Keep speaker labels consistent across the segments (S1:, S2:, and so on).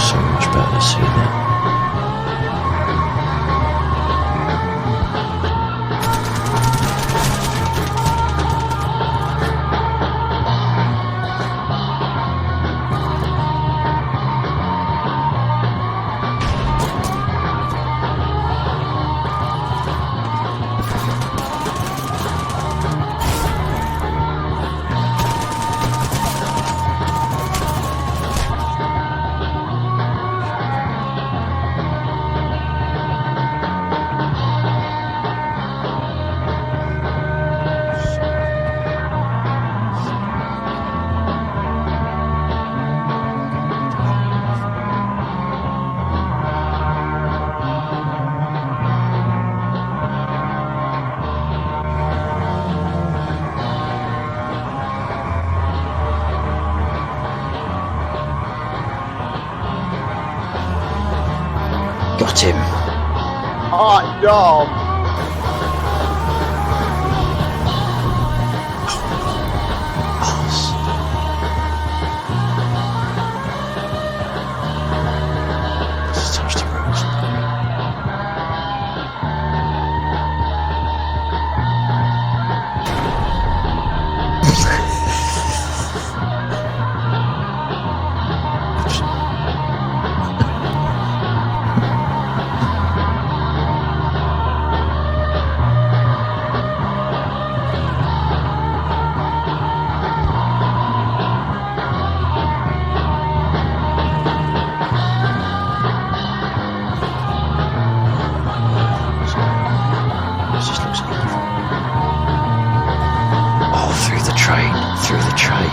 S1: so much better seeing it. Got him.
S2: Oh no!
S1: Just touch the rose. Through the train.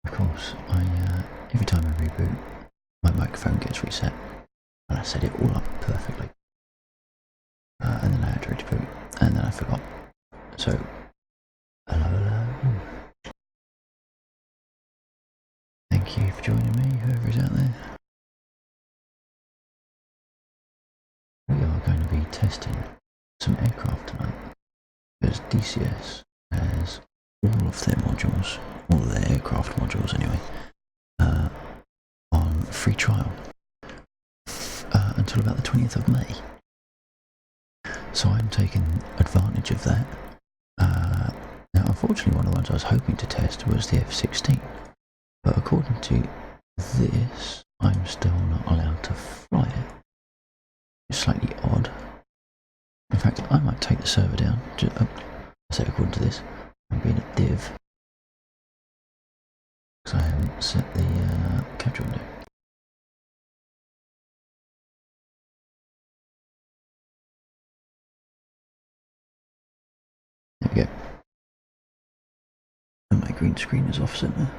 S1: Of course, every time I reboot, my microphone gets reset, and I set it all up perfectly. And then I had to reboot, and then I forgot. So, hello. Thank you for joining me, whoever is out there. We are going to be testing some aircraft tonight, because DCS has all of their modules, all of their aircraft modules anyway, on free trial until about the 20th of May. So I'm taking advantage of that. Now unfortunately one of the ones I was hoping to test was the F-16, but according to this I'm still not allowed to fly it. It's slightly odd. In fact, I might take the server down. I say according to this, I'm being a div because I haven't set the capture window. There we go. And my green screen is off center.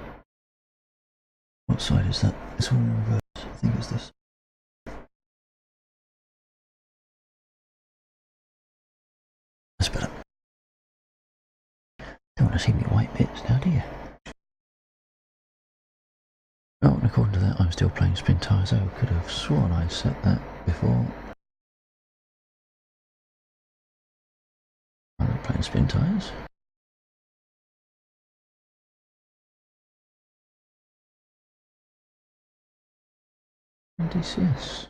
S1: What side is that? It's all in reverse. I think it's this. That's better. Don't want to see me white bits now, do you? Oh, and according to that, I'm still playing Spintyres. I could have sworn I set that before. I'm not playing Spintyres. DCS.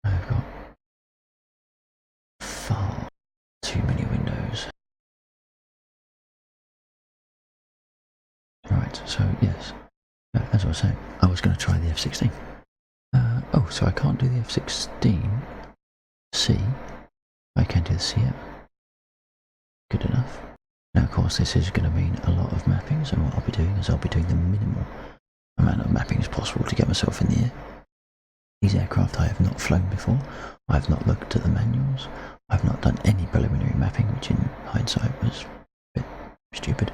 S1: I've got far too many windows. Right, so yes, as I was saying, I was going to try the F16. Oh, so I can't do the F16C. I can do the CM. Good enough. Now, of course, this is going to mean a lot of mapping, so what I'll be doing is I'll be doing the minimal amount of mapping as possible to get myself in the air. These aircraft I have not flown before. I have not looked at the manuals. I have not done any preliminary mapping, which in hindsight was a bit stupid.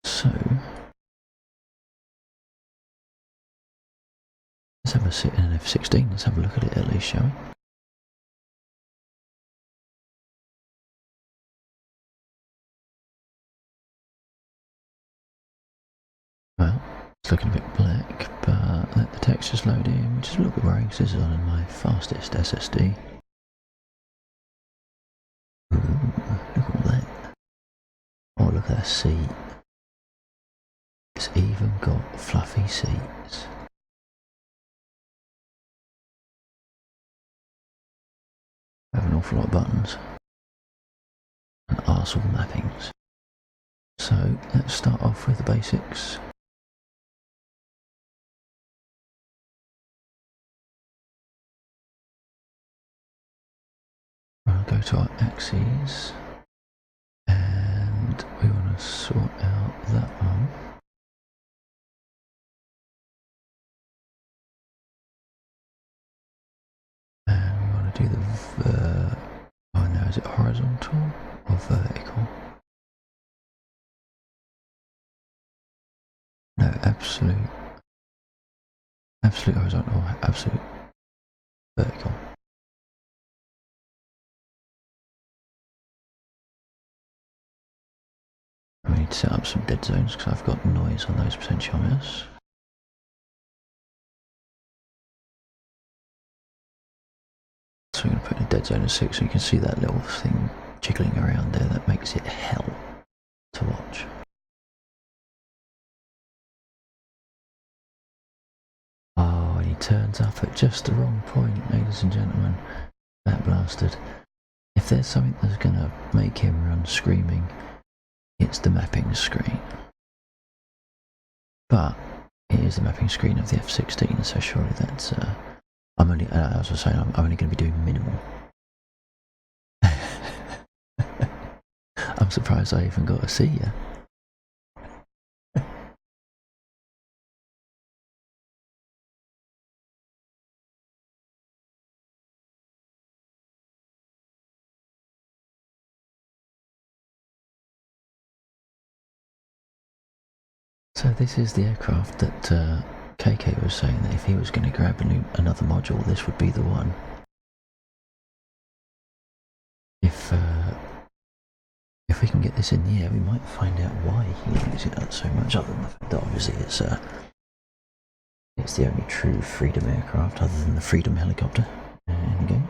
S1: So let's have a sit in an F16. Let's have a look at it at least, shall we? Well, it's looking a bit black, but let the textures load in, which is a little bit worrying because this is on my fastest SSD. Ooh, look at all that. Oh, look at that seat. It's even got fluffy seats. I have an awful lot of buttons and arsehole mappings. So let's start off with the basics. We'll go to our axes and we want to sort out that one. And we want to do the oh no, is it horizontal or vertical? No, absolute horizontal or absolute vertical. We need to set up some dead zones because I've got noise on those potentiometers. So we're going to put in a dead zone of 6 so you can see that little thing jiggling around there. That makes it hell to watch. Oh, and he turns up at just the wrong point, ladies and gentlemen. That bastard. If there's something that's going to make him run screaming, it's the mapping screen. But it is the mapping screen of the F16, so surely that's... I'm only, as I was saying, I'm only going to be doing minimal. I'm surprised I even got to see you. So this is the aircraft that KK was saying that if he was going to grab another module, this would be the one. If we can get this in the air, we might find out why he likes it so much, other than the fact that obviously it's the only true Freedom aircraft other than the Freedom helicopter in the game.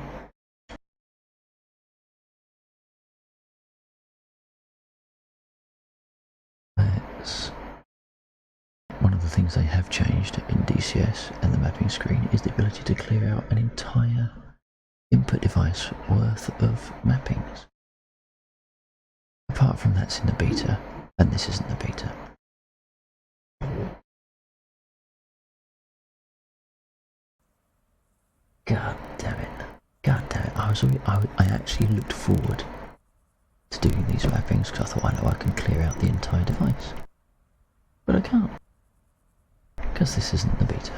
S1: That's one of the things they have changed in DCS and the mapping screen is the ability to clear out an entire input device worth of mappings. Apart from that's in the beta, and this isn't the beta. God damn it. God damn it. I actually looked forward to doing these mappings because I thought, I know I can clear out the entire device. But I can't. Because this isn't the beta.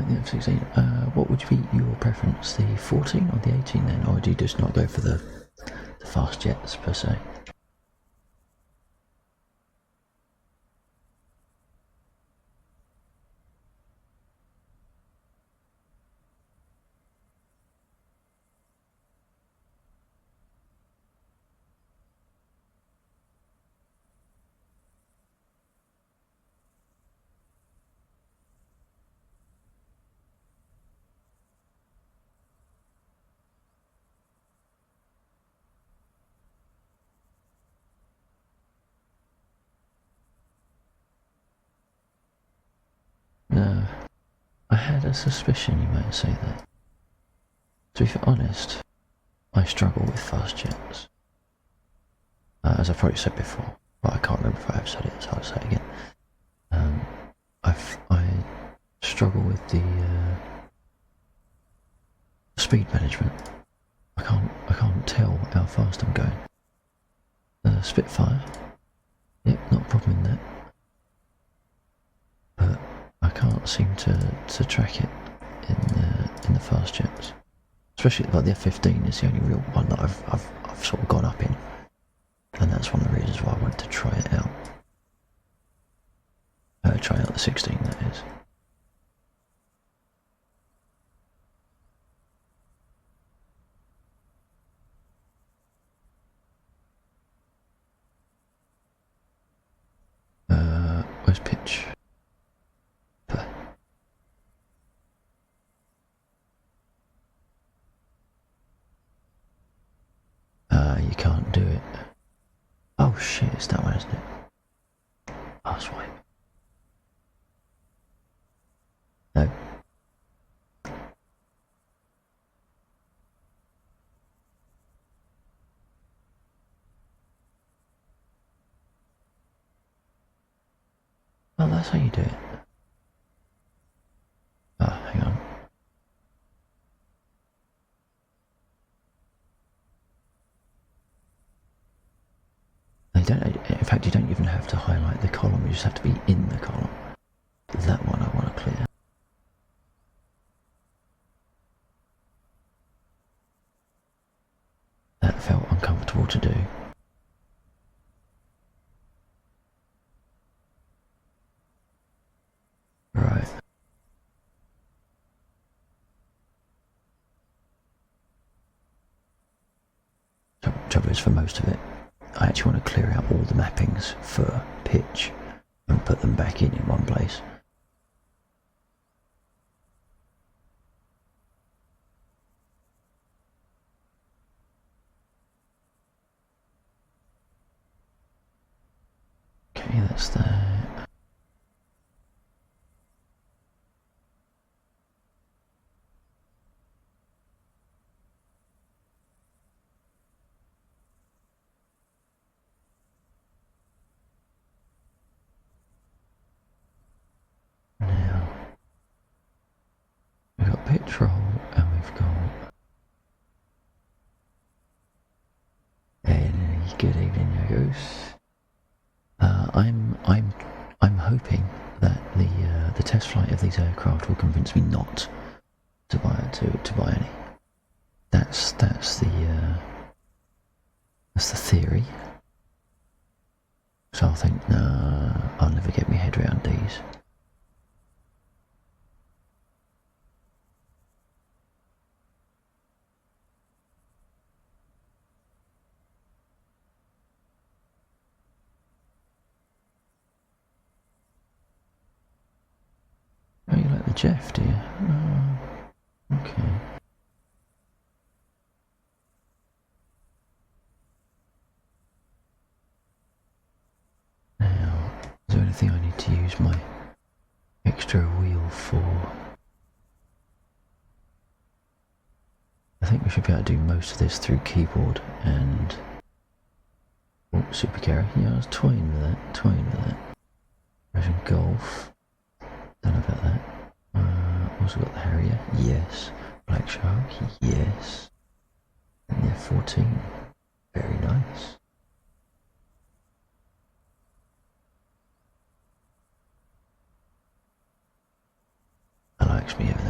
S1: like the F16. What would be your preference, the 14 or the 18 then, or do you just not go for the fast jets per se? No, I had a suspicion you might say that. To be honest, I struggle with fast jets. As I've probably said before, but I can't remember if I have said it, so I'll say it again. I struggle with the speed management. I can't tell how fast I'm going. Spitfire, yep, not a problem in that. But I can't seem to track it in the fast jets. Especially like the F-15 is the only real one that I've sort of gone up in, and that's one of the reasons why I wanted to try it out. Try out the 16, that is. Where's pitch? You can't do it. Oh shit, it's that one, isn't it? Oh, swipe. No. Oh, that's how you do it. Oh, hang on. In fact, you don't even have to highlight the column, you just have to be in the column. That one I want to clear. That felt uncomfortable to do. Right. Trouble is, for most of it, I actually want to clear out all the mappings for pitch and put them back in one place. Okay, that's that. Now, we've got pitch roll and we've got good evening, Yogos. I'm hoping that the test flight of these aircraft will convince me not to buy any. That's the theory. So I'll think, nah, I'll never get my head around these. Oh, you like the Jeff, do you? Oh, okay. Now, is there anything I need to use my extra wheel for? I think we should be able to do most of this through keyboard and super carry. Yeah, I was toying with that. Russian Golf. Don't know about that. Also got the Harrier. Yes. Black Shark. Yes. And the F-14. Very nice. That likes me over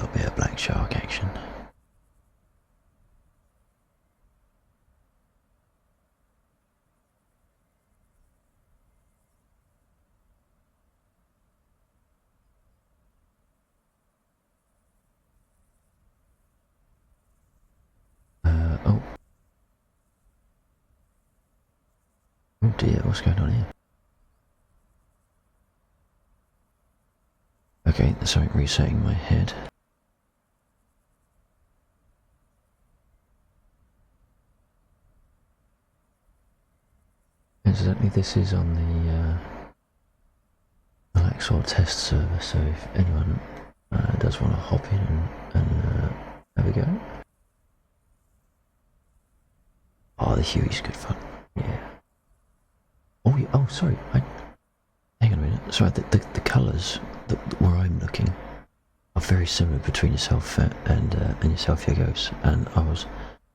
S1: Oh dear, what's going on here? Okay, there's something resetting my head. Incidentally, this is on the Maxwell test server, so if anyone does want to hop in and have a go. Oh, the Huey's good fun. Yeah. Oh, yeah, oh, sorry. Hang on a minute. Sorry, the colours where I'm looking are very similar between yourself and yourself, Yegos. And I was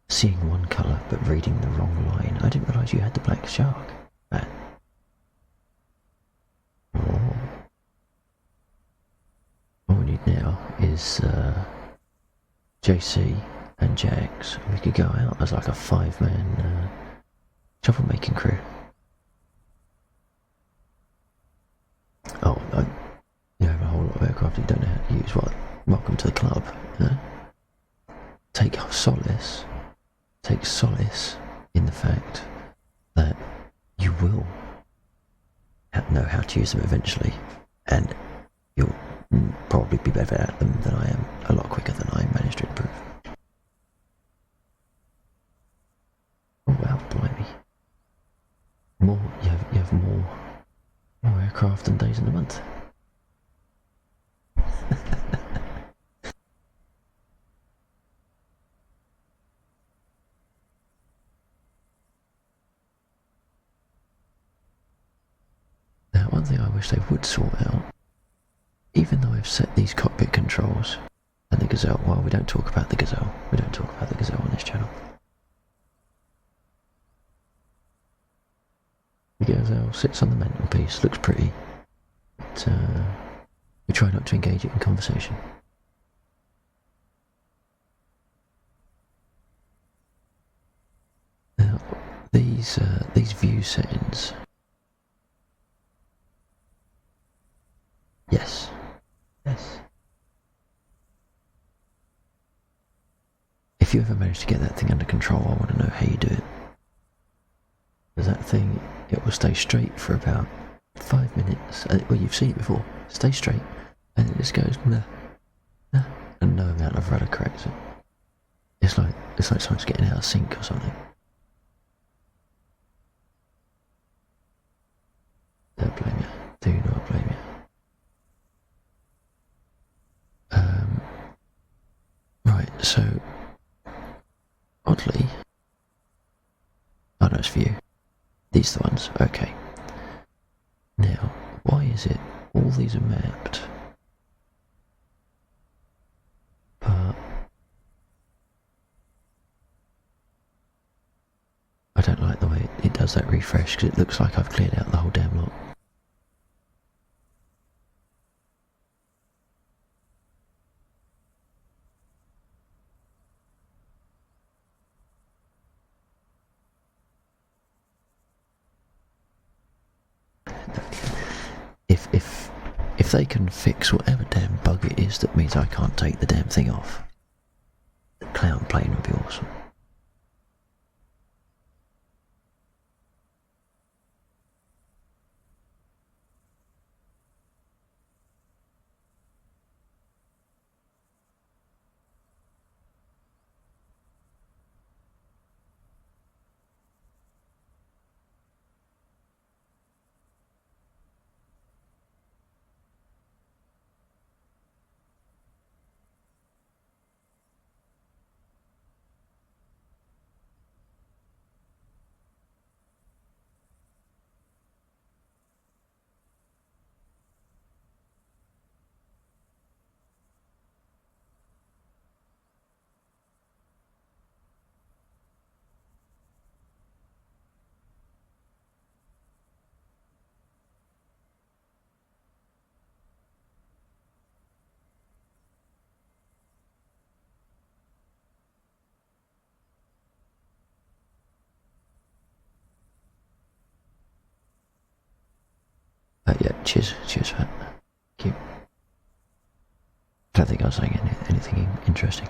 S1: seeing one colour but reading the wrong line. I didn't realise you had the black shark. Oh. All we need now is JC and Jax. We could go out as like a 5-man troublemaking crew. Oh, you have a whole lot of aircraft you don't know how to use. What? Welcome to the club. You know? Take solace in the fact that you will know how to use them eventually, and you'll probably be better at them than I am, a lot quicker than I managed to improve. Oh wow, blimey. You have more aircraft than days in the month. Now, one thing I wish they would sort out, even though I've set these cockpit controls and the Gazelle, well, we don't talk about the Gazelle. We don't talk about the Gazelle on this channel. The Gazelle sits on the mantelpiece, looks pretty, but we try not to engage it in conversation. Now, these view settings. Yes. If you ever manage to get that thing under control, I want to know how you do it. Because that thing, it will stay straight for about 5 minutes. Well, you've seen it before. Stay straight, and it just goes nah, and no amount of rudder corrects it. It's like someone's getting out of sync or something. Don't blame you. Do not blame you. Right, so oddly, oh no, it's for you. These are the ones. Okay. Now, why is it all these are mapped, but I don't like the way it does that refresh, because it looks like I've cleared out the whole damn lot. If they can fix whatever damn bug it is that means I can't take the damn thing off, the clown plane would be awesome. Yeah, cheers for that. Thank you. I don't think I was saying anything interesting.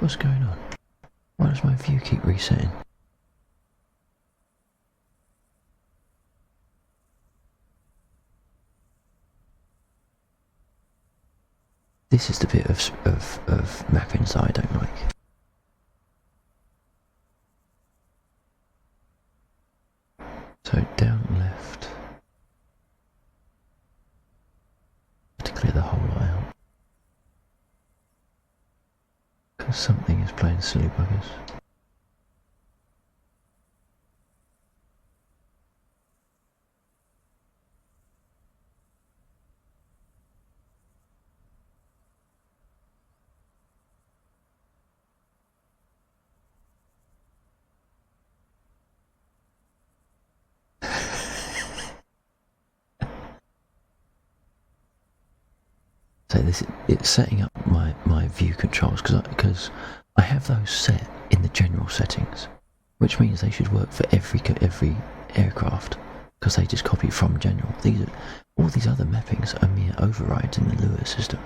S1: What's going on? Why does my view keep resetting? This is the bit of mapping that I don't like. So down left. To clear the whole lot out. Because something is playing silly buggers. So it's setting up my view controls because I have those set in the general settings, which means they should work for every aircraft because they just copy from general. All these other mappings are mere overrides in the Lua system.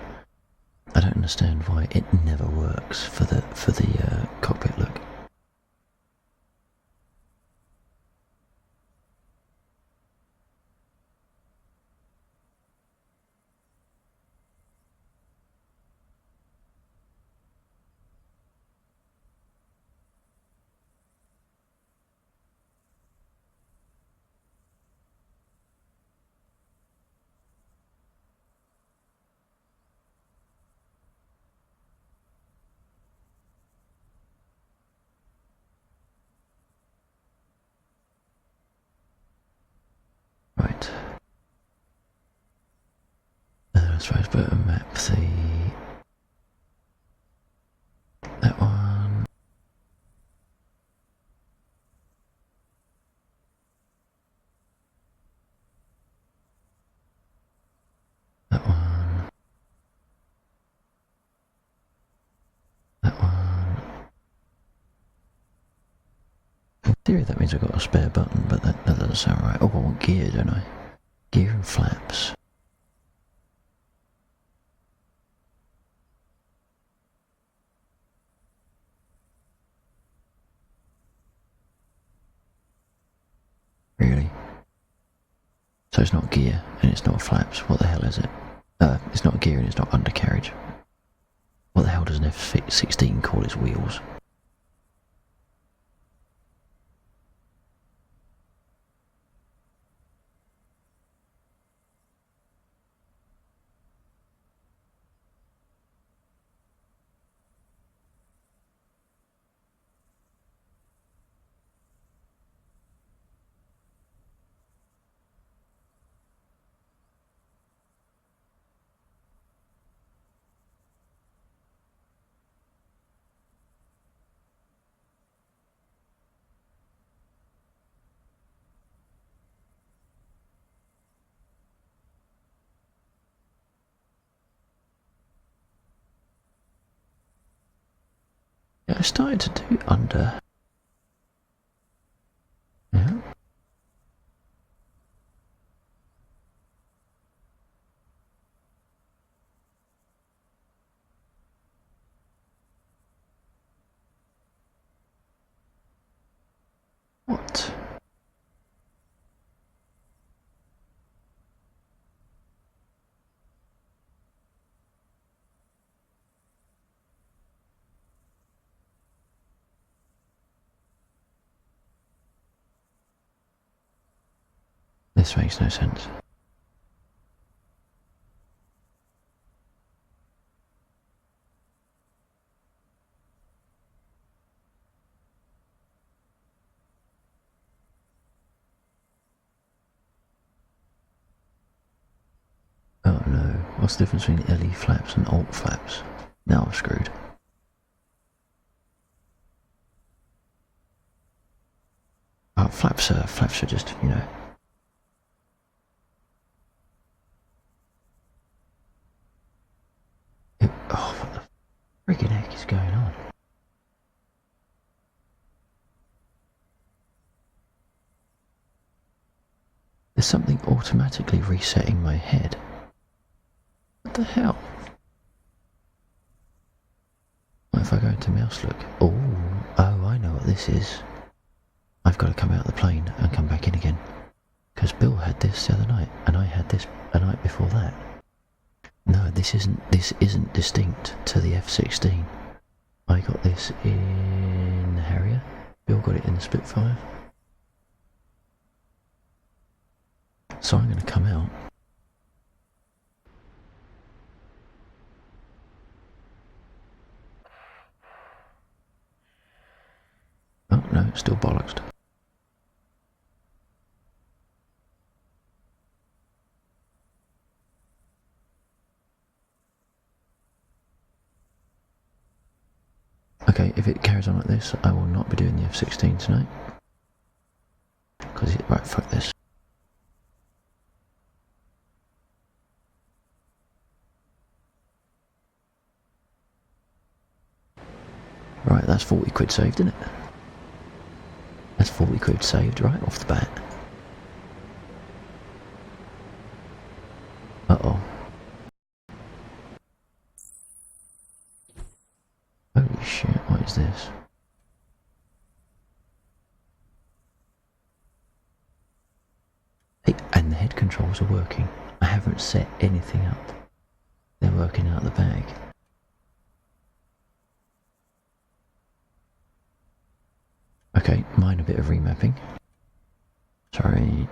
S1: I don't understand why it never works for the cockpit look. Right. I suppose better map that one. That one. That one. In theory that means I've got a spare button, but that doesn't sound right. Oh, I want gear, don't I? Gear and flaps. Really? So it's not gear and it's not flaps. What the hell is it? It's not gear and it's not undercarriage. What the hell does an F-16 call its wheels? Yeah, I started to do under. Yeah. What? This makes no sense. Oh no, what's the difference between LE flaps and alt flaps? Now I'm screwed. Oh, flaps are just, you know. Oh, what the friggin' heck is going on? There's something automatically resetting my head. What the hell? What if I go into mouse look? Oh, I know what this is. I've got to come out of the plane and come back in again. Because Bill had this the other night, and I had this a night before that. No, this isn't distinct to the F-16. I got this in the Harrier. Bill got it in the Spitfire. So I'm going to come out. Oh no, it's still bollocks. Okay, if it carries on like this, I will not be doing the F-16 tonight. Because, right, fuck this. Right, that's 40 quid saved, isn't it? That's 40 quid saved right off the bat. Uh-oh. Holy shit, what is this? Hey, and the head controls are working. I haven't set anything up. They're working out of the bag. Okay, minor bit of remapping. Sorry.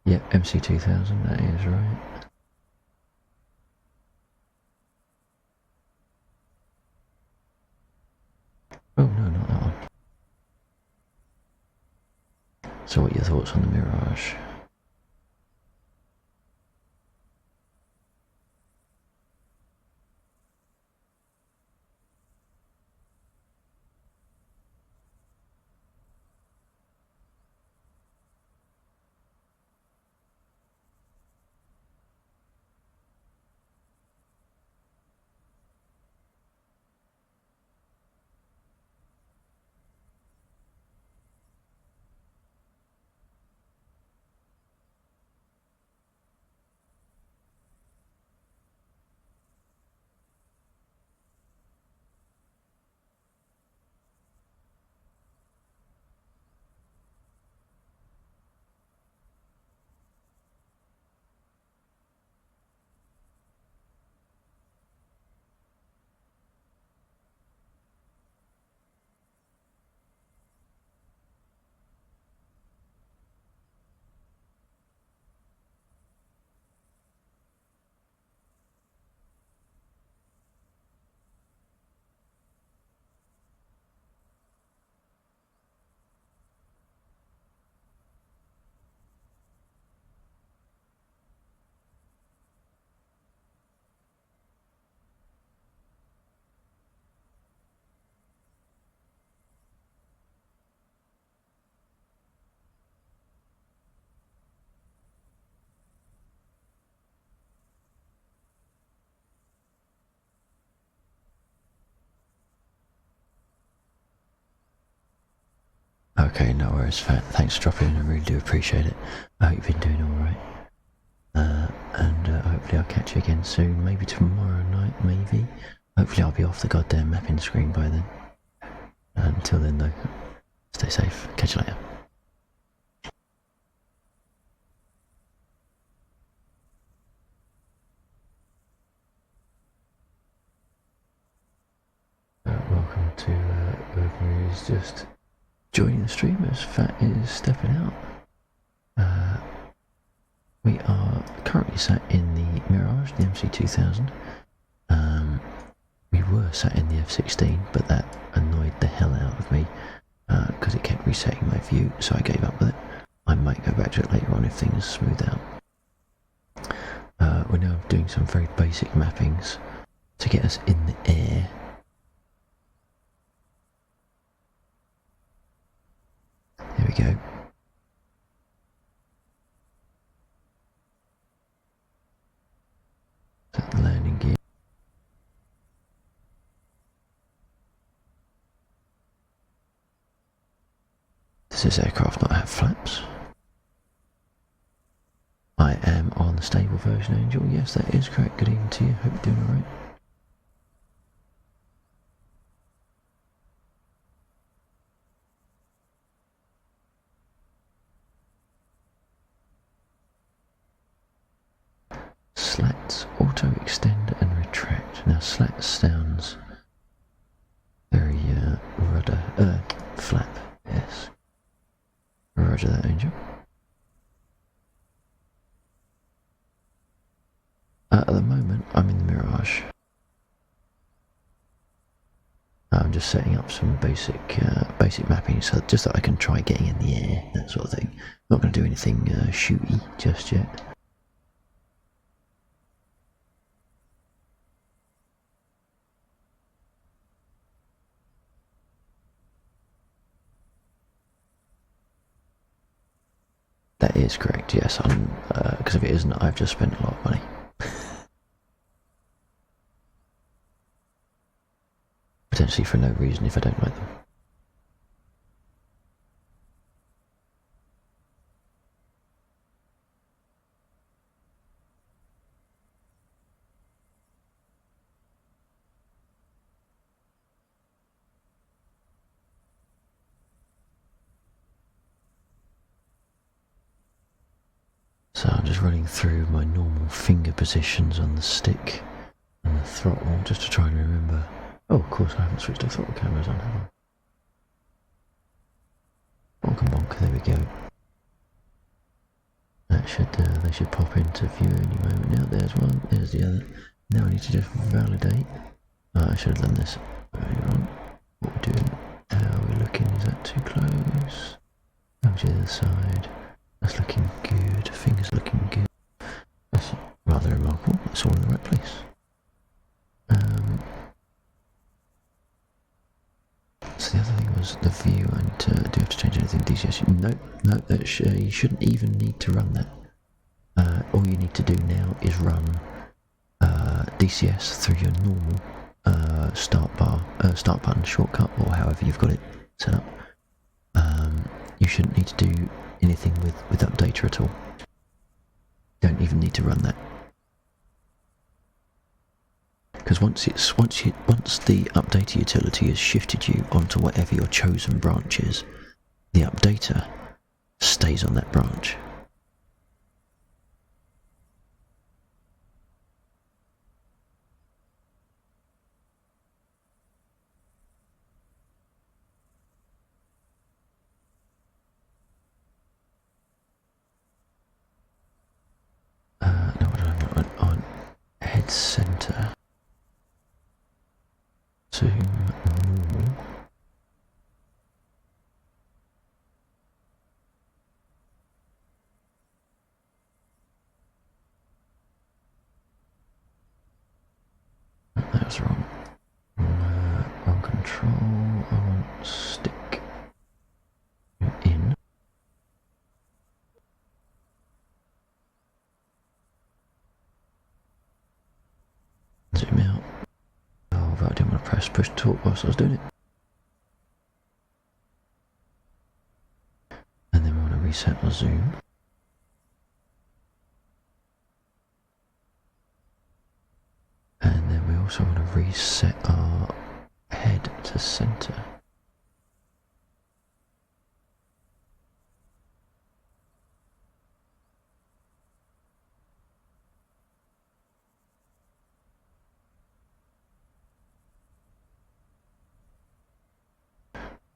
S1: Yep, MC2000, that is right. Oh no, not that one. So what are your thoughts on the Mirage? Okay, no worries, Fat. Thanks for dropping in, I really do appreciate it. I hope you've been doing alright. And hopefully I'll catch you again soon, maybe tomorrow night, maybe. Hopefully I'll be off the goddamn mapping screen by then. Until then though, stay safe. Catch you later. Welcome to whoever is just joining the stream as Fat is stepping out. We are currently sat in the Mirage, the MC2000. We were sat in the F-16, but that annoyed the hell out of me because it kept resetting my view, so I gave up with it. I might go back to it later on if things smooth out. We're now doing some very basic mappings to get us in the air. There we go. this aircraft not have flaps? I am on the stable version, Angel. Yes, that is correct. Good evening to you. Hope you're doing alright. Slats auto extend and retract. Now slats sounds very rudder flap, yes. Roger that, Angel. At the moment I'm in the Mirage. I'm just setting up some basic mapping, so just that I can try getting in the air, that sort of thing. Not going to do anything shooty just yet. That is correct, yes. Because if it isn't, I've just spent a lot of money. Potentially for no reason if I don't like them. So I'm just running through my normal finger positions on the stick and the throttle just to try and remember. Oh, of course I haven't switched the throttle cameras on, have I? Bonk and bonk, there we go. That should, they should pop into view any moment now. There's one, there's the other. Now I need to just validate. Oh, I should have done this earlier on. What we're doing, how are we looking? Is that too close? Over to the other side. That's looking good. Fingers looking good. That's rather remarkable. That's all in the right place. So the other thing was the view. I need to, do you have to change anything? DCS? No, you shouldn't even need to run that. All you need to do now is run DCS through your normal start button shortcut, or however you've got it set up. You shouldn't need to do anything with updater at all. Don't even need to run that, because once the updater utility has shifted you onto whatever your chosen branch is, the updater stays on that branch. No, what do I want? On head center. Zoom normal. That was wrong. On control, I want stick in. Zoom out. Oh, but I didn't want to press push to talk whilst I was doing it. And then we want to reset our zoom. And then we also want to reset our head to center.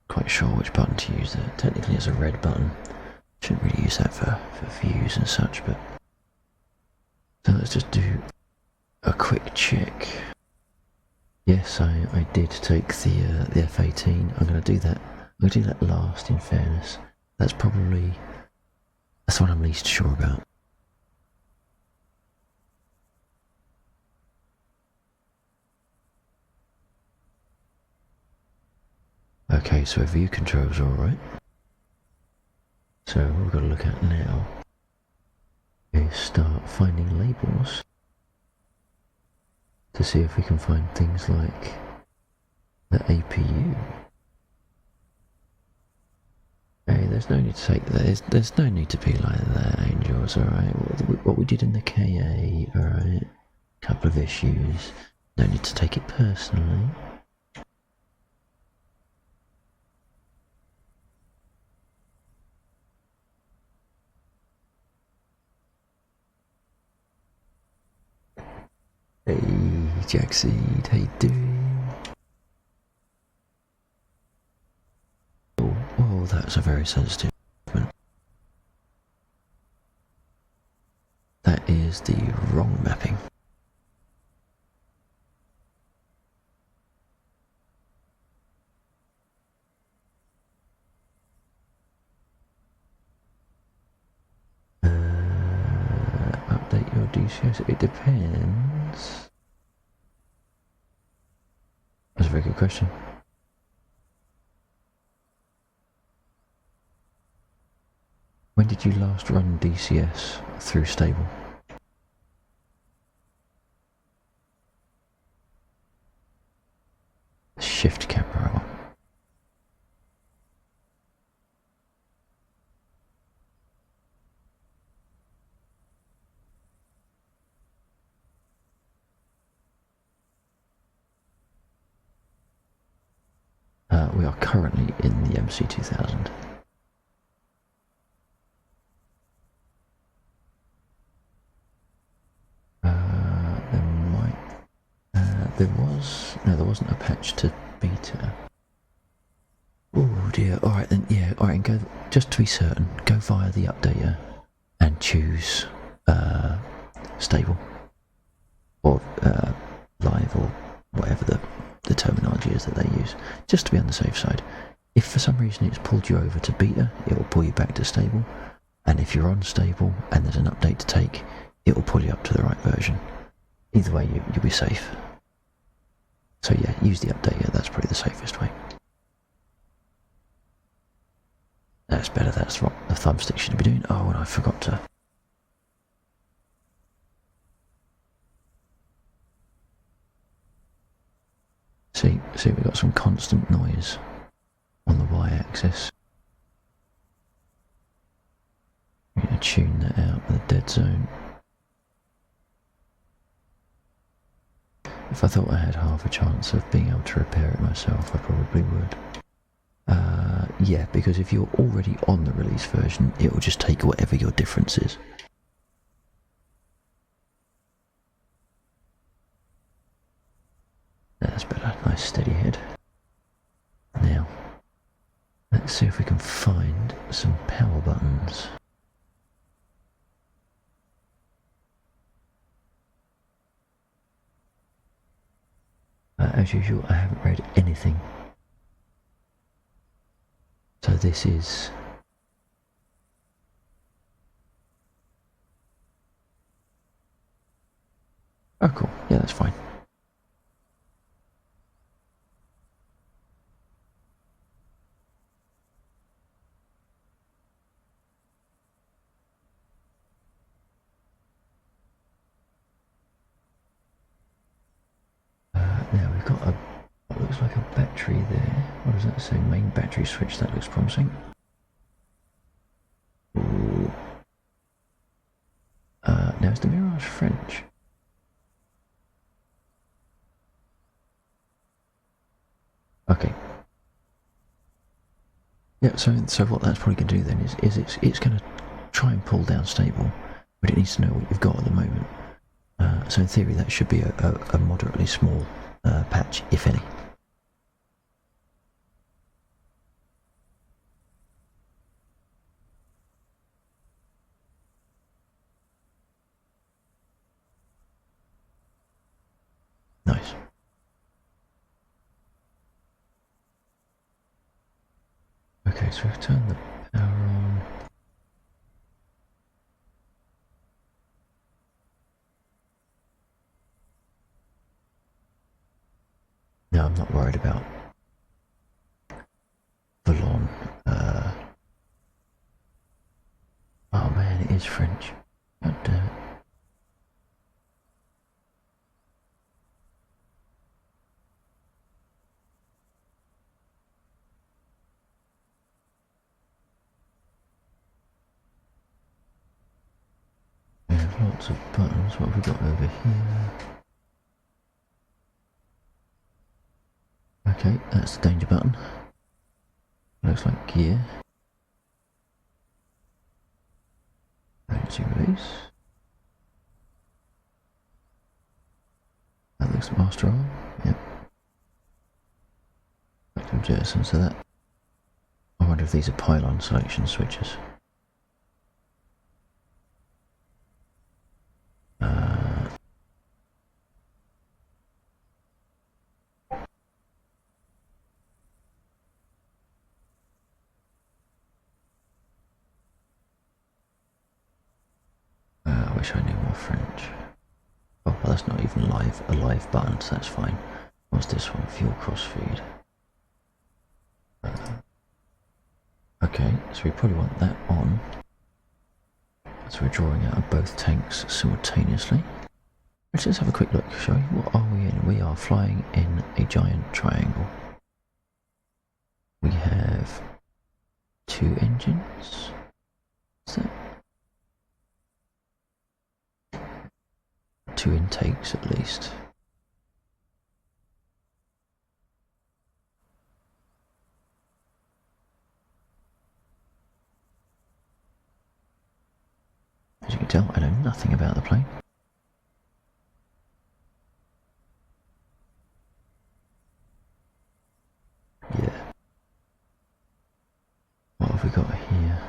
S1: Quite sure which button to use there. Technically it's a red button. Shouldn't really use that for views and such, but so let's just do a quick check. Yes, I did take the F-18. I'm going to do that. I'm going to do that last, in fairness. That's what I'm least sure about. Okay, so view controls are alright. So what we've got to look at now is start finding labels to see if we can find things like the APU. Okay, there there's no need to take that. There's no need to be like that, Angels. All right. What we did in the KA. All right. Couple of issues. No need to take it personally. Hey, Jackseed, how you doing? Oh, that's a very sensitive movement. That is the wrong mapping. Update your DCS. It depends. That's a very good question. When did you last run DCS through stable? Shift camera on. We are currently in the MC2000. There wasn't a patch to beta. Oh dear. All right then. Yeah. All right. And go. Just to be certain, go via the updater and choose stable or live or whatever the terminology is that they use, just to be on the safe side. If for some reason it's pulled you over to beta, it will pull you back to stable, and if you're on stable and there's an update to take, it will pull you up to the right version. Either way, you'll be safe. So yeah, use the updater. That's probably the safest way. That's better. That's what the thumbstick should be doing. Oh, and I forgot to. See, we've got some constant noise on the y-axis. I'm going to tune that out with a dead zone. If I thought I had half a chance of being able to repair it myself, I probably would. Yeah, because if you're already on the release version, it will just take whatever your difference is. That's better. Nice steady head. Now, let's see if we can find some power buttons. As usual, I haven't read anything. So this is... Oh cool, yeah, that's fine. Now we've got what looks like a battery there. What does that say? Main battery switch, that looks promising. Ooh. Now is the Mirage French? Okay. Yeah, so what that's probably going to do then is it's going to try and pull down stable, but it needs to know what you've got at the moment. So in theory that should be a moderately small patch, if any. Nice. Okay, so we've turned the power on. No, I'm not worried about full-on. Oh man, it is French. God damn it. lots of buttons. What have we got over here? Okay, that's the danger button. Looks like gear. Emergency release. That looks master arm. Yep. Active jettison, so that. I wonder if these are pylon selection switches. I wish I knew more French. Oh, well, that's not even a live button, so that's fine. What's this one? Fuel cross feed. Okay, so we probably want that on. So we're drawing out of both tanks simultaneously. Let's have a quick look, shall we? What are we in? We are flying in a giant triangle. We have 2 engines. Is that 2 intakes at least? As you can tell, I know nothing about the plane. Yeah. What have we got here?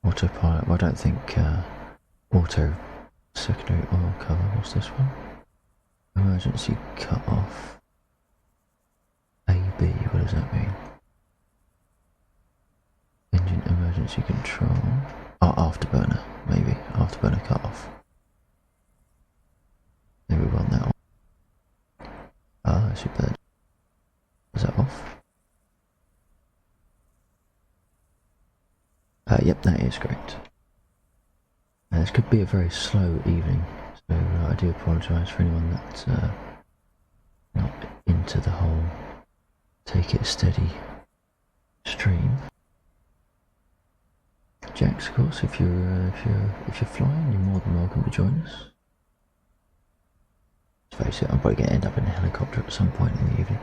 S1: Autopilot. Well, I don't think auto secondary oil cover. What's this one? Emergency cut off. AB. What does that mean? Engine emergency control. Oh, afterburner. Maybe afterburner cut off. Maybe we want that on. Ah, super. Is that off? Yep, that is correct. This could be a very slow evening, so I do apologise for anyone that's not into the whole take it steady stream. Jax, of course, if you're flying, you're more than welcome to join us. Let's face it, I'm probably going to end up in a helicopter at some point in the evening.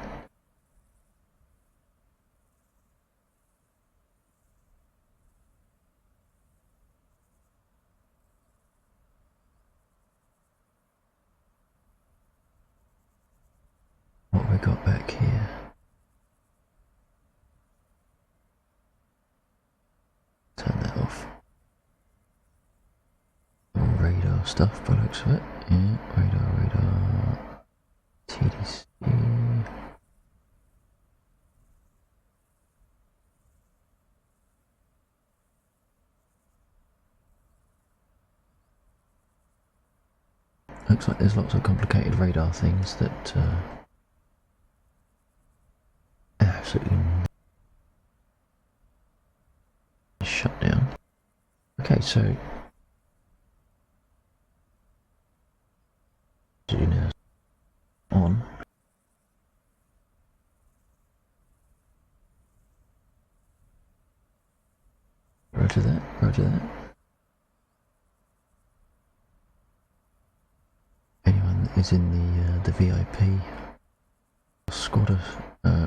S1: What have we got back here? Turn that off. All radar stuff by the looks of it. Yeah, radar. TDC. Looks like there's lots of complicated radar things that absolutely shut down. Okay, so now on. Roger that, roger that. Anyone that is in the VIP squad of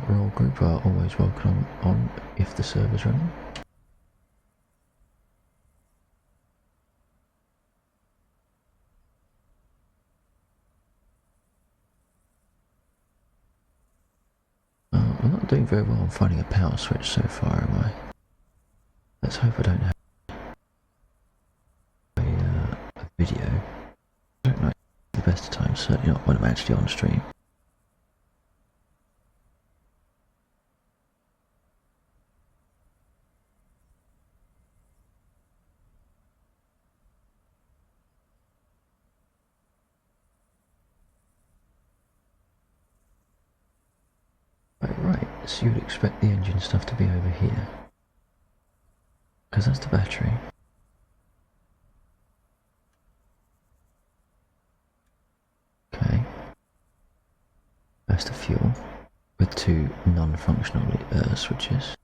S1: role group are always welcome on if the server's running. I'm not doing very well on finding a power switch so far, am I? Let's hope I don't have a video. I don't know the best of times, certainly not when I'm actually on stream. Right, so you would expect the engine stuff to be over here. Because that's the battery. Okay. That's the fuel, with 2 non-functional switches.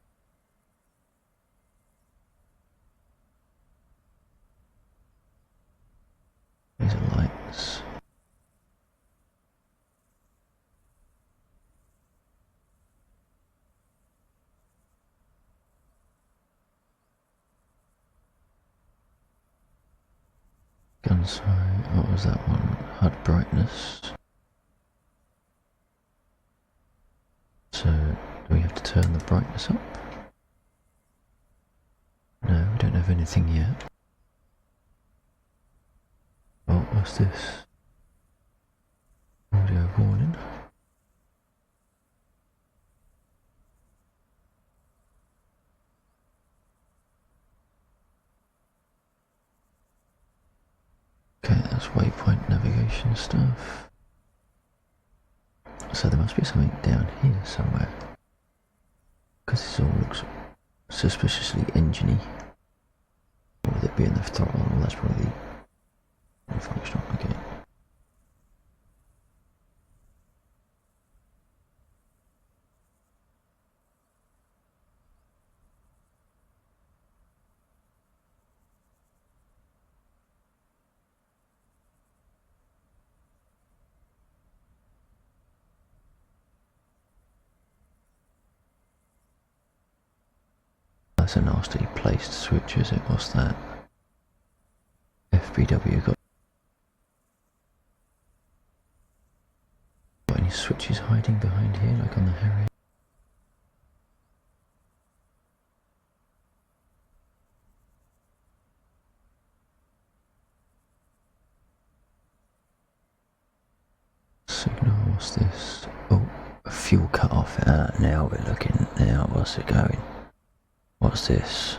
S1: Gun sight, what was that one? HUD brightness. So, do we have to turn the brightness up? No, we don't have anything yet. Oh, what's this? Audio warning. Okay, that's waypoint navigation stuff. So there must be something down here somewhere. Because this all looks suspiciously engine-y. With it being the throttle, well, that's probably functional, okay. That's a nasty placed switch, is it? What's that? FBW got any switches hiding behind here, like on the Harrier? Signal, what's this? Oh, a fuel cut off. Now we're looking. Now, what's it going? What's this?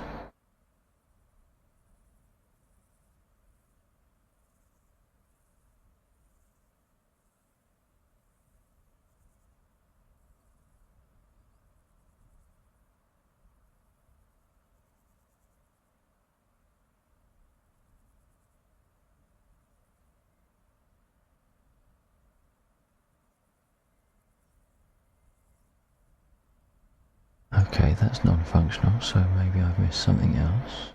S1: Okay, that's non-functional, so maybe I've missed something else.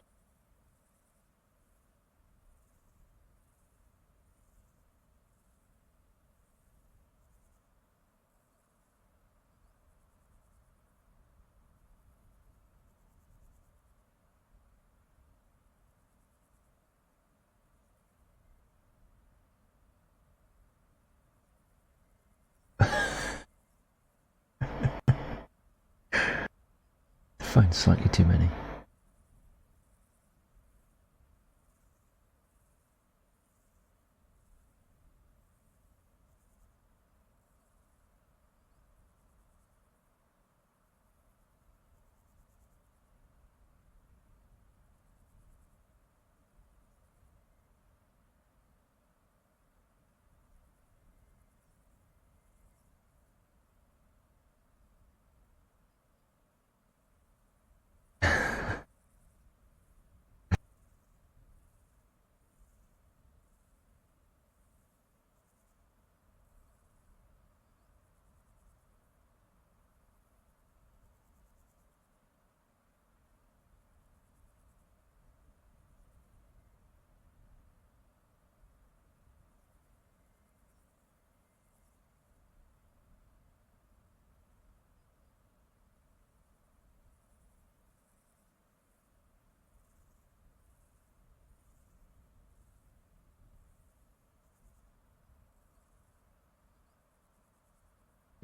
S1: Find slightly too many.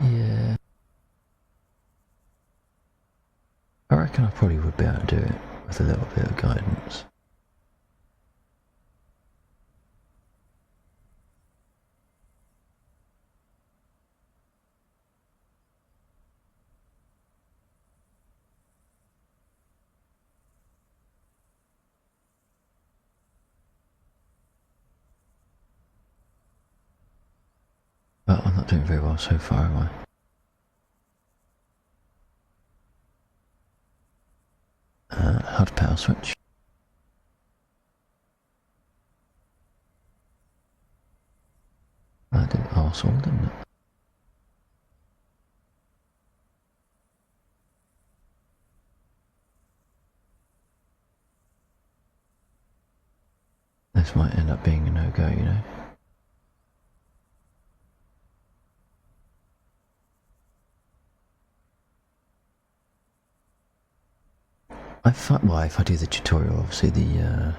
S1: Yeah. I reckon I probably would be able to do it with a little bit of guidance. But I'm not doing very well so far, am I? HUD power switch. I did arsehole, didn't it? This might end up being a no-go, you know? Well, if I do the tutorial, obviously the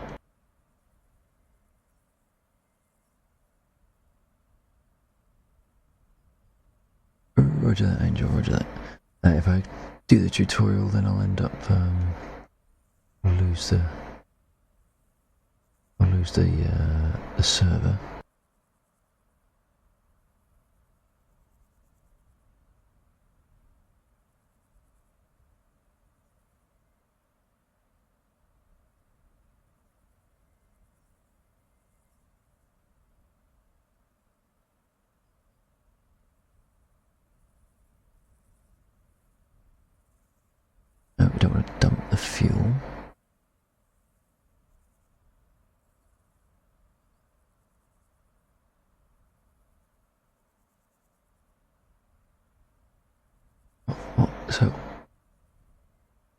S1: Roger that, Angel, roger that. If I do the tutorial, then I'll end up, I'll lose the server. No, we don't want to dump the fuel. What? So,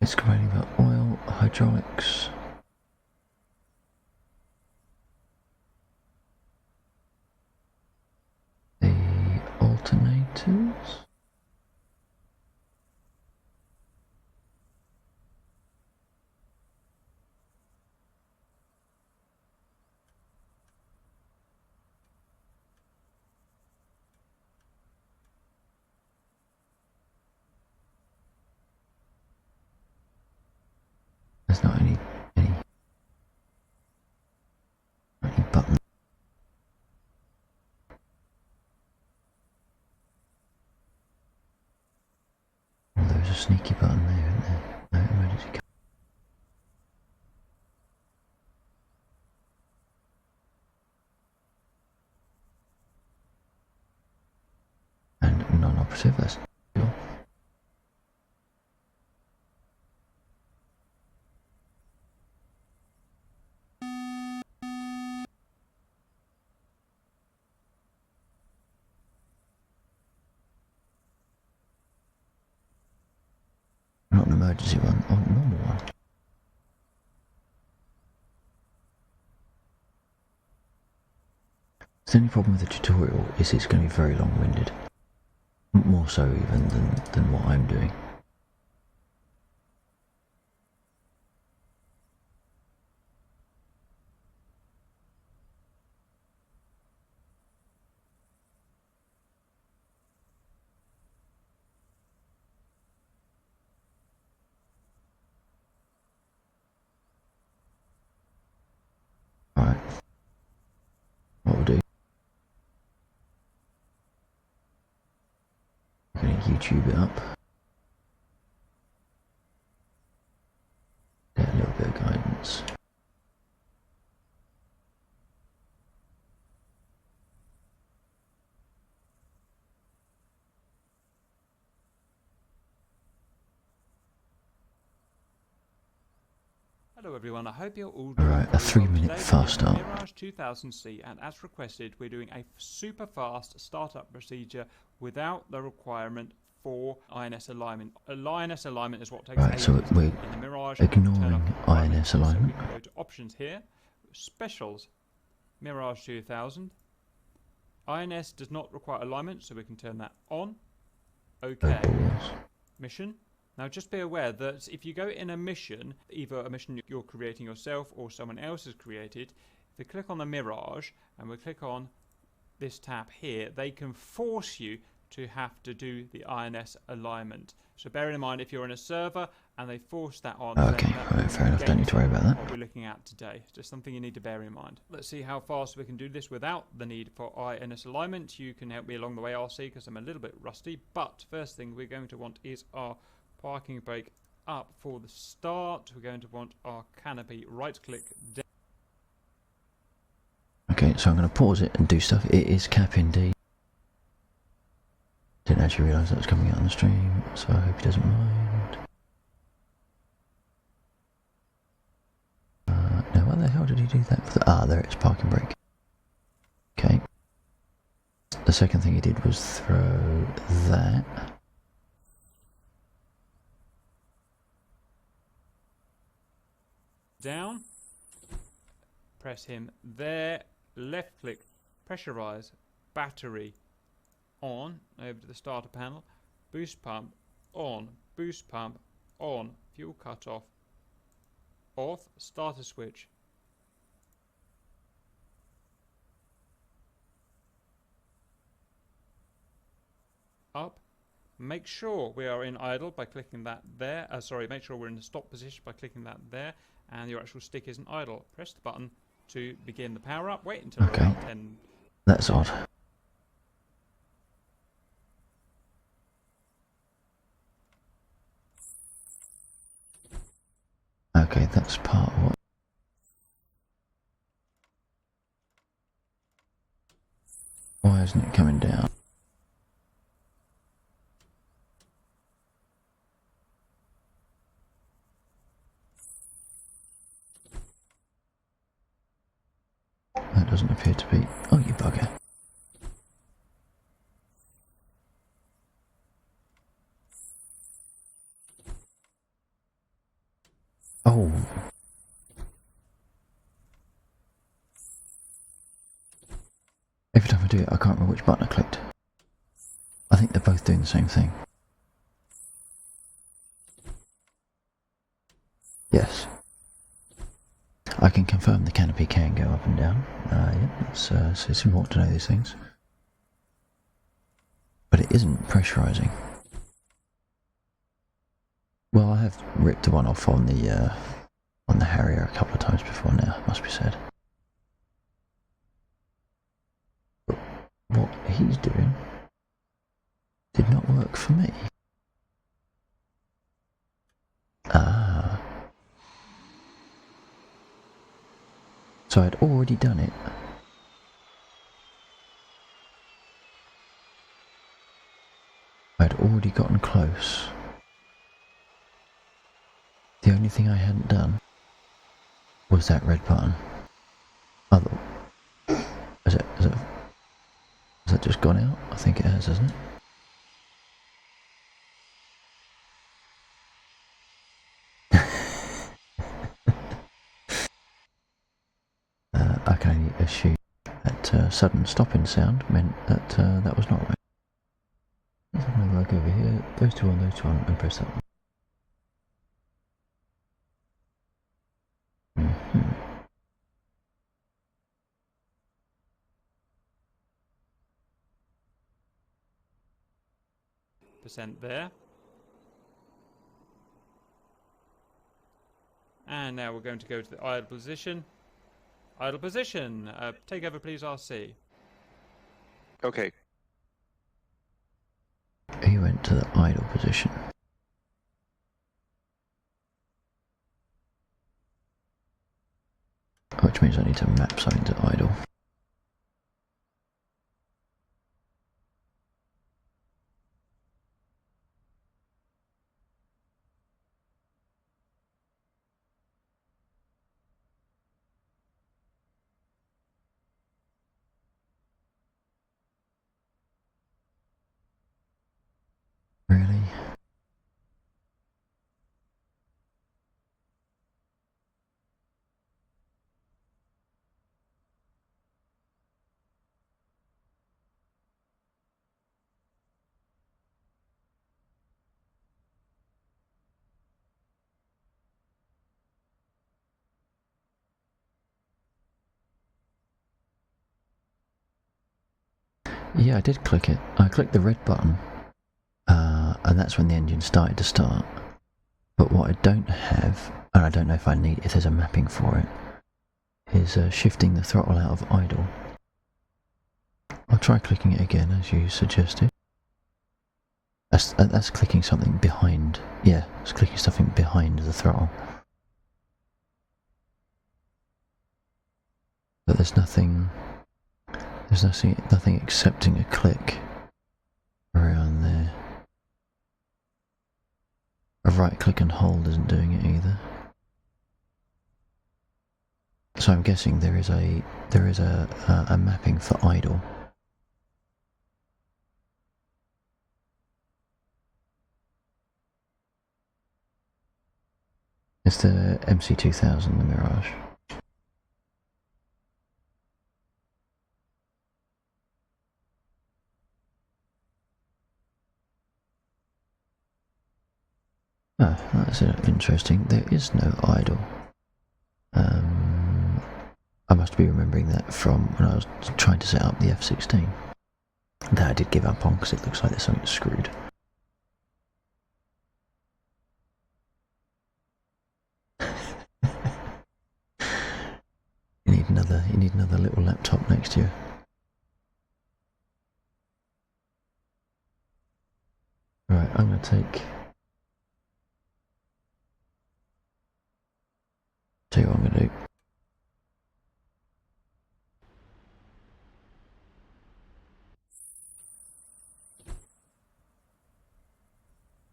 S1: it's complaining about oil, hydraulics. The alternators? There's not any button. Oh, there's a sneaky button there, isn't there? No emergency come. And non-operative, that's cool. Not an emergency one, oh, a normal one. The only problem with the tutorial is it's going to be very long-winded. More so even than what I'm doing. Alright. What we'll do. We're going to YouTube it up. Get a little bit of guidance.
S3: Hello everyone, I hope you're all
S1: Alright, a 3-minute fast start.
S3: Mirage 2000C, and as requested, we're doing a super fast startup procedure without the requirement for INS alignment. INS alignment is what takes
S1: Right, so we're
S3: in the Mirage.
S1: ignoring INS alignment.
S3: So we can go to options here, specials, Mirage 2000. INS does not require alignment, so we can turn that on. Okay. Mission. Now just be aware that if you go in a mission, either a mission you're creating yourself or someone else has created, if we click on the Mirage and we click on this tab here, they can force you to have to do the INS alignment. So bear in mind, if you're in a server and they force that on,
S1: Okay, right, fair enough, don't need to worry about that.
S3: What we're looking at today, just something you need to bear in mind. Let's see how fast we can do this without the need for INS alignment. You can help me along the way, RC, because I'm a little bit rusty. But first thing we're going to want is our parking brake up for the start. We're going to want our canopy right click down.
S1: Okay, so I'm going to pause it and do stuff. It is cap indeed. Didn't actually realise that was coming out on the stream, so I hope he doesn't mind. Now where the hell did he do that for the... there it is, parking brake. Okay. The second thing he did was throw that.
S3: Down, press him there, left click, pressurize, battery on, over to the starter panel, boost pump on, fuel cutoff, off, starter switch. Up, Make sure we are in idle by clicking that there. Sorry, make sure we're in the stop position by clicking that there, and your actual stick isn't idle. Press the button to begin the power up. Wait until around 10.
S1: That's odd. Okay, that's part of what. Why isn't it coming down? That doesn't appear to be. Oh, you bugger. Oh. Every time I do it, I can't remember which button I clicked. I think they're both doing the same thing. Yes. I can confirm the canopy can go up and down. Yeah, so it's important to know these things. But it isn't pressurising. Well, I have ripped the one off on the Harrier a couple of times before now, must be said. But what he's doing did not work for me. Ah. So I'd already done it. I'd already gotten close. The only thing I hadn't done was that red button. Other, has that just gone out? I think it has, hasn't it? I can only assume that sudden stopping sound meant that that was not right. Let's have a look over here. Those two on, and press that one.
S3: Percent there. And now we're going to go to the idle position. Idle position. Take over, please, RC.
S2: Okay.
S1: He went to the idle position. Which means I need to map something to idle. Really? Yeah, I did click it. I clicked the red button, and that's when the engine started to start. But what I don't have, and I don't know if there's a mapping for it, is shifting the throttle out of idle. I'll try clicking it again as you suggested. That's clicking something behind. Yeah, it's clicking something behind the throttle. But there's nothing accepting a click around there. A right click and hold isn't doing it either. So I'm guessing there is a mapping for idle. It's the MC2000, the Mirage. Ah, that's interesting. There is no idle. I must be remembering that from when I was trying to set up the F16. That I did give up on because it looks like there's something screwed. lost you. Right, I'm going to tell you what I'm going to do.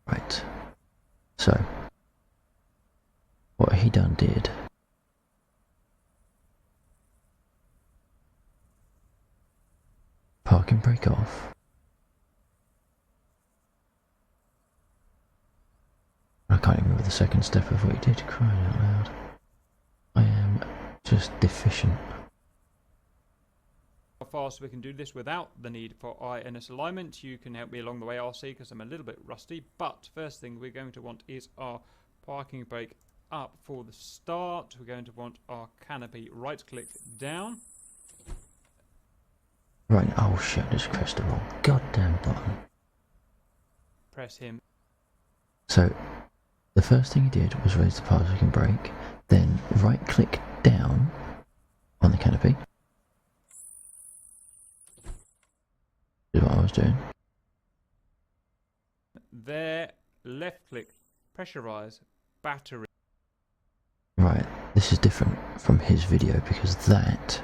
S1: Right, so what he did park and brake off. I can't even remember the second step of what he did, crying out loud. I am just deficient.
S3: How fast we can do this without the need for INS alignment. You can help me along the way, RC, because I'm a little bit rusty. But first thing we're going to want is our parking brake up for the start. We're going to want our canopy right click down.
S1: Right, oh shit, I just pressed the wrong goddamn button.
S3: Press him.
S1: So, the first thing he did was raise the parking brake, then right click down on the canopy. Is what I was doing.
S3: There, left click, pressurize, battery.
S1: Right, this is different from his video because that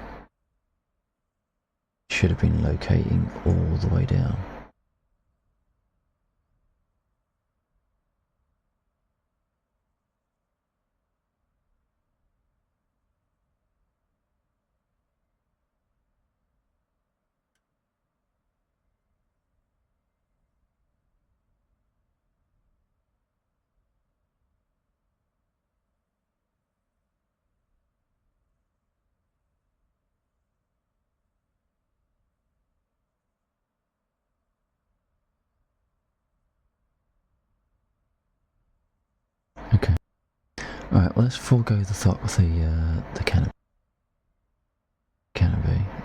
S1: should have been locating all the way down. Okay. Alright, well, let's forego the thought of the canopy.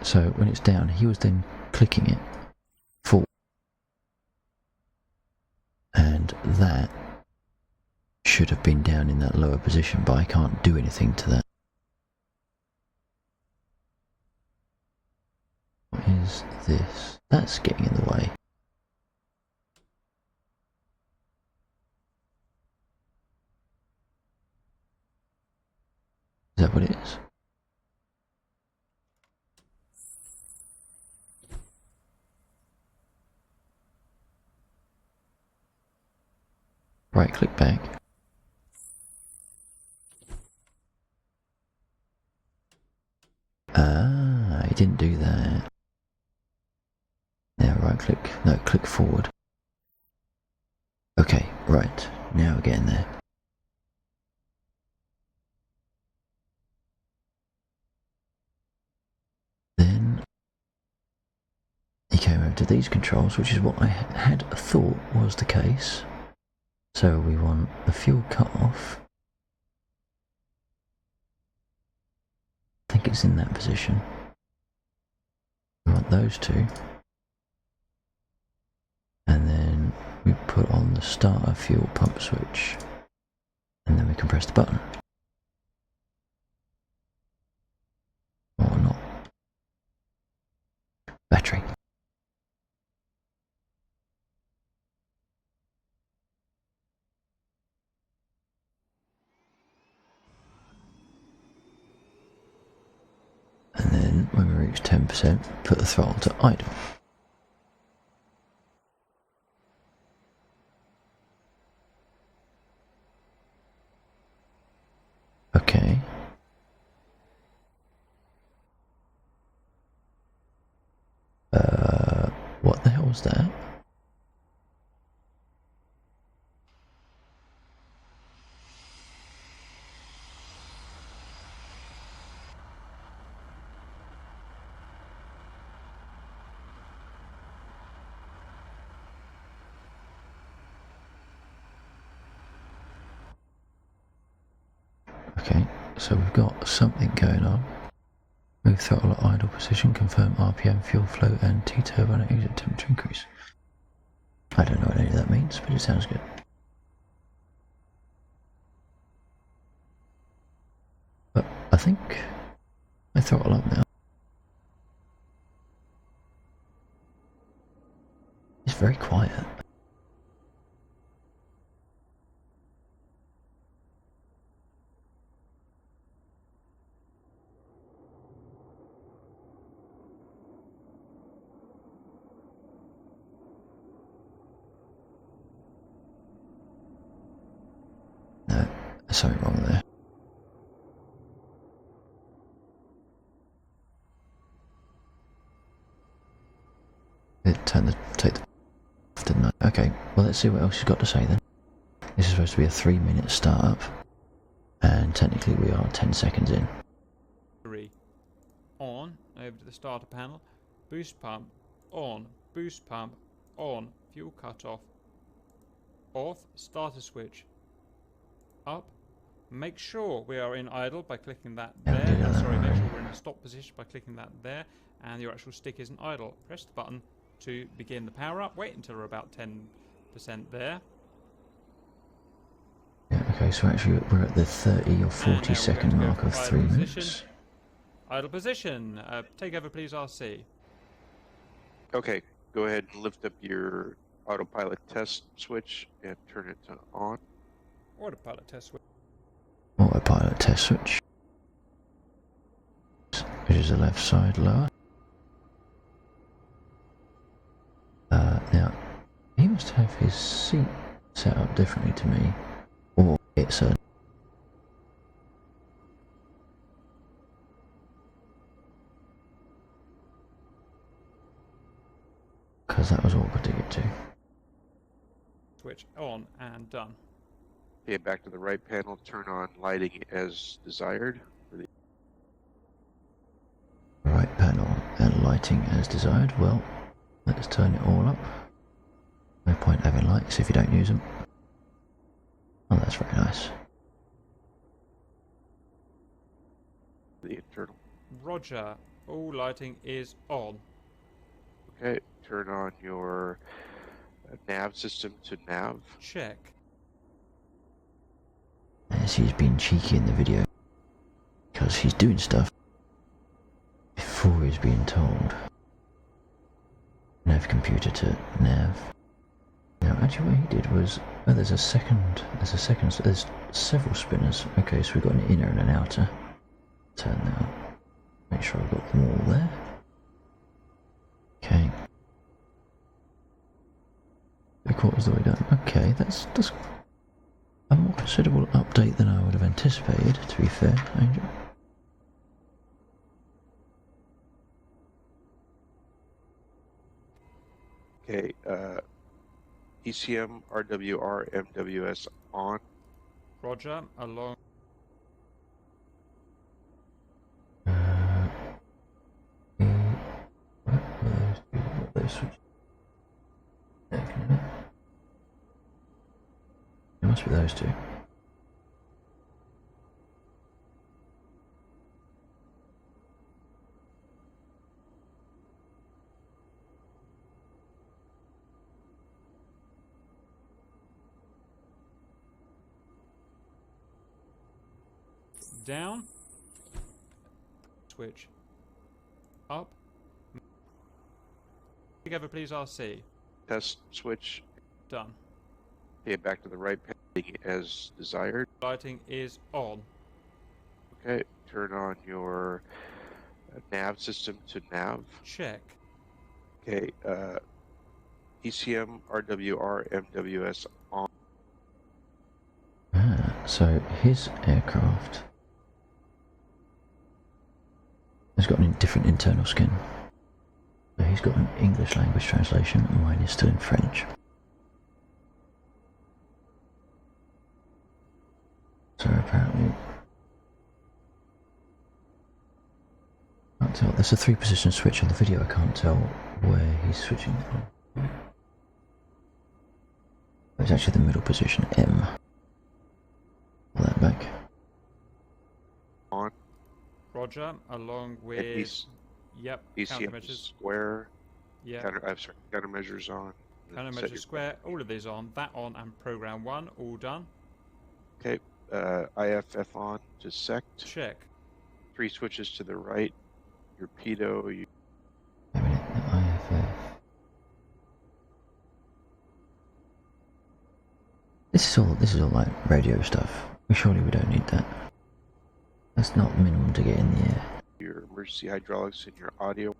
S1: So when it's down, he was then clicking it full. And that should have been down in that lower position, but I can't do anything to that. What is this? That's getting in the way. Is that what it is? Right click back. Ah, he didn't do that. Now right click, no, click forward. Okay, right, now we're getting there. Then he came over to these controls, which is what I had thought was the case. So we want the fuel cut off. I think it's in that position. We want those two. And then we put on the starter fuel pump switch. And then we can press the button. Or not. Battery. And then when we reach 10%, put the throttle to idle. Okay. What the hell was that? Okay, so we've got something going on. Move throttle at idle position, confirm RPM, fuel flow, and T-turbine exit temperature increase. I don't know what any of that means, but it sounds good. But I think I throttle up now. very quiet. No, there's something wrong there. Take the didn't I? Okay, well let's see what else she's got to say then. This is supposed to be a 3-minute startup, and technically we are 10 seconds in.
S3: On, over to the starter panel, boost pump, on, boost pump, on, fuel cutoff, off, starter switch, up. Make sure we are in idle by clicking that there. Sorry, make sure we're in the stop position by clicking that there, and your actual stick isn't idle. Press the button to begin the power up. Wait until we're about 10% there.
S1: Yeah, okay, so actually we're at the 30 or 40 second mark of 3 minutes.
S3: Idle position. Take over, please, RC.
S2: Okay, go ahead and lift up your autopilot test switch and turn it to on.
S3: Autopilot test switch.
S1: Autopilot test switch. Which is the left side lower. Now, he must have his seat set up differently to me, or it's a... because that was awkward to get to.
S3: Switch on and done.
S2: Okay, back to the right panel, turn on lighting as desired.
S1: Right panel and lighting as desired. Well, let's turn it all up. No point having lights if you don't use them. Oh, that's very nice.
S2: The internal.
S3: Roger. All lighting is on.
S2: Okay, turn on your nav system to nav.
S3: Check.
S1: Yes, he's been cheeky in the video because he's doing stuff before he's being told. Nav computer to nav. Now, actually, what he did was, oh, there's several spinners. Okay, so we've got an inner and an outer. Turn that on. Make sure I've got them all there. Okay. 3/4 of the way done. Okay, that's a more considerable update than I would have anticipated, to be fair, Angel.
S2: Okay, ECM, RWR, MWS on.
S3: Roger. Along.
S1: It must be those two.
S3: Down. Switch. Up. Together, please, RC.
S2: Test switch.
S3: Done.
S2: Okay, back to the right panel as desired.
S3: Lighting is on.
S2: Okay, turn on your nav system to nav.
S3: Check.
S2: Okay, ECM, RWR, MWS on.
S1: So his aircraft has got a different internal skin. So he's got an English language translation, and mine is still in French. So apparently, I can't tell. There's a 3-position switch on the video. I can't tell where he's switching from. It's actually the middle position, M. Pull that back.
S2: On.
S3: Roger. Along with. Yep.
S2: ECM
S3: Countermeasures.
S2: square.
S3: Yeah.
S2: Countermeasures on.
S3: Countermeasures square. All of these on. That on and program 1. All done.
S2: Okay. IFF on to sect.
S3: Check.
S2: 3 switches to the right. Your pitot.
S1: Wait a minute, the IFF. This is all like radio stuff. Surely we don't need that. That's not minimum to get in the air.
S2: Your emergency hydraulics and your audio.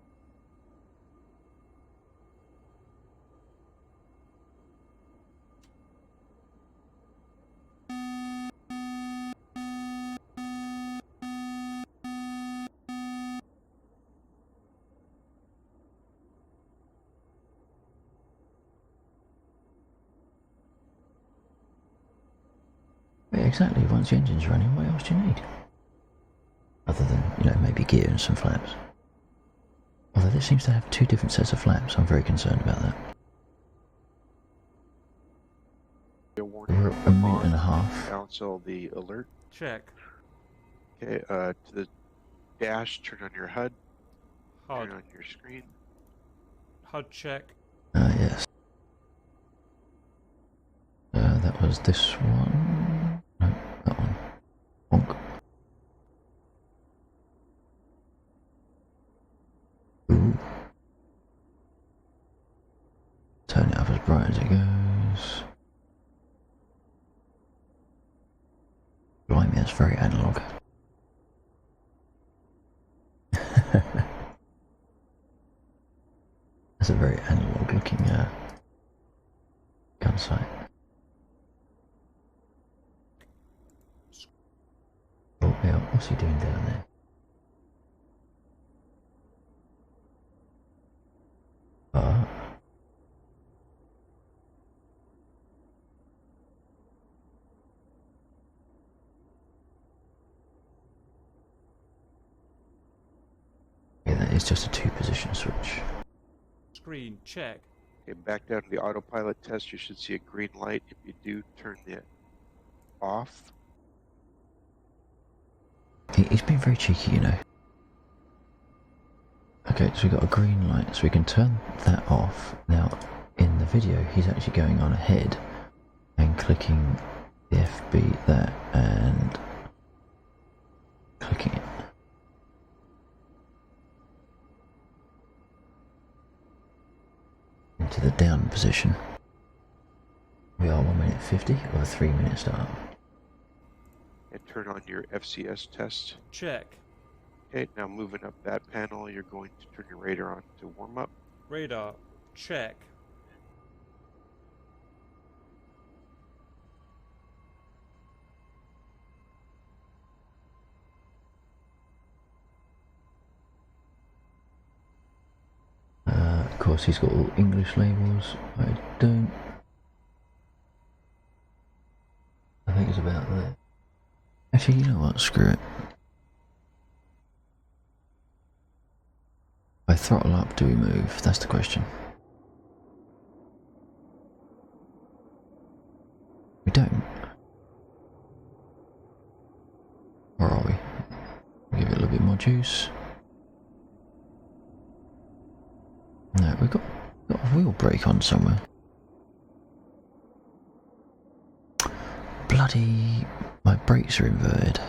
S1: Yeah, exactly. Once the engine's running, what else do you need? Other than, you know, maybe gear and some flaps. Although this seems to have two different sets of flaps, I'm very concerned about that. We're at a minute and a half.
S2: Cancel the alert.
S3: Check.
S2: Okay, to the dash, turn on your HUD.
S3: HUD.
S2: Turn on your screen.
S3: HUD check.
S1: Yes. That was this one. No, that one. Bonk. Ooh. Turn it up as bright as it goes. Blimey, that's very analog. That's a very analog looking gun sight. Oh, yeah, what's he doing down there? Yeah, that is just a two-position switch.
S3: Screen check.
S2: Okay, back down to the autopilot test. You should see a green light. If you do, turn it off.
S1: He's been very cheeky, you know. Okay, so we've got a green light, so we can turn that off. Now, in the video, he's actually going on ahead and clicking the FB there and clicking it. Into the down position. We are 1 minute 50 or a 3 minute start.
S2: And turn on your FCS test.
S3: Check.
S2: Okay, now moving up that panel, you're going to turn your radar on to warm up.
S3: Radar. Check.
S1: Of course, he's got all English labels. I don't. I think it's about there. Actually, you know what? Screw it. If I throttle up, do we move? That's the question. We don't. Or are we? Give it a little bit more juice. No, we've got a wheel brake on somewhere. Bloody... my brakes are inverted.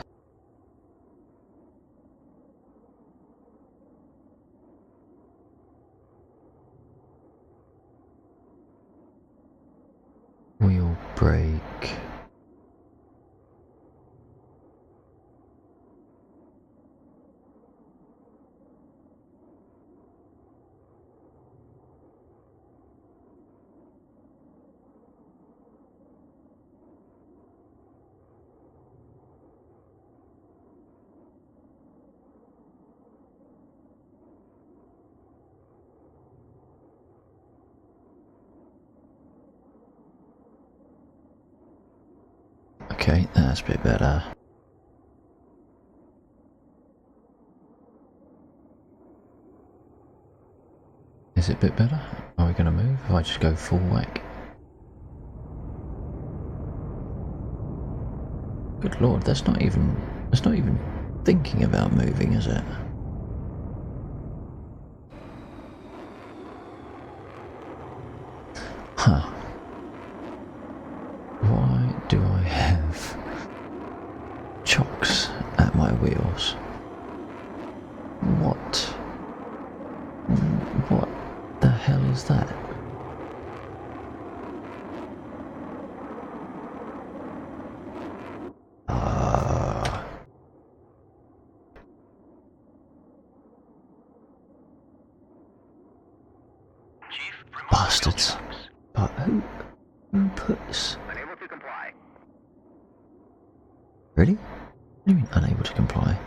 S1: Wheel brake. Okay, that's a bit better. Is it a bit better? Are we going to move if I just go full whack? Good lord, that's not even thinking about moving, is it? Huh. Why do I have chocks at my wheels? What the hell is that? Oh, who puts...
S4: Unable to comply.
S1: Really? What do you mean unable to comply?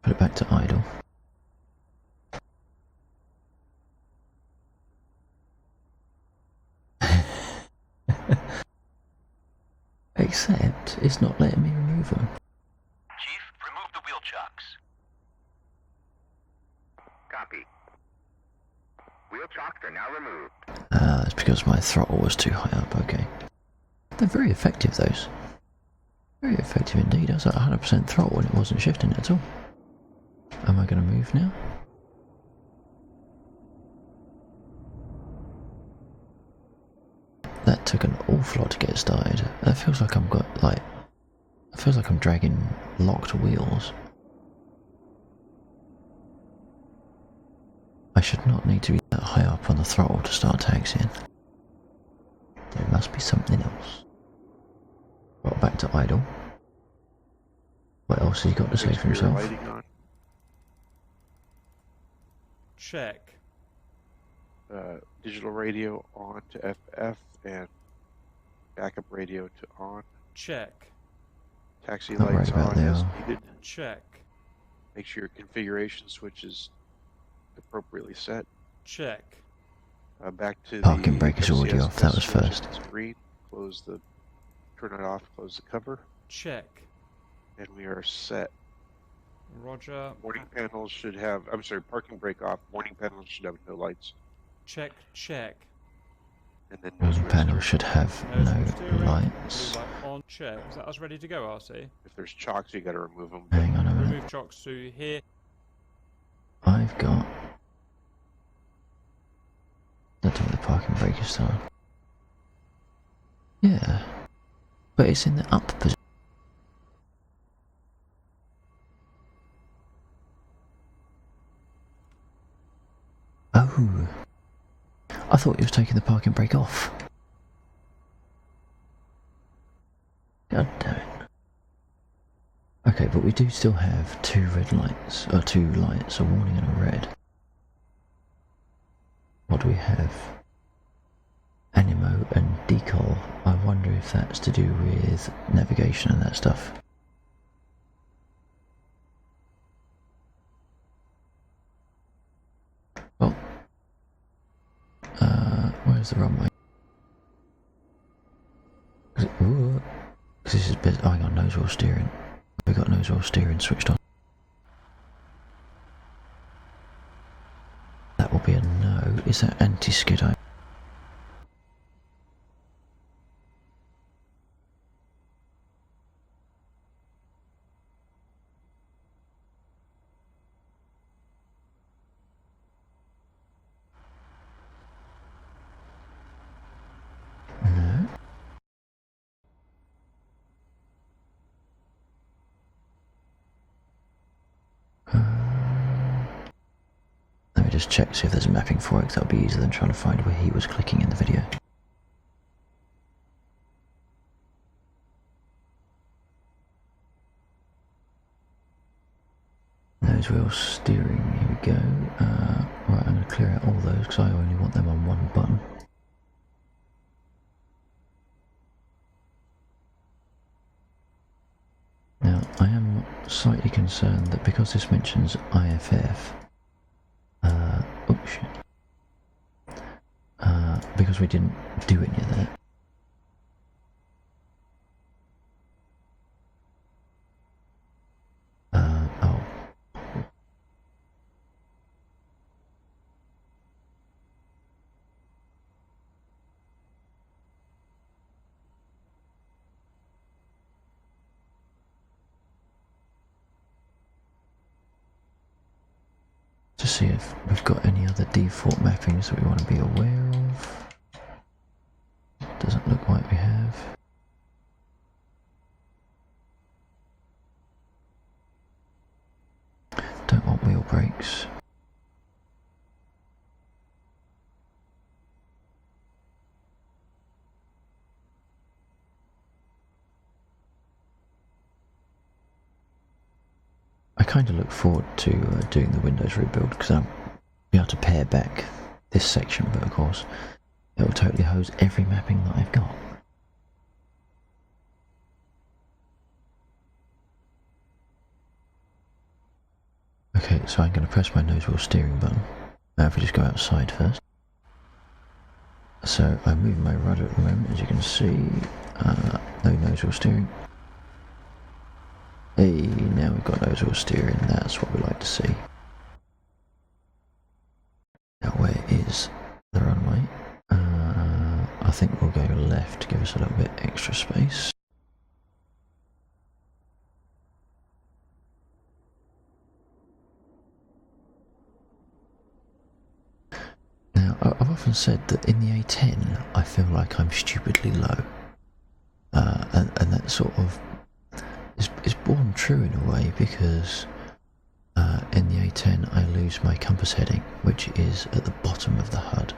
S1: Put it back to idle. Except it's not letting me remove them.
S4: Chief, remove the wheel chocks. Copy. Wheel chocks are now removed.
S1: That's because my throttle was too high up, okay. They're very effective, those. Very effective indeed. I was at 100% throttle and it wasn't shifting at all. Am I going to move now? That took an awful lot to get started. That feels like it feels like I'm dragging locked wheels. I should not need to be that high up on the throttle to start taxiing. There must be something else. Right, back to idle. What else has he got to say
S2: Make
S1: for
S2: sure your
S1: himself?
S2: lighting on.
S3: Check.
S2: Digital radio on to FF and backup radio to on.
S3: Check.
S2: Taxi
S1: Not
S2: lights
S1: worried about
S2: on
S1: they
S2: as
S1: are.
S2: needed.
S3: Check.
S2: Make sure your configuration switch is appropriately set.
S3: Check.
S2: Back to
S1: Parking
S2: the
S1: brake is already
S2: FCS
S1: off, that
S2: test
S1: was
S2: switch
S1: first.
S2: is green. Close the, turn it off, close the cover,
S3: Check.
S2: and we are set.
S3: Roger.
S2: Warning panels should have, I'm sorry, parking brake off. Warning panels should have no lights.
S3: Check. Check.
S2: And then nose
S1: The
S2: wheel
S1: panel
S2: steering.
S1: should have
S3: Nose
S1: no
S3: wheel steering.
S1: lights.
S3: Blue light on. Check. Is that us ready to go, RC?
S2: If there's chocks, you gotta remove them.
S1: Hang on a minute.
S3: Remove chocks to here.
S1: I've got... Don't tell me the parking brake is started. Yeah. But it's in the up position. Oh. I thought he was taking the parking brake off. God damn it. Okay, but we do still have two red lights, or two lights, a warning and a red. What do we have? Animo and decal. I wonder if that's to do with navigation and that stuff. Well, where's the runway? Because this is best. Oh, hang on, nose wheel steering. We got nose wheel steering switched on. That will be a no. Is that anti-skid? No. Let me just check, see if there's a mapping for it, 'cause that'll be easier than trying to find where he was clicking in the video. Nose wheel steering, here we go. Right, I'm going to clear out all those because I only want them on one button. Now, I am slightly concerned that because this mentions IFF, oh shit, because we didn't do any of that. Oh. To see if we've got any other default mappings that we want to be aware of. Doesn't look like we have. Don't want wheel brakes. I kind of look forward to doing the Windows rebuild because I'll be able to pare back this section, but of course it will totally hose every mapping that I've got. Okay, so I'm going to press my nose wheel steering button. Now if we just go outside first. So I'm moving my rudder at the moment, as you can see. No nose wheel steering. Hey, now we've got nose wheel steering, that's what we like to see. Now where is the runway? I think we'll go left to give us a little bit extra space. Now, I've often said that in the A10, I feel like I'm stupidly low. And that sort of is born true in a way, because in the A10 I lose my compass heading, which is at the bottom of the HUD.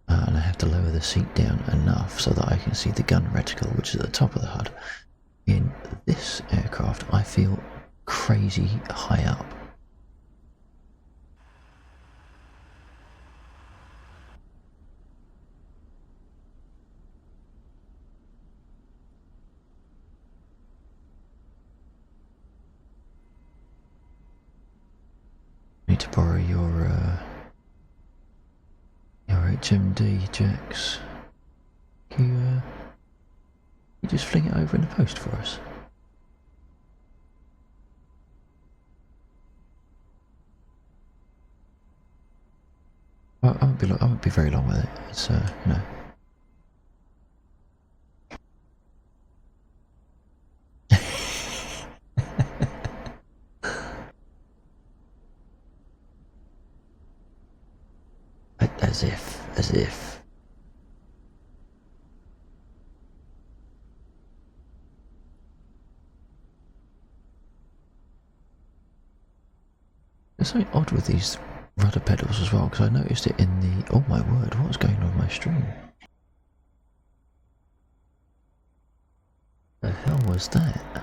S1: And I have to lower the seat down enough so that I can see the gun reticle, which is at the top of the HUD. In this aircraft, I feel crazy high up. Need to borrow your HMD, Jax. You just fling it over in the post for us. Well, I won't be very long with it. It's you know. As if. It's so odd with these rudder pedals as well, because I noticed it in the... Oh my word, what's going on with my stream? The hell was that?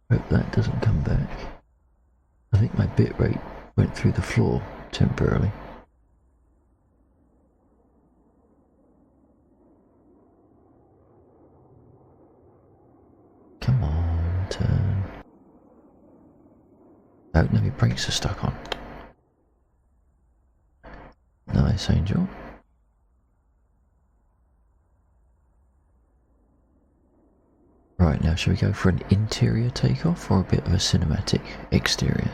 S1: Hope that doesn't come back. I think my bitrate went through the floor temporarily. Come on, turn. Oh, no, my brakes are stuck on. Nice, Angel. Right, now shall we go for an interior takeoff or a bit of a cinematic exterior?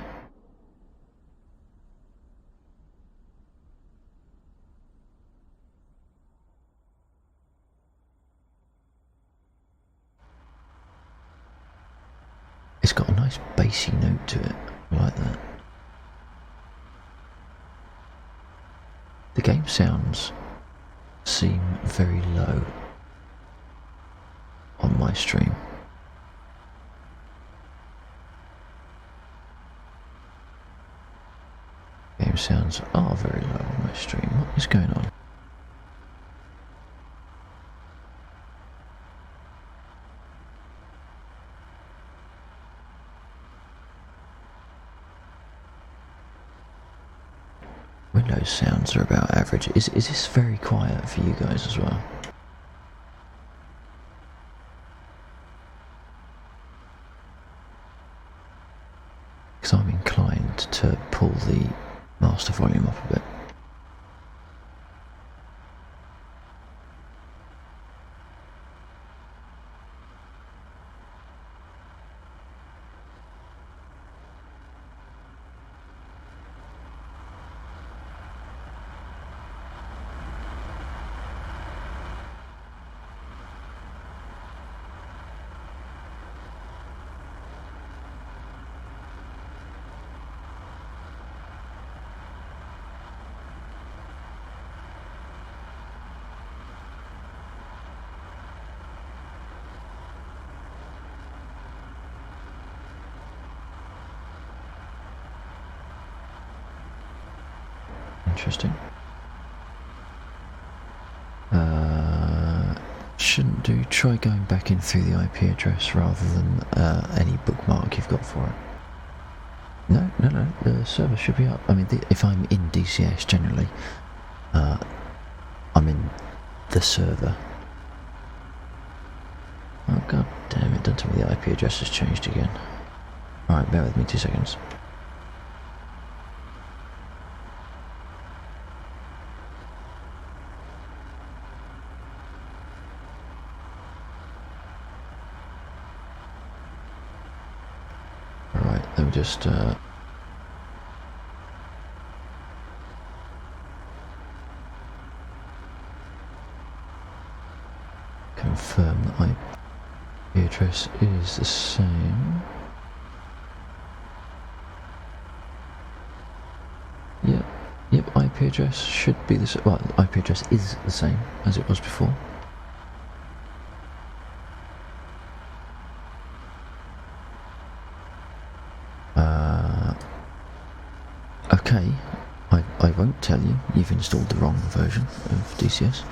S1: It's got a nice bassy note to it, I like that. The game sounds seem very low on my stream. Game sounds are very low on my stream. What is going on? Windows sounds are about average. Is this very quiet for you guys as well? Because I'm inclined to pull the master volume up a bit. Interesting. Shouldn't do. Try going back in through the IP address rather than any bookmark you've got for it. No, the server should be up. I mean, if I'm in DCS generally, I'm in the server. Oh god damn it, don't tell me the IP address has changed again. Alright, bear with me 2 seconds. Alright, let me just confirm that IP address is the same. Yep, IP address should be the same. Well, IP address is the same as it was before. Okay, I won't tell you. You've installed the wrong version of DCS.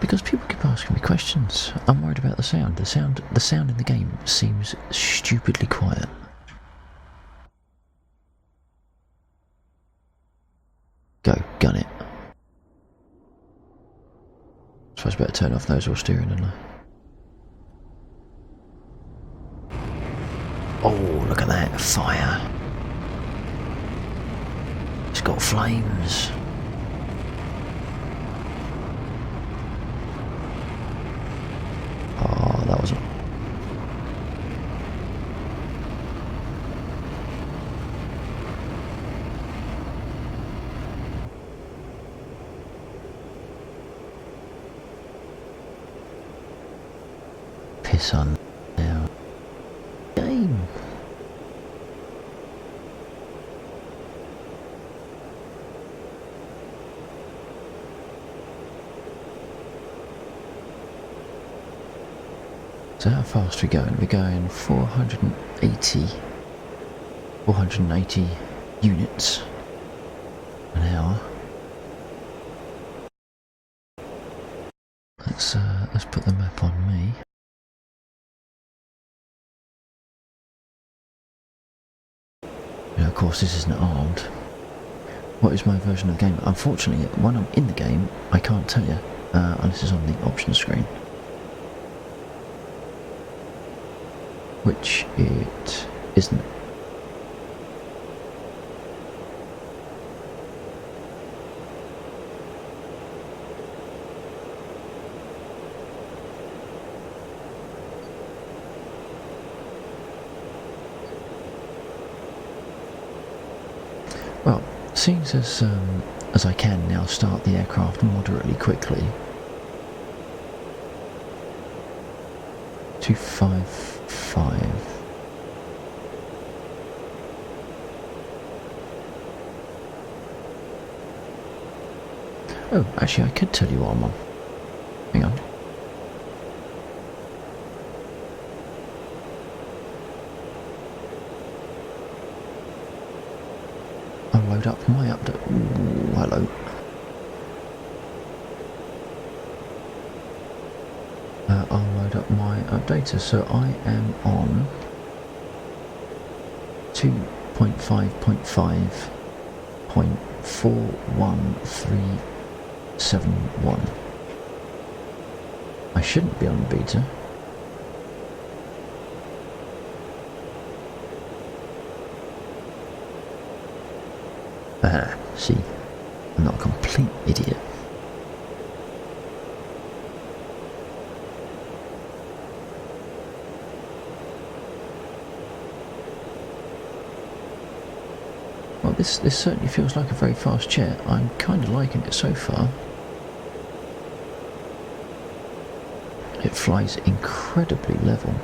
S1: Because people keep asking me questions. I'm worried about the sound. The sound in the game seems stupidly quiet. Go, gun it. So I better turn off nose wheel steering, don't I? Oh, look at that fire. It's got flames. Oh, that was... piss on now. Game. So how fast are we going? We're going 480 units an hour. Let's put the map on me. Of course, this isn't armed. What is my version of the game? Unfortunately, when I'm in the game, I can't tell you unless it's on the options screen. Which it isn't. Well, seeing as I can now start the aircraft moderately quickly. 255. Oh, actually I could tell you what I'm on. Hang on. I'll load up my update. Ooh, hello. I'll load up my updater. So I am on 2.5.5.41371. I shouldn't be on beta. See, I'm not a complete idiot. Well, this certainly feels like a very fast jet. I'm kind of liking it so far. It flies incredibly level.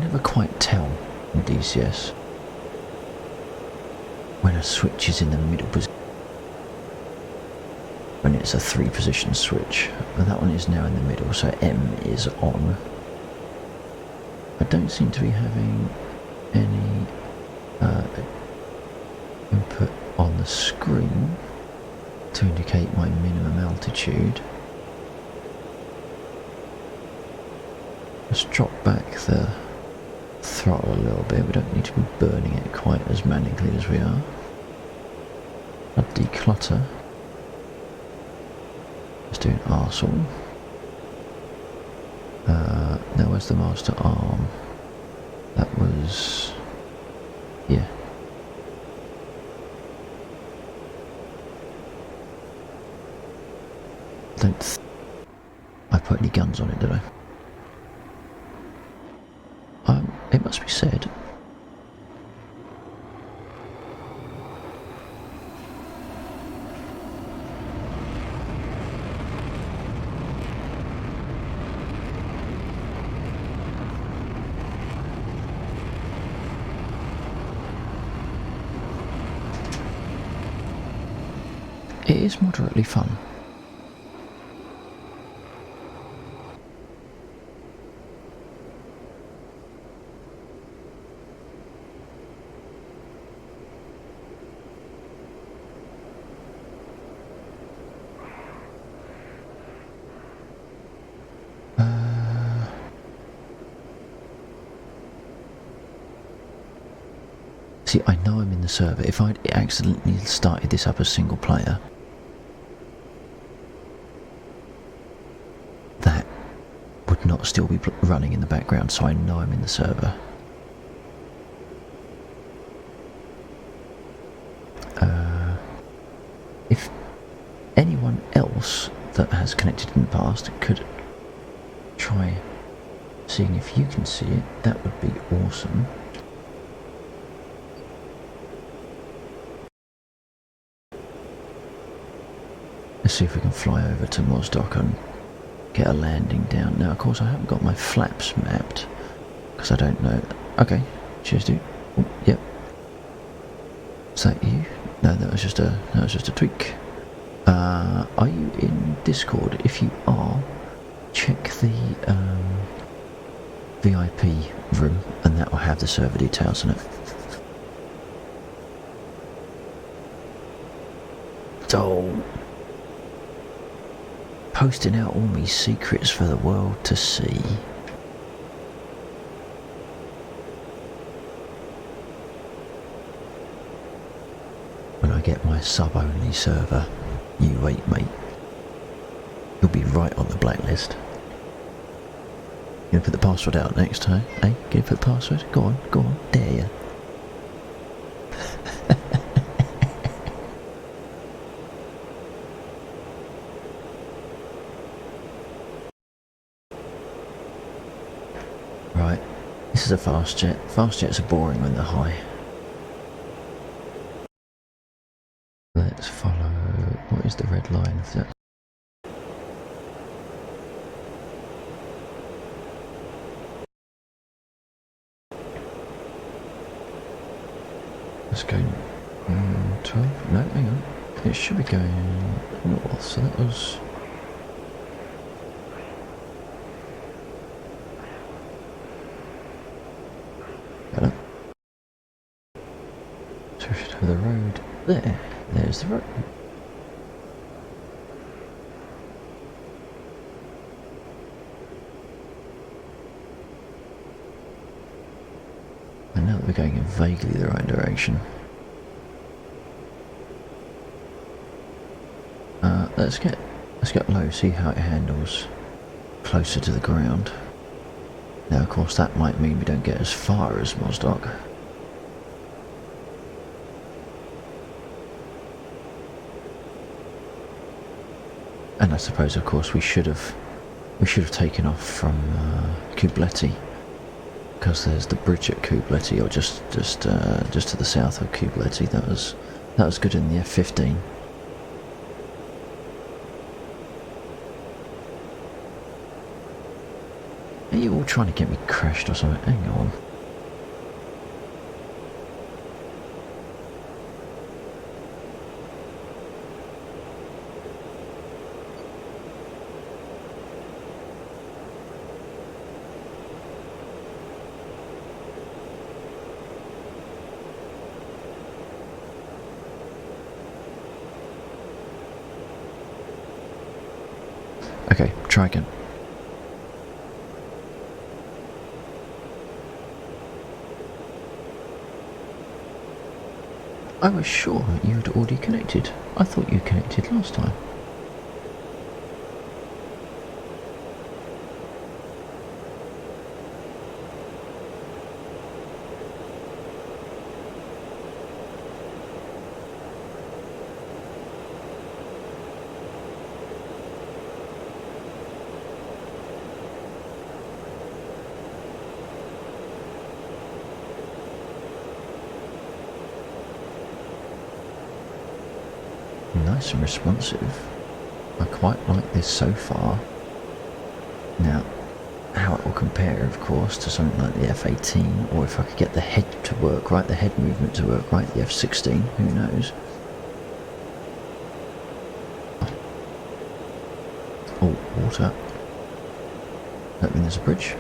S1: never quite tell in DCS when a switch is in the middle position, when it's a 3-position switch. But that one is now in the middle, so M is on. I don't seem to be having any input on the screen to indicate my minimum altitude. Let's drop back the throttle a little bit. We don't need to be burning it quite as manically as we are. I'll declutter. Let's do an arsehole. Now where's the master arm? That was... yeah. I put any guns on it, did I? It must be said, it is moderately fun. See, I know I'm in the server. If I'd accidentally started this up as single player, that would not still be running in the background, so I know I'm in the server. If anyone else that has connected in the past could try seeing if you can see it, that would be awesome. Let's see if we can fly over to Mosdock and get a landing down. Now, of course, I haven't got my flaps mapped because I don't know. Okay, cheers, dude. Oh, yep. Is that you? No, that was just a tweak. Are you in Discord? If you are, check the VIP room, and that will have the server details in it. So, posting out all my secrets for the world to see. When I get my sub-only server, you wait, mate. You'll be right on the blacklist. You gonna put the password out next time? Hey, can you put the password? Go on, dare ya. Right, this is a fast jet. Fast jets are boring when they're high. Let's follow... what is the red line of that? Let's go 12. No, hang on. It should be going north, so that was... better. So we should have the road there. There's the road. And now that we're going in vaguely the right direction. Let's get low, see how it handles closer to the ground. Now of course that might mean we don't get as far as Mosdock. And I suppose of course we should have taken off from Kubletti, because there's the bridge at Kubletti, or just to the south of Kubletti. That was good in the F-15. Hey, you all trying to get me crashed or something? Hang on. Okay, try again. I was sure you'd already connected. I thought you connected last time. Nice and responsive. I quite like this so far. Now, how it will compare, of course, to something like the F-18, or if I could get the head to work right, the head movement to work right, the F-16, who knows? Oh, water. That mean there's a bridge?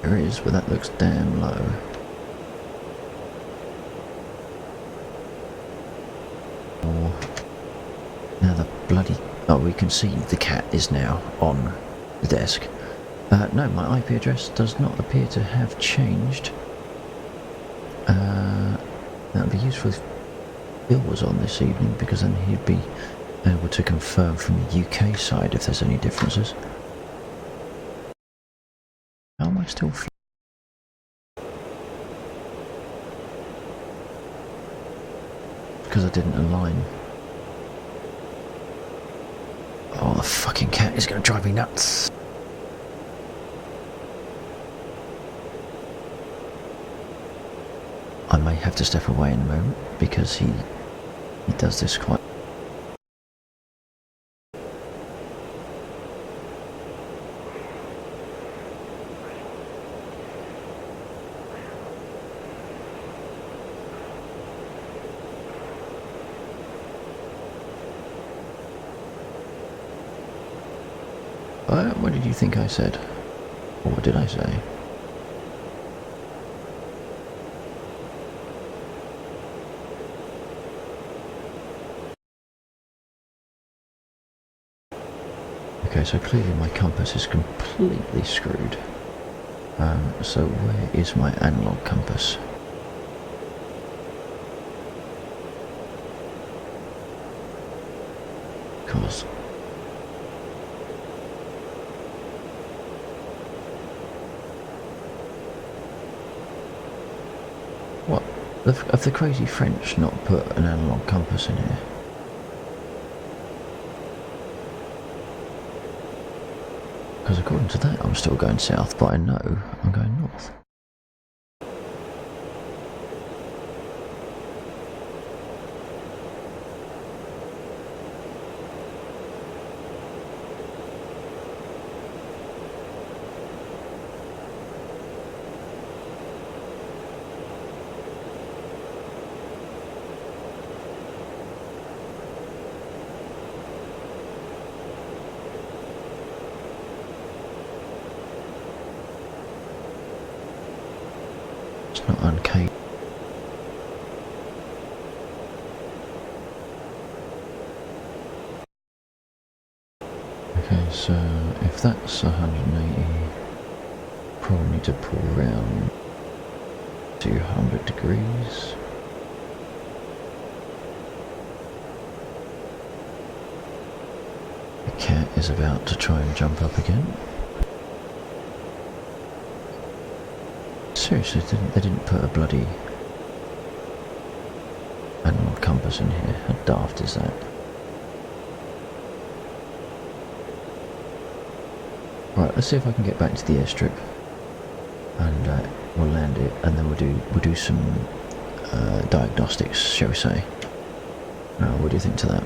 S1: There is, but that looks damn low. Now the bloody... Oh, we can see the cat is now on the desk. No, my IP address does not appear to have changed. That would be useful if Bill was on this evening, because then he'd be able to confirm from the UK side if there's any differences. How am I still... Because I didn't align. Oh, the fucking cat is going to drive me nuts. I may have to step away in a moment because he does this quite... What did you think I said? Or what did I say? Okay, so clearly my compass is completely screwed. So where is my analog compass? Because... What? Have the crazy French not put an analog compass in here? Because according to that I'm still going south, but I know I'm going north. It's not uncaged. Okay, so if that's 180, probably need to pull around 200 degrees. The cat is about to try and jump up again. Seriously, they didn't put a bloody analog compass in here. How daft is that? Right, let's see if I can get back to the airstrip, and we'll land it, and then we'll do some diagnostics, shall we say? What do you think to that?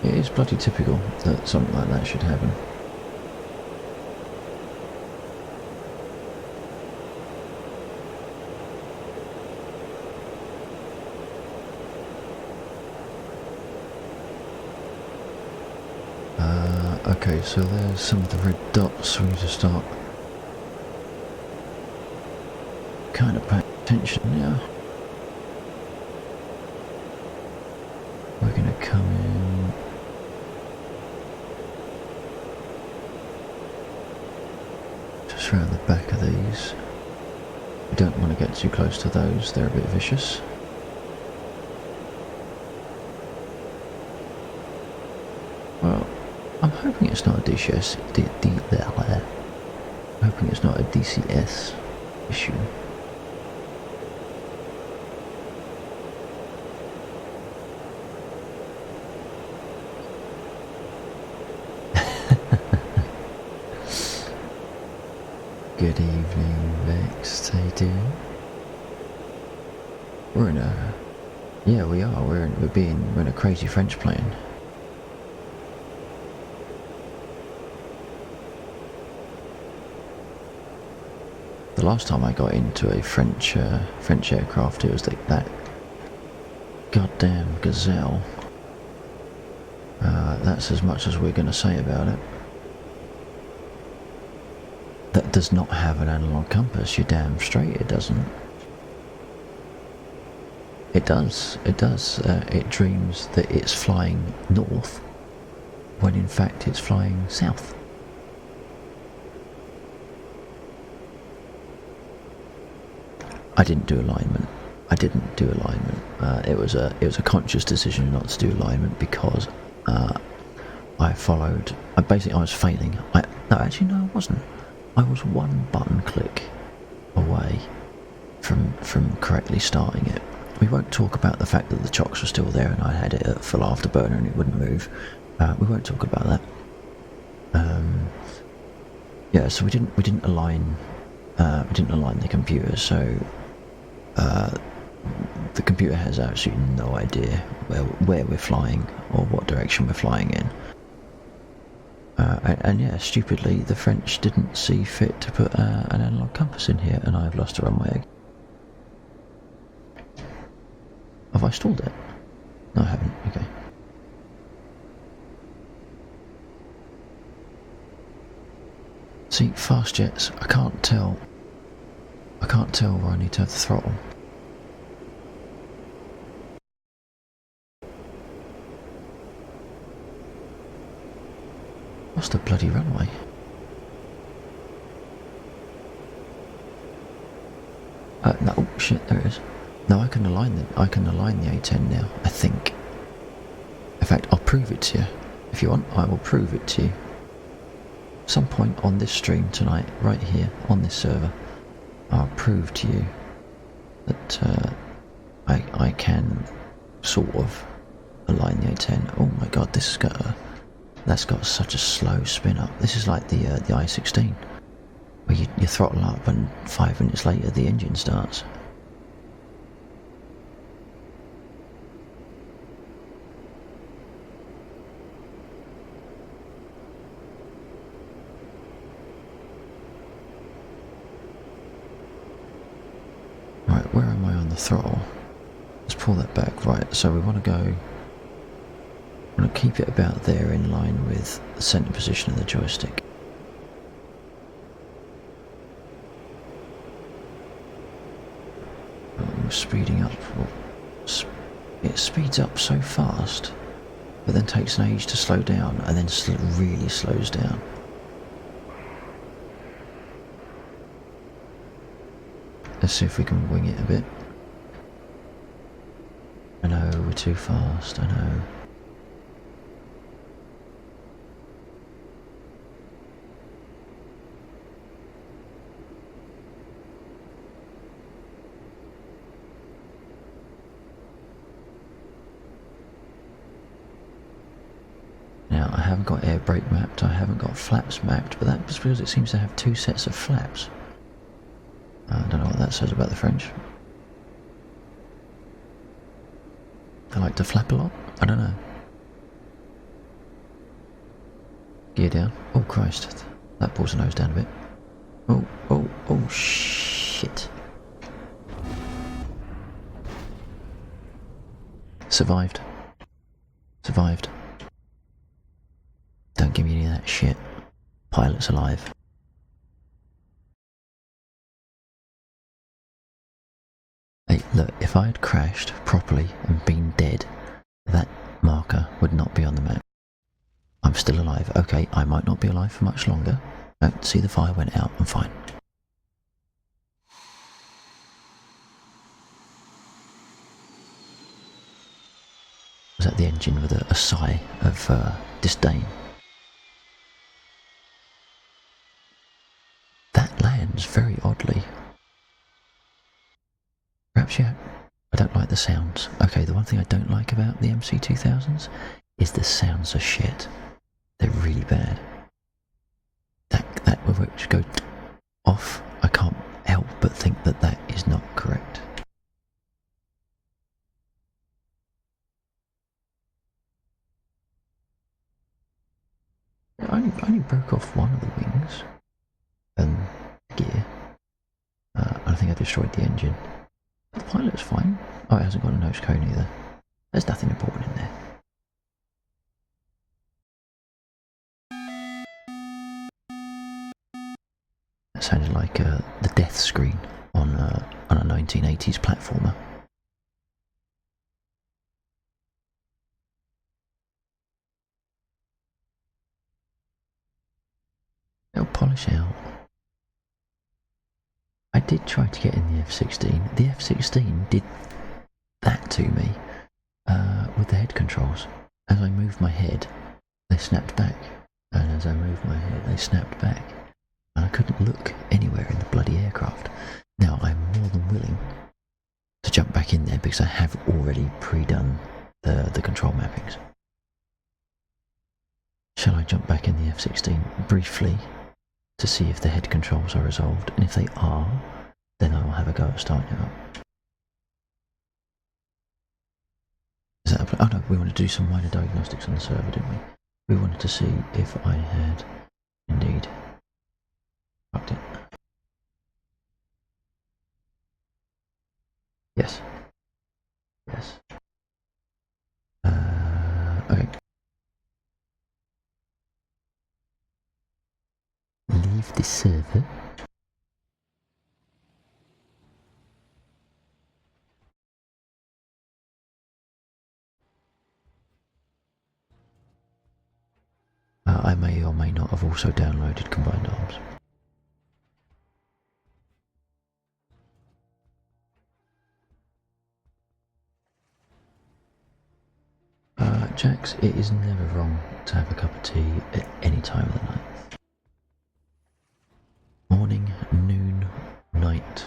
S1: It is bloody typical that something like that should happen. Okay, so there's some of the red dots. We need to start kind of paying attention now. We're going to come in. Just around the back of these. We don't want to get too close to those, they're a bit vicious. Well, I'm hoping it's not a DCS. I'm hoping it's not a DCS issue. Good evening, Vex. How you doing? We're in a... Yeah, we are. We're in a crazy French plane. The last time I got into a French aircraft, it was like that goddamn Gazelle. That's as much as we're going to say about it. That does not have an analog compass. You're damn straight it doesn't. It does. It does. It dreams that it's flying north, when in fact it's flying south. I didn't do alignment. It was a conscious decision not to do alignment because I was failing. No, actually, no, I wasn't. I was one button click away from correctly starting it. We won't talk about the fact that the chocks were still there and I had it at full afterburner and it wouldn't move. We won't talk about that. Yeah, so we didn't align the computer, so the computer has absolutely no idea where we're flying or what direction we're flying in. And yeah, stupidly, the French didn't see fit to put an analog compass in here, and I've lost a runway again. Have I stalled it? No, I haven't. Okay. See, fast jets, I can't tell where I need to have the throttle. What's the bloody runway? No, oh shit, there it is. No, I can align the A10 now, I think. In fact, I'll prove it to you. If you want, I will prove it to you. Some point on this stream tonight, right here, on this server, I'll prove to you that I can sort of align the A10. Oh my god, that's got such a slow spin up. This is like the I-16, where you throttle up and 5 minutes later the engine starts. Right, where am I on the throttle? Let's pull that back. Right, so we want to keep it about there in line with the centre position of the joystick. Oh, speeding up. It speeds up so fast, but then takes an age to slow down, and then really slows down. Let's see if we can wing it a bit. I know, we're too fast, I know. Now, I haven't got air brake mapped, I haven't got flaps mapped, but that's because it seems to have 2 sets of flaps. I don't know what that says about the French. They like to flap a lot? I don't know. gear down. Oh Christ, that pulls the nose down a bit. Oh shit. Survived. Don't give me any of that shit. Pilot's alive. Hey, look, if I had crashed properly and been dead, that marker would not be on the map. I'm still alive. Okay, I might not be alive for much longer. Don't see the fire went out. I'm fine. Was that the engine with a sigh of disdain? That lands very oddly. Perhaps yeah. I don't like the sounds. Okay, the one thing I don't like about the MC2000s is the sounds are shit. They're really bad. That which go off, I can't help but think that that is not correct. I only broke off one of the wings and gear. I think I destroyed the engine. The pilot's fine. Oh, it hasn't got a nose cone either. There's nothing important in there. That sounded like the death screen on a 1980s platformer. It'll polish out. I did try to get in the F-16. The F-16 did that to me with the head controls. As I moved my head, they snapped back. And as I moved my head, they snapped back. And I couldn't look anywhere in the bloody aircraft. Now, I'm more than willing to jump back in there because I have already pre-done the control mappings. Shall I jump back in the F-16 briefly to see if the head controls are resolved? And if they are, then I will have a go at starting it up. Is that oh no, we wanted to do some minor diagnostics on the server, didn't we? We wanted to see if I had indeed fucked it. Yes. Yes. Okay. Leave the server. I may or may not have also downloaded Combined Arms. Jax, it is never wrong to have a cup of tea at any time of the night. Morning, noon, night.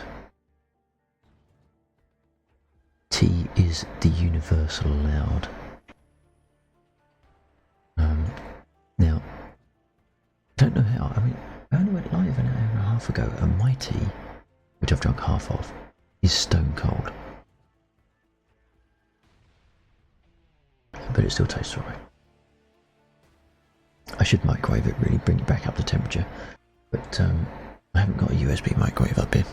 S1: Tea is the universal allowed. Now, don't know how, I mean, I only went live an hour and a half ago, and my tea, which I've drunk half of, is stone cold. But it still tastes alright. I should microwave it, really bring it back up to temperature, but I haven't got a USB microwave up here,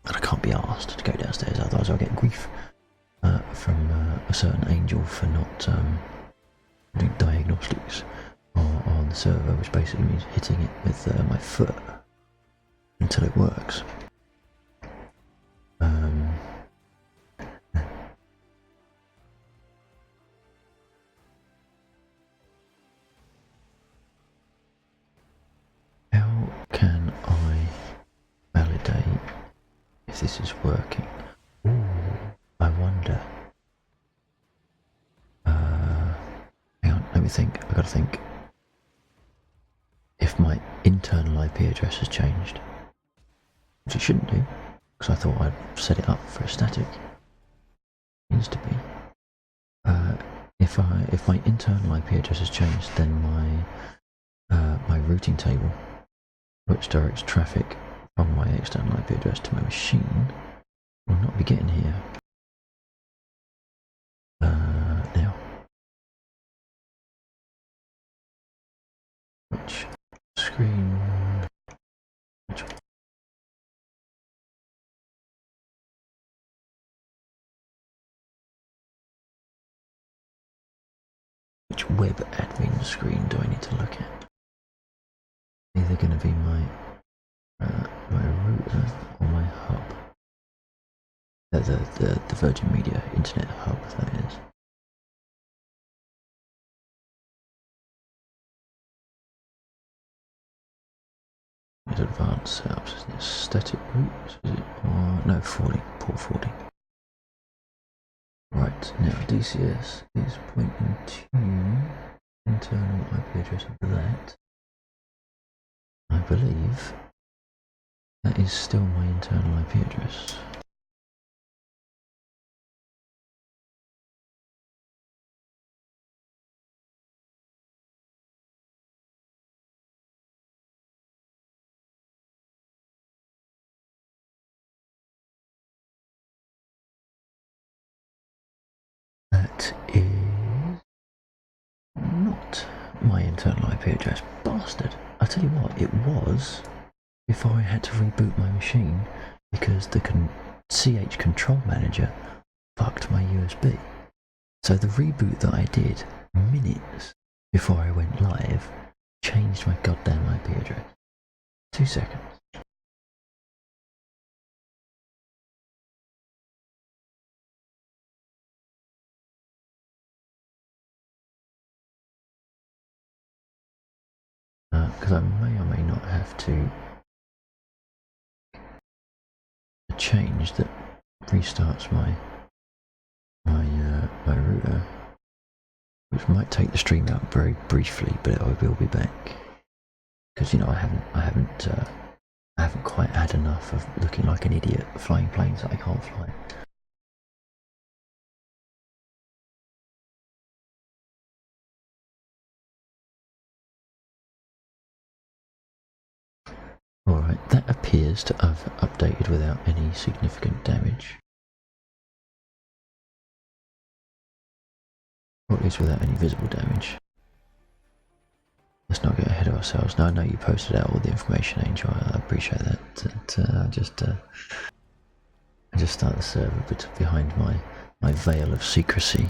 S1: and I can't be asked to go downstairs, otherwise I'll get grief from a certain angel for not doing diagnostics on the server, which basically means hitting it with my foot until it works. How can I validate if this is working? Ooh, I wonder. Hang on, let me think. I gotta think. If my internal IP address has changed, which it shouldn't do, because I thought I'd set it up for a static. It needs to be. If my internal IP address has changed, then my routing table, which directs traffic from my external IP address to my machine, will not be getting here. Now, which which web admin screen do I need to look at? Either going to be my router or my hub. The Virgin Media Internet Hub, that is. With advanced setups, isn't it? Static routes, is it? Or no, forwarding, port forwarding. Right, now DCS is pointing to internal IP address of that. I believe that is still my internal IP address. That is not my internal IP address. Bastard. I tell you what, it was before I had to reboot my machine because the CH control manager fucked my USB. So the reboot that I did minutes before I went live changed my goddamn IP address. 2 seconds. Because I may or may not have to change that restarts my router, which might take the stream out very briefly, but I will be back because I haven't quite had enough of looking like an idiot flying planes that I can't fly. Alright, that appears to have updated without any significant damage. Or at least without any visible damage. Let's not get ahead of ourselves. Now I know you posted out all the information, Angel. I appreciate that. I just start the server behind my veil of secrecy.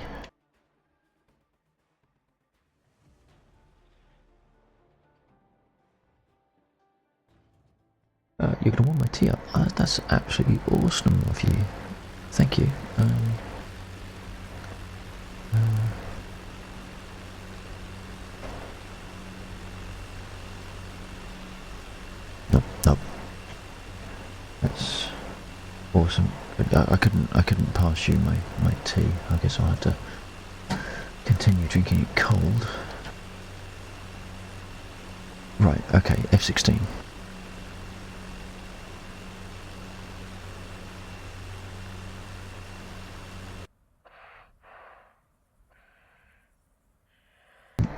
S1: You're going to warm my tea up. That's absolutely awesome of you. Thank you. Nope. That's awesome. I couldn't pass you my tea. I guess I'll have to continue drinking it cold. Right. Okay. F-16.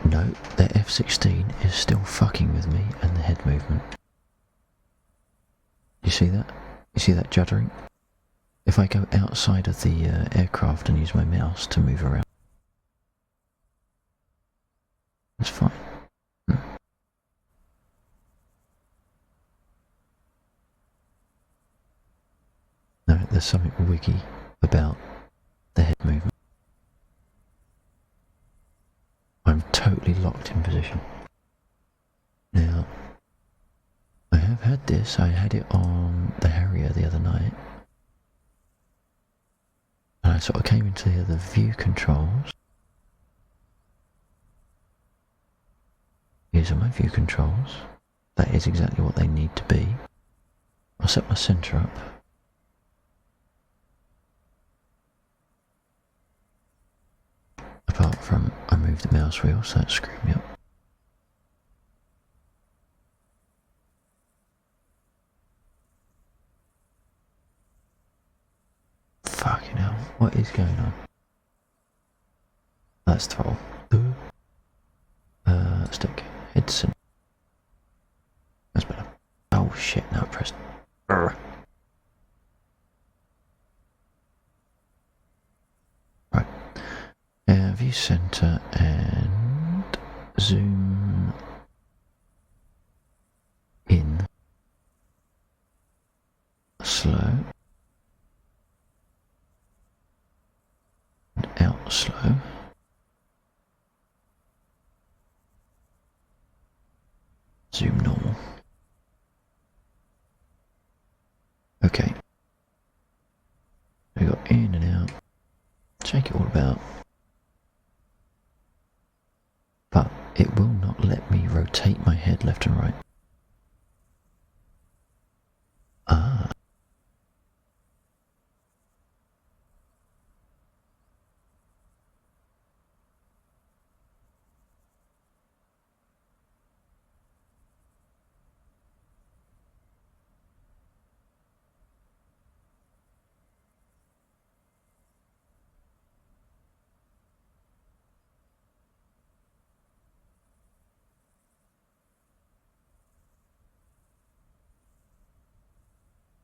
S1: No, the F-16 is still fucking with me and the head movement. You see that? You see that juddering? If I go outside of the aircraft and use my mouse to move around, it's fine. No, there's something wiggy about the head movement. I'm totally locked in position. Now, I have had this. I had it on the Harrier the other night. And I sort of came into the view controls. These are my view controls. That is exactly what they need to be. I'll set my centre up. Apart from I moved the mouse wheel, so that screwed me up. Fucking hell, what is going on? That's throttle. Stick. It's that's better. Oh shit, now I pressed. Right. View center and zoom in slow and out slow. Shake it all about. But it will not let me rotate my head left and right. Ah.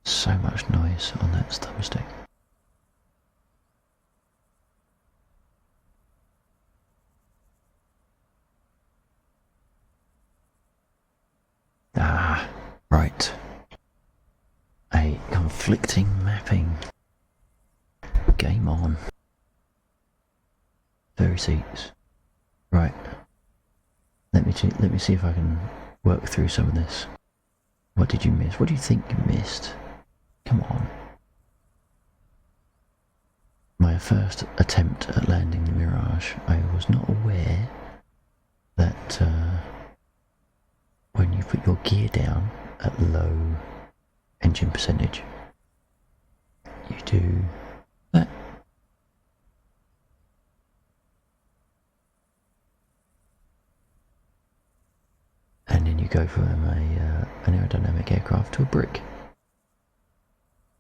S1: So much noise on that thumbstick. Ah, right. A conflicting mapping. Game on. 30 seats. Right. Let me see if I can work through some of this. What did you miss? What do you think you missed? Come on. My first attempt at landing the Mirage, I was not aware that when you put your gear down at low engine percentage, you do that. And then you go from an aerodynamic aircraft to a brick.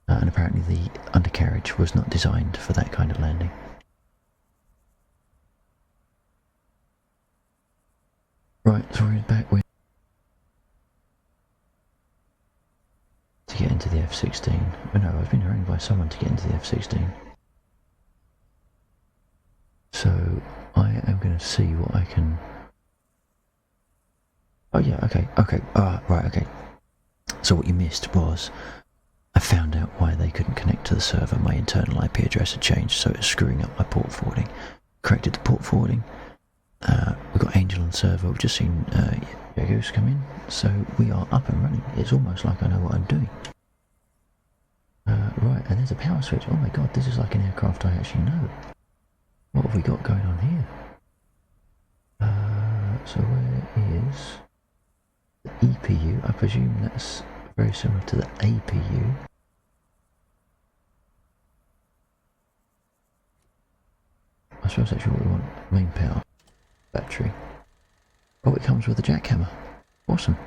S1: And apparently the undercarriage was not designed for that kind of landing. Right, so we're back with to get into the F-16. Oh no, I've been harangued by someone to get into the F-16. So I am going to see what I can... Oh yeah, okay, right, okay. So what you missed was I found out why they couldn't connect to the server. My internal IP address had changed, so it was screwing up my port forwarding. Corrected the port forwarding. We've got Angel on server. We've just seen Jago's come in, so we are up and running. It's almost like I know what I'm doing. Right, and there's a power switch. Oh my god, this is like an aircraft I actually know. What have we got going on here? So where is the EPU? I presume that's very similar to the APU. I suppose that's what we want. Main power. Battery. Oh, it comes with a jackhammer. Awesome.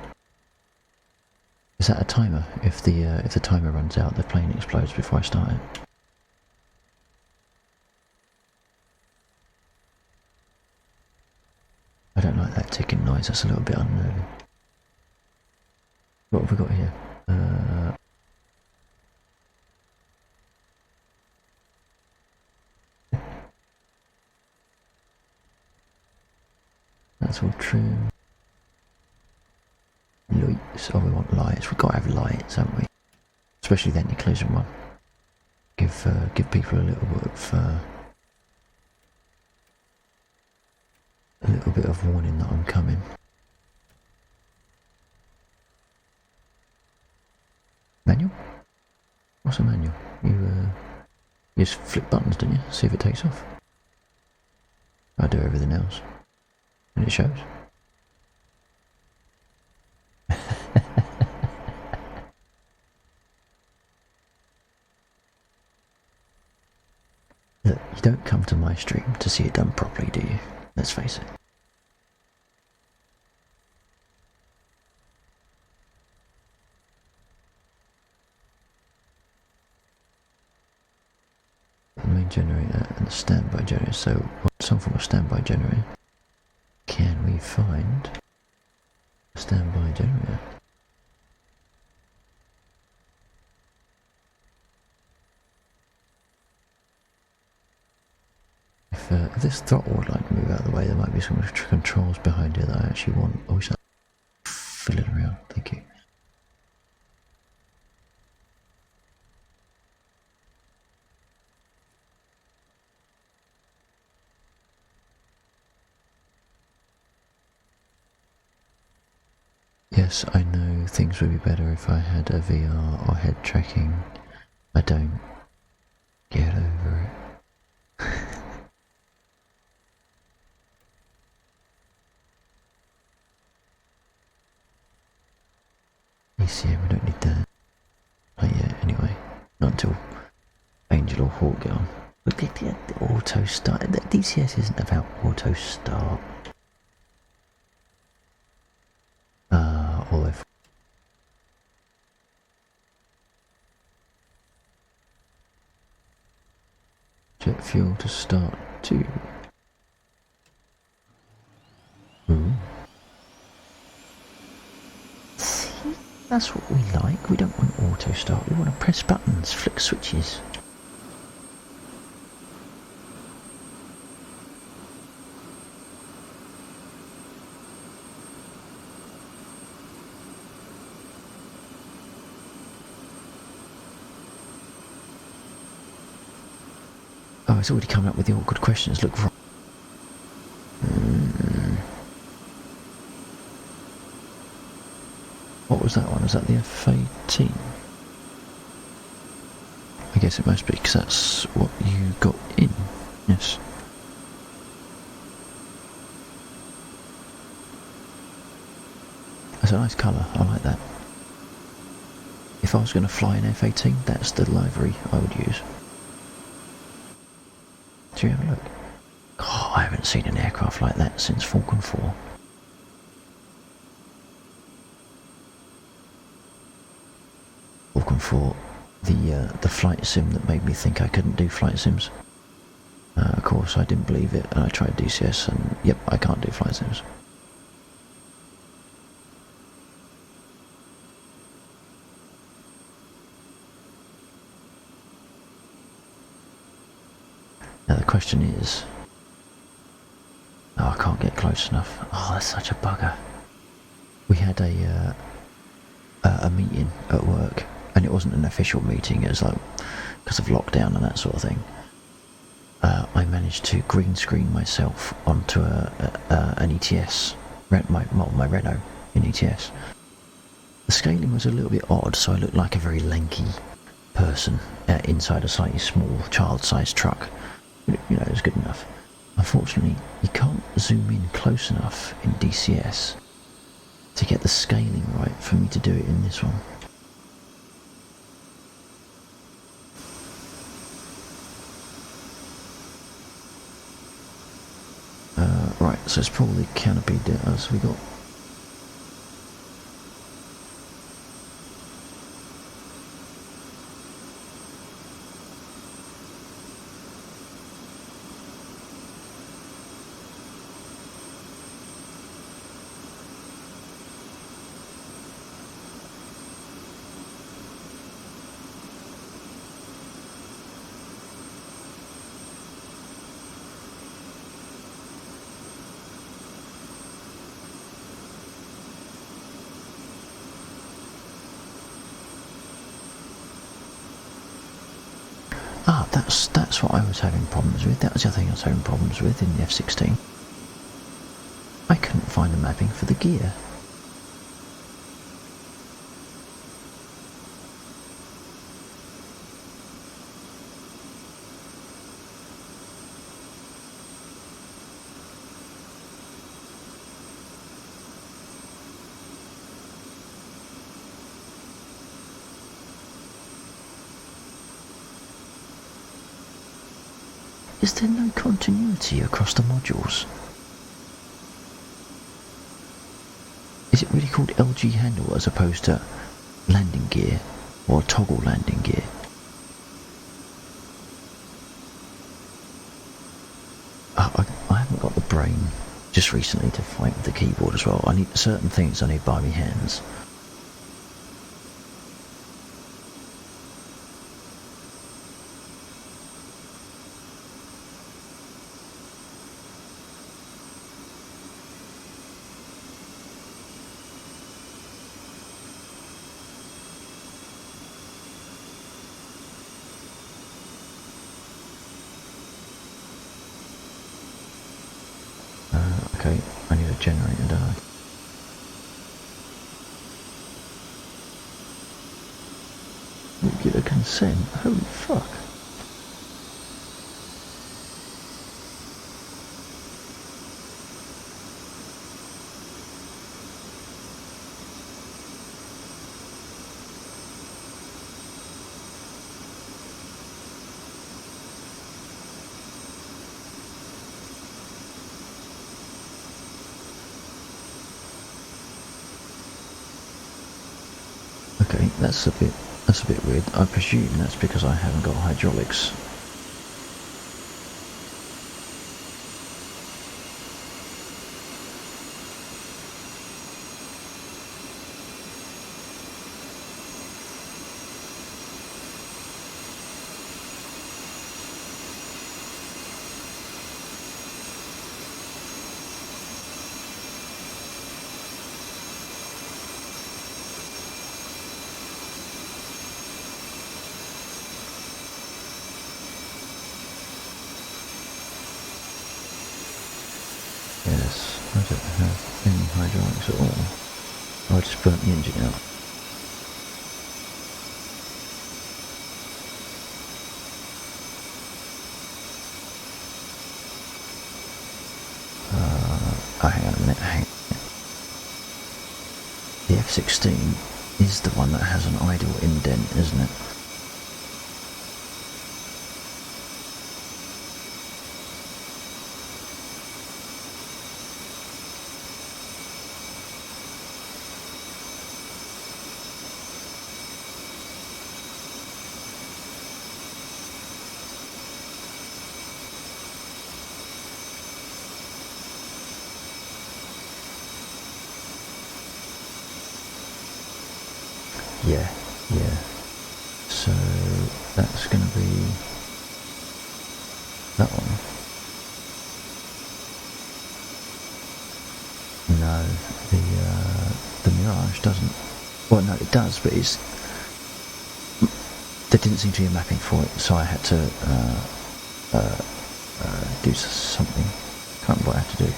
S1: Is that a timer? If the timer runs out, the plane explodes before I start it. I don't like that ticking noise. That's a little bit unnerving. What have we got here? That's all trim. Lights. Oh, we want lights. We've got to have lights, haven't we? Especially that collision one. Give people a little bit of warning that I'm coming. Manual? What's a manual? You just flip buttons, don't you? See if it takes off. I do everything else. And it shows. Look, you don't come to my stream to see it done properly, do you? Let's face it. The main generator and the standby generator. So, some form of standby generator. Can we find a standby generator? If this throttle would like to move out of the way, there might be some controls behind it that I actually want. Oh, is that fiddling around? Thank you. Yes, I know things would be better if I had a VR or head tracking. I don't. Get over it. ECM, we don't need that. Oh yeah, anyway. Not until Angel or Hawk get on. But the auto start, the DCS isn't about auto start. Although jet fuel to start too. Ooh. See, that's what we like. We don't want auto start. We want to press buttons, flick switches. Oh, it's already coming up with the awkward questions. Look right. What was that one? Was that the F-18? I guess it must be, because that's what you got in. Yes. That's a nice colour. I like that. If I was going to fly an F-18, that's the livery I would use. Do you have a look? Oh, I haven't seen an aircraft like that since Falcon 4. Falcon 4, the flight sim that made me think I couldn't do flight sims. Of course, I didn't believe it, and I tried DCS, and yep, I can't do flight sims. Now the question is... Oh, I can't get close enough. Oh, that's such a bugger. We had a meeting at work, and it wasn't an official meeting, it was like, because of lockdown and that sort of thing. I managed to green screen myself onto an ETS, my Renault in ETS. The scaling was a little bit odd, so I looked like a very lanky person inside a slightly small child-sized truck. You know, it was good enough. Unfortunately, you can't zoom in close enough in DCS to get the scaling right for me to do it in this one. Right, so let's pull the canopy down. So we got... Ah, that's what I was having problems with. That was the other thing I was having problems with in the F-16. I couldn't find the mapping for the gear. Is there no continuity across the modules? Is it really called LG handle as opposed to landing gear or toggle landing gear? I haven't got the brain just recently to fight with the keyboard as well. I need certain things I need by my hands. Okay, I need a generator, don't I? Get a consent? Holy fuck. that's a bit weird. I presume that's because I haven't got hydraulics. Yes, I don't have any hydraulics at all. I just burnt the engine out. Oh, hang on a minute, hang on. The F-16 is the one that has an idle indent, isn't it? Yeah. So that's going to be that one. No, the Mirage doesn't. Well, no, it does, but it's there didn't seem to be a mapping for it, so I had to do something. Can't remember what I had to do.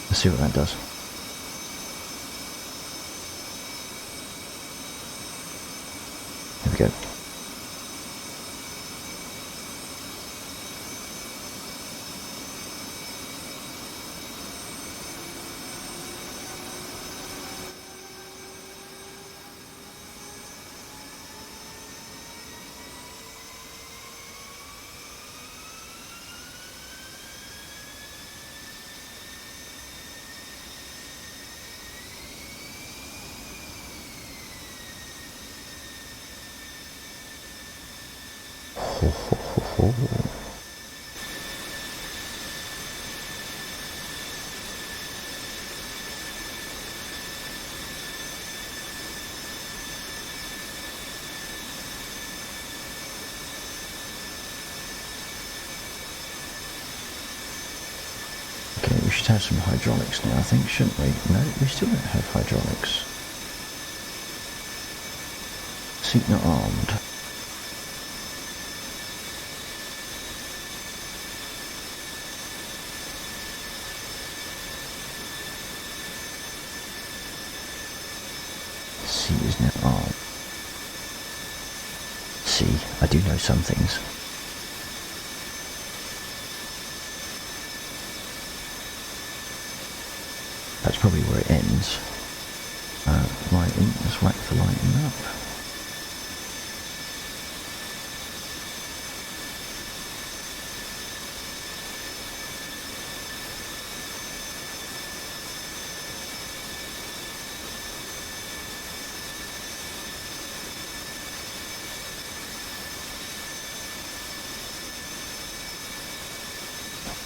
S1: Let's see what that does. There we go. Ho, ho, ho, ho. Okay, we should have some hydraulics now, I think, shouldn't we? No, we still don't have hydraulics. Seat not armed. Seat is now armed. See, I do know some things. That's probably where it ends. Lighting, let's whack the lighting up.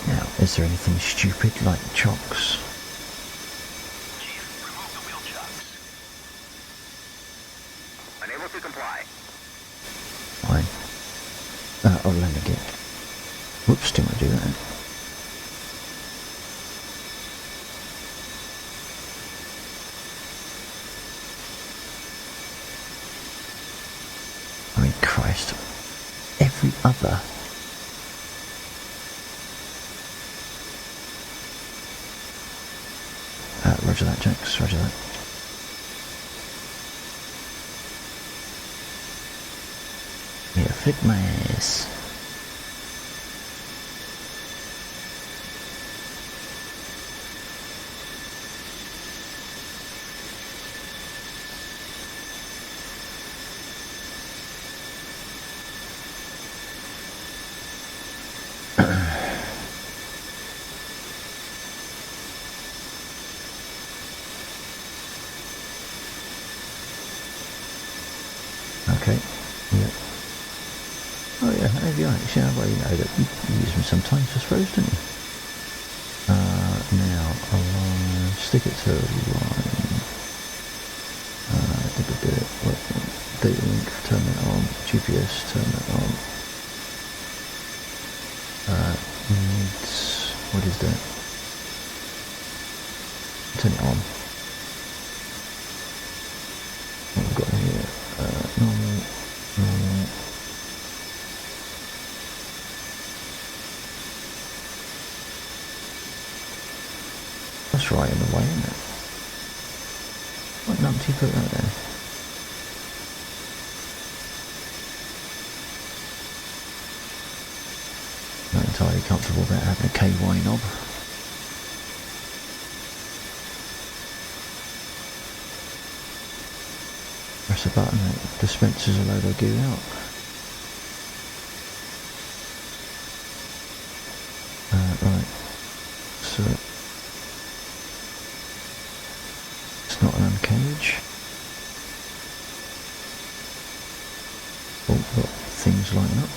S1: Now, is there anything stupid like chocks?
S4: Chief, remove the wheel chocks. Unable to comply.
S1: Fine. I'll land again. Whoops, didn't I do that? I mean, Christ. Every other. Roger that, Jax. Roger that. Yeah, flip my ass. Okay. Yeah. Oh yeah, avionics. Yeah, well, you know that you use them sometimes, I suppose, don't you? Now I'll stick it to line. Data link, turn that on. GPS, turn that on. Needs, what is that? Turn it on. What we've got here? Normal. That's right in the way, isn't it? What numpty put that there? Not entirely comfortable about having a KY knob. Press a button that dispenses a load of goo out. Right, so it's not an uncage. Oh, got things lining up.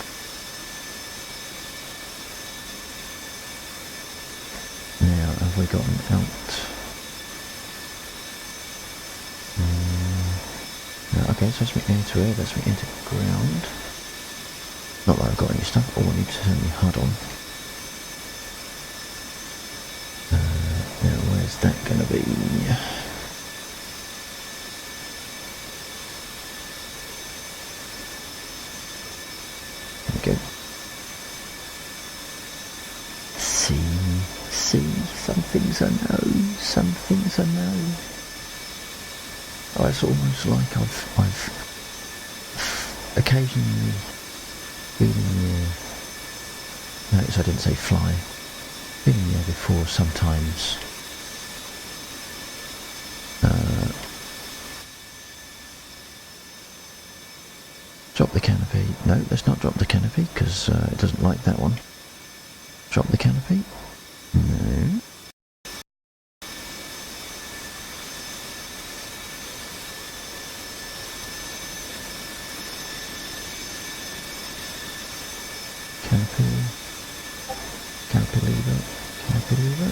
S1: Now, have we got an out? No, okay, so that's me air to air, that's me air to ground. Not that I've got any stuff, all I need to turn my HUD on. Now, where's that going to be? There we go. See, some things I know, some things I know. Oh, it's almost like I've occasionally been in the air. Notice I didn't say fly. Been in the air before sometimes. Drop the canopy. No, let's not drop the canopy because it doesn't like that one. Drop the canopy. No. Canopy lever.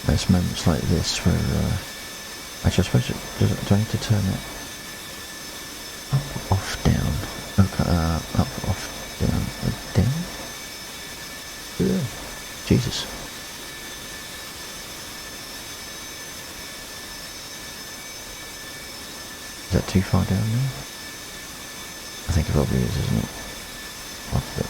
S1: There's moments like this where actually I suppose do I need to turn it up, off, down? Okay, up, off, down, down? Yeah. Jesus. Is that too far down now? I think it probably is, isn't it? Off a bit.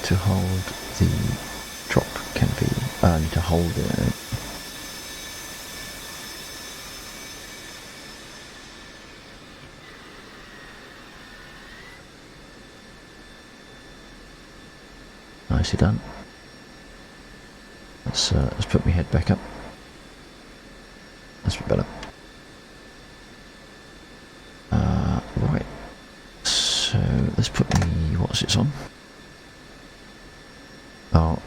S1: To hold the drop canopy, I need to hold it. Nicely done. Let's put my head back up. That's a bit better. Right. So let's put the what's it on. Oh,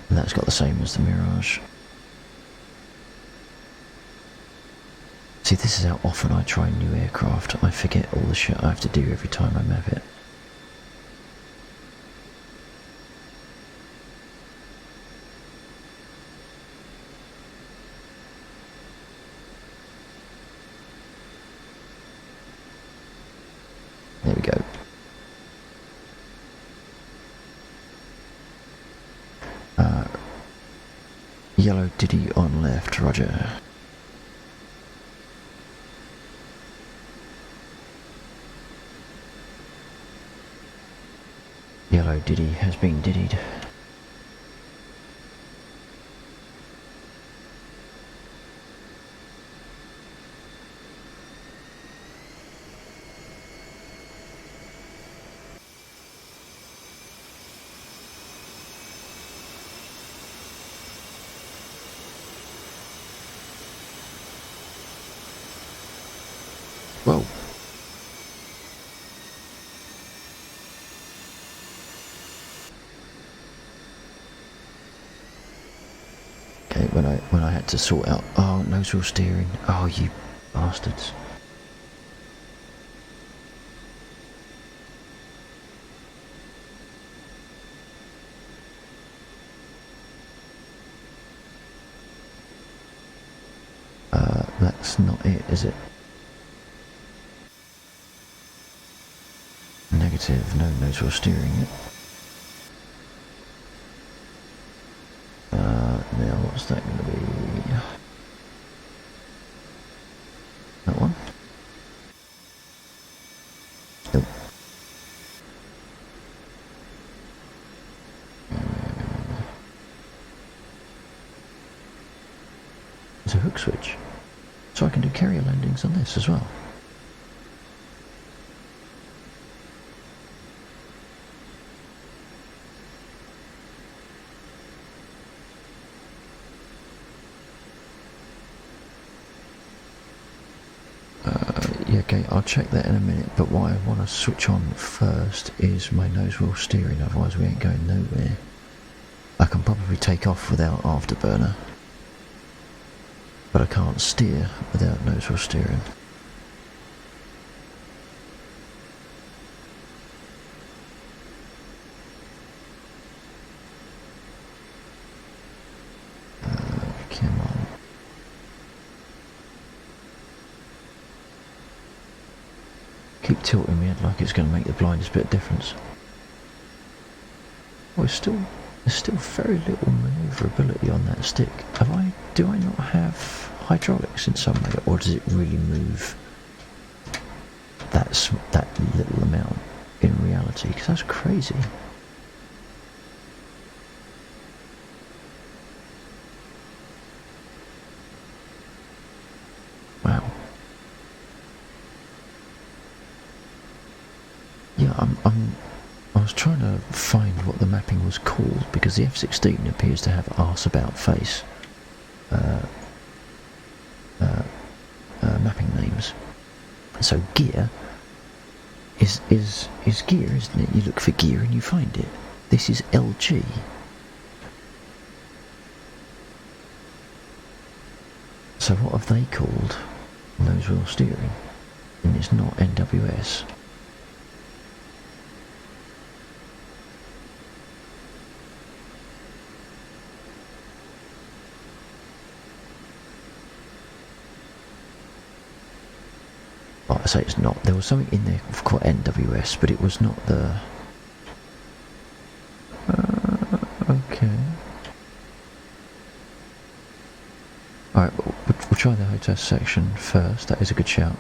S1: and that's got the same as the Mirage. See, this is how often I try new aircraft. I forget all the shit I have to do every time I map it. There we go. Yellow Diddy on left, roger. Yellow Diddy has been diddied. Whoa. when I had to sort out. Oh, nose wheel steering. Oh, you bastards. That's not it, is it? Negative, no nose wheel steering yet. Now what's that going to be? That one? Nope. There's a hook switch. So I can do carrier landings on this as well. Yeah, okay, I'll check that in a minute, but what I want to switch on first is my nose wheel steering, otherwise we ain't going nowhere. I can probably take off without afterburner, but I can't steer without nose wheel steering. Come on. Keep tilting me head like it's going to make the blindest bit of difference. Oh, there's still very little manoeuvrability on that stick. Do I not have hydraulics in some way, or does it really move that little amount in reality? Because that's crazy. Wow. Yeah, I was trying to find what the mapping was called, because the F-16 appears to have arse about face mapping names. So gear is gear, isn't it? You look for gear and you find it. This is LG. So what have they called nose wheel steering? And it's not NWS. Like I say, it's not. There was something in there called NWS, but it was not the... okay. Alright, we'll try the HOTAS section first. That is a good shout.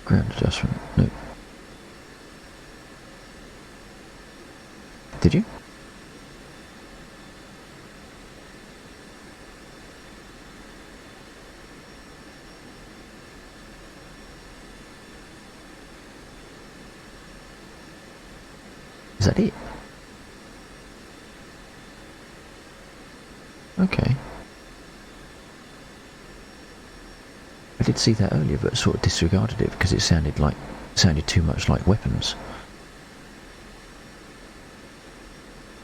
S1: Ground adjustment. No. Did you? Is that it? Okay. I did see that earlier, but sort of disregarded it because it sounded too much like weapons.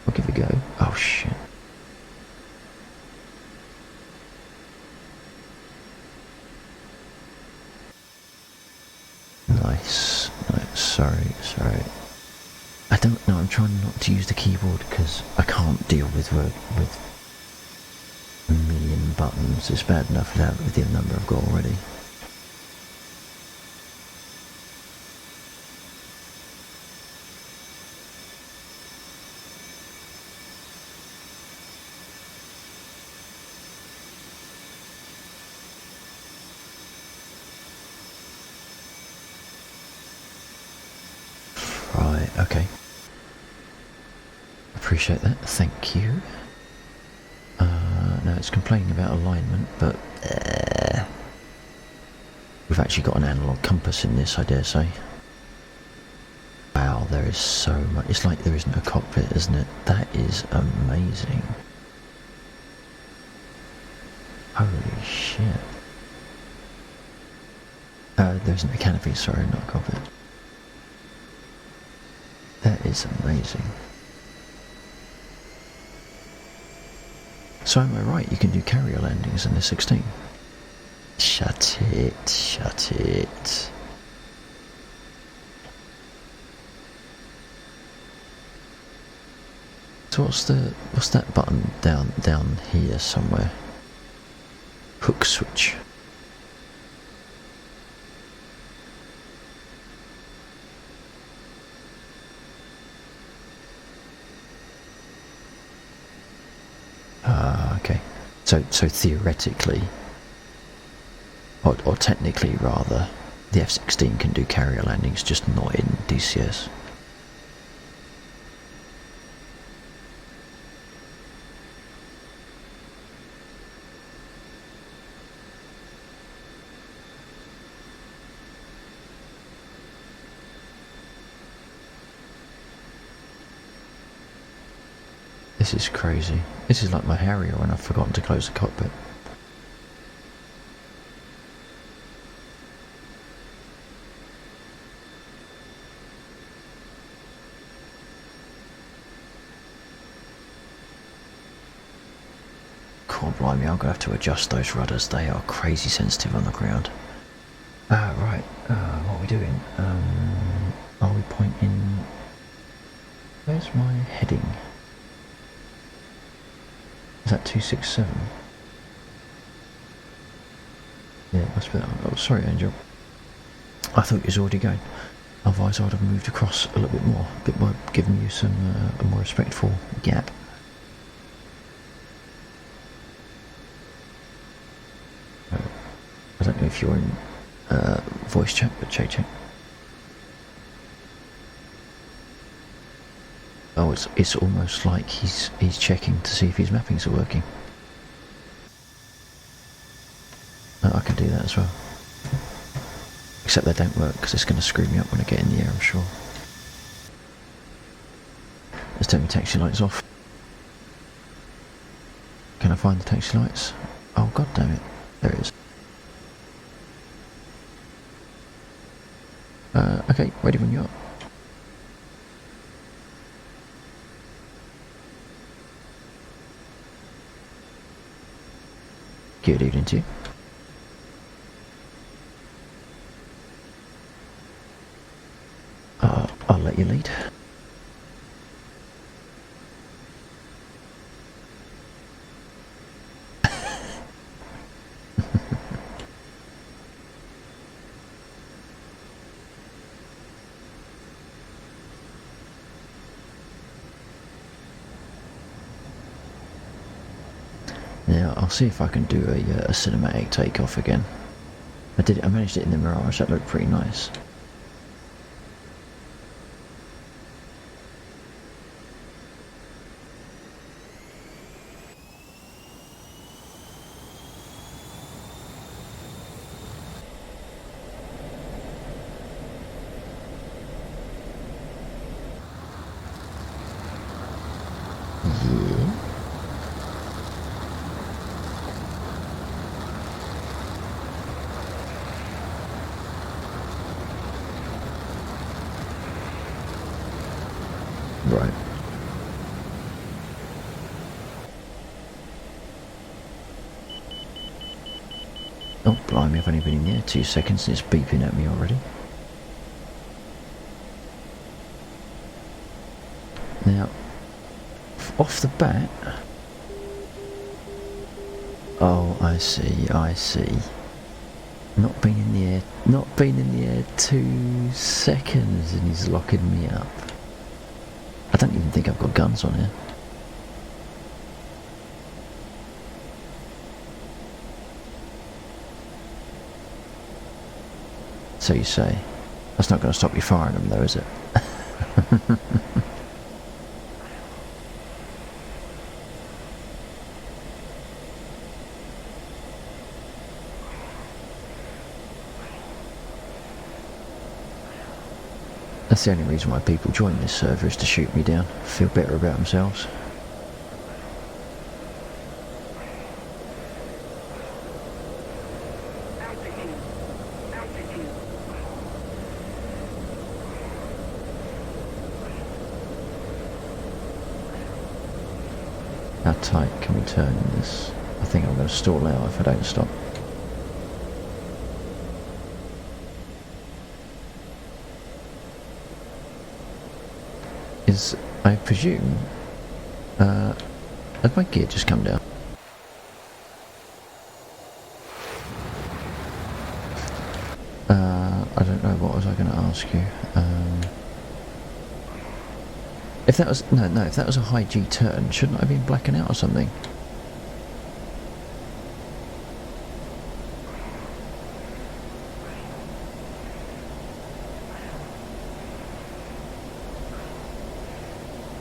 S1: I'll give it a go. Oh shit. Nice. Sorry. I don't know. I'm trying not to use the keyboard because I can't deal with a million buttons. It's bad enough with the number I've got already. Right, okay. Appreciate that, thank you. Now it's complaining about alignment, but we've actually got an analog compass in this, I dare say. Wow, there is so much. It's like there isn't a cockpit, isn't it? That is amazing. Holy shit. There isn't a canopy, sorry, not a cockpit. That is amazing. So am I right, you can do carrier landings in the 16? Shut it, shut it. So what's that button down here somewhere? Hook switch. Okay. So theoretically, or technically rather, the F-16 can do carrier landings, just not in DCS. This is crazy. This is like my Harrier when I've forgotten to close the cockpit. God blimey, I'm going to have to adjust those rudders. They are crazy sensitive on the ground. Right, what are we doing? Are we pointing... Where's my heading? Is that 267? Yeah, it must be that one. Oh, sorry, Angel. I thought you was already going. Otherwise, I would have moved across a little bit more, giving you some a more respectful gap. I don't know if you're in voice chat, but check. Oh, it's almost like he's checking to see if his mappings are working. Oh, I can do that as well. Except they don't work because it's going to screw me up when I get in the air, I'm sure. Let's turn my taxi lights off. Can I find the taxi lights? Oh, god damn it. There it is. Okay, ready when you are. Good evening to you. I'll let you lead. Now I'll see if I can do a cinematic takeoff again. I managed it in the Mirage. That looked pretty nice. Yeah. Right. Oh, blimey, I've only been in there 2 seconds and it's beeping at me already. Now, off the bat... Oh, I see. Not been in the air 2 seconds and he's locking me up. I don't even think I've got guns on here. So you say. That's not going to stop you firing them though, is it? That's the only reason why people join this server, is to shoot me down, feel better about themselves. How tight can we turn in this? I think I'm going to stall out if I don't stop. I presume, has my gear just come down? I don't know, what was I going to ask you? If that was, no, if that was a high G turn, shouldn't I have been blacking out or something?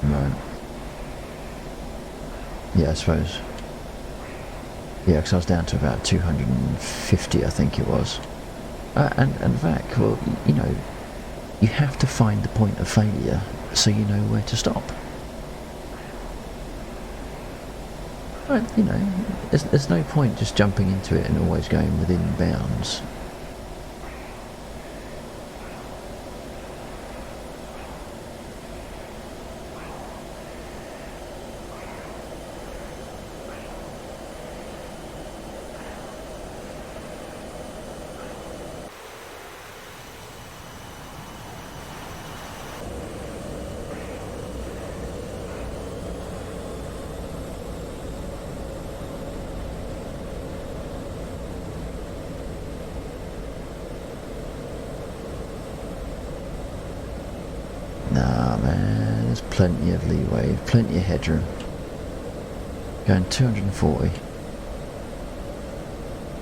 S1: Right. Yeah, I suppose. Yeah, because I was down to about 250, I think it was. And Vac, well, you know, you have to find the point of failure so you know where to stop. Right, you know, there's no point just jumping into it and always going within bounds. Nah, man, there's plenty of leeway, plenty of headroom. Going 240.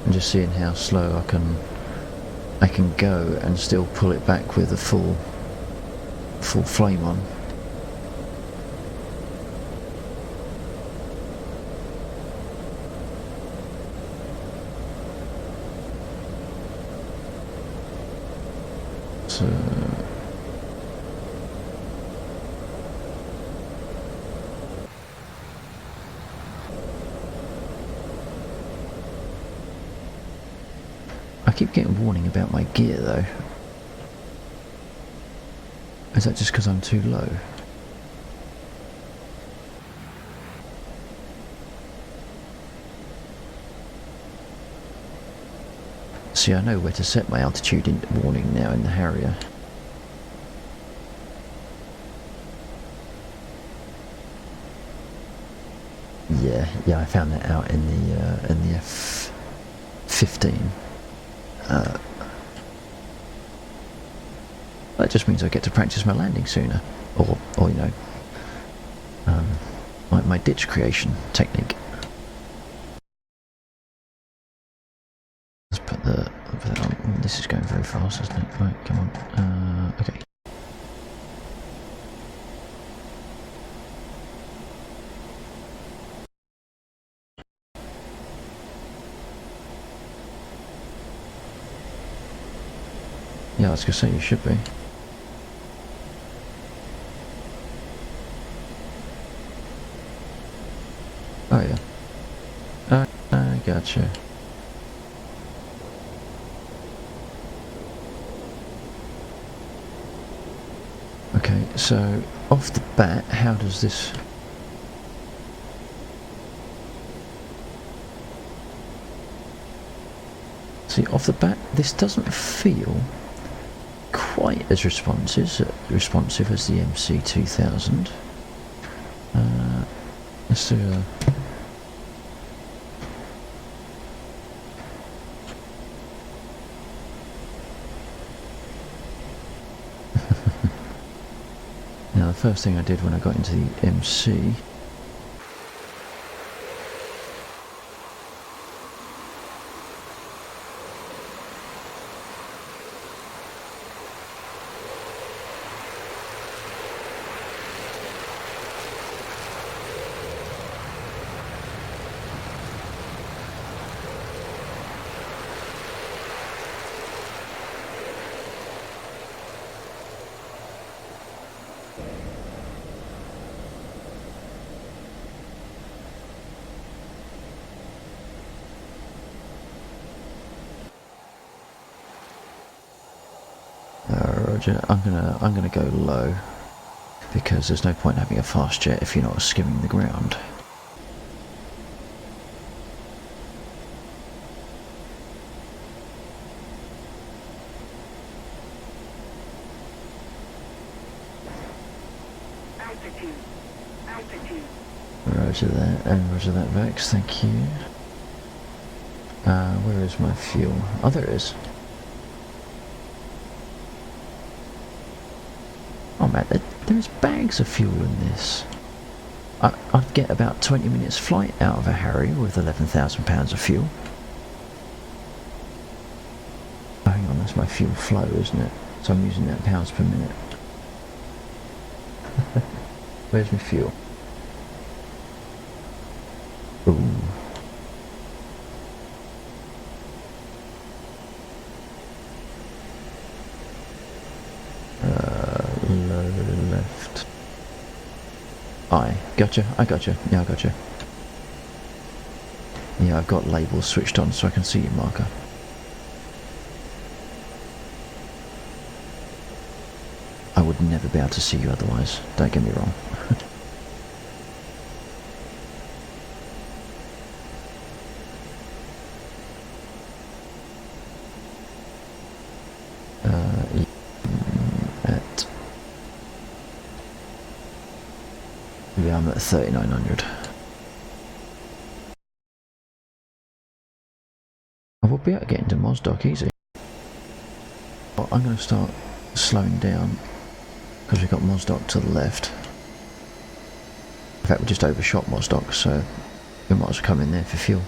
S1: And just seeing how slow I can go and still pull it back with a full flame on. So I keep getting warning about my gear though. Is that just because I'm too low? See, I know where to set my altitude warning now in the Harrier. Yeah, I found that out in the F-15. That just means I get to practice my landing sooner, or you know, my ditch creation technique. Let's put that on. This is going very fast, isn't it? Right, come on. Okay. Yeah, I was going to say you should be. Oh yeah. I gotcha. Okay, so off the bat, how does this... See, off the bat, this doesn't feel quite as responsive as the MC2000. Let's do a... Now, the first thing I did when I got into the MC... Roger. I'm gonna go low because there's no point having a fast jet if you're not skimming the ground. Roger that, and roger that, Vex, thank you. Where is my fuel? Oh, there it is. Oh man, there's bags of fuel in this. I'd get about 20 minutes flight out of a Harrier with £11,000 of fuel. Oh, hang on, that's my fuel flow, isn't it? So I'm using that pounds per minute. Where's my fuel? Ooh. Low left. I gotcha. Yeah, I gotcha. Yeah, I've got labels switched on so I can see your marker. I would never be able to see you otherwise, don't get me wrong. Yeah, I'm at 3900. I will be able to get into Mosdoc easy. Well, I'm going to start slowing down because we've got Mosdoc to the left. In fact, we just overshot Mosdoc, so we might as well come in there for fuel.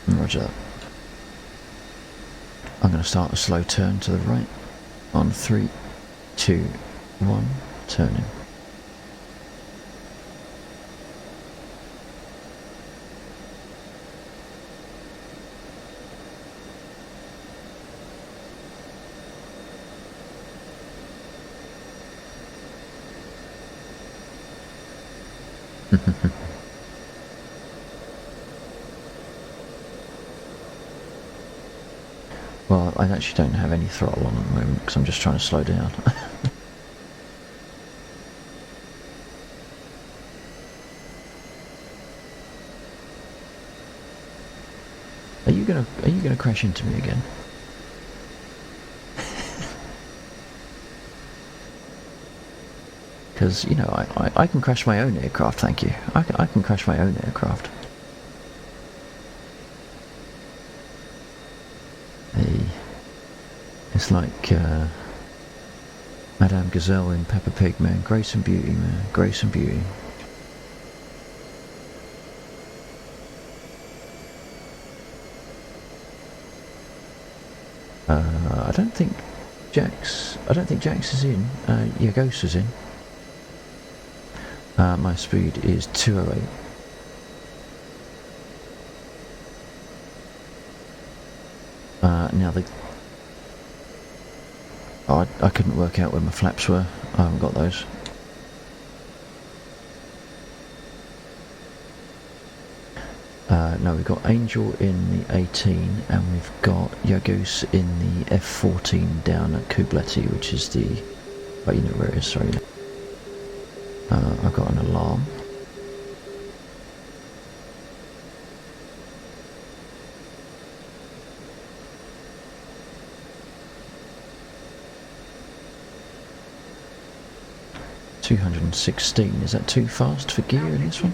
S1: Roger that. I'm going to start a slow turn to the right. On 3, 2, 1, turning. Well, I actually don't have any throttle on at the moment because I'm just trying to slow down. Are you gonna crash into me again? Because, you know, I can crash my own aircraft, thank you. I can crash my own aircraft. Hey, it's like Madame Gazelle in Peppa Pig, man. Grace and beauty, man. Grace and beauty. I don't think Jax is in. Yeah, Ghost is in. My speed is 208. Now I couldn't work out where my flaps were. I haven't got those. No, we've got Angel in the 18 and we've got Yagoose in the F14 down at Kubletti, which is the... Oh, you know where it is, sorry. I've got an alarm. $216, is that too fast for gear in this one?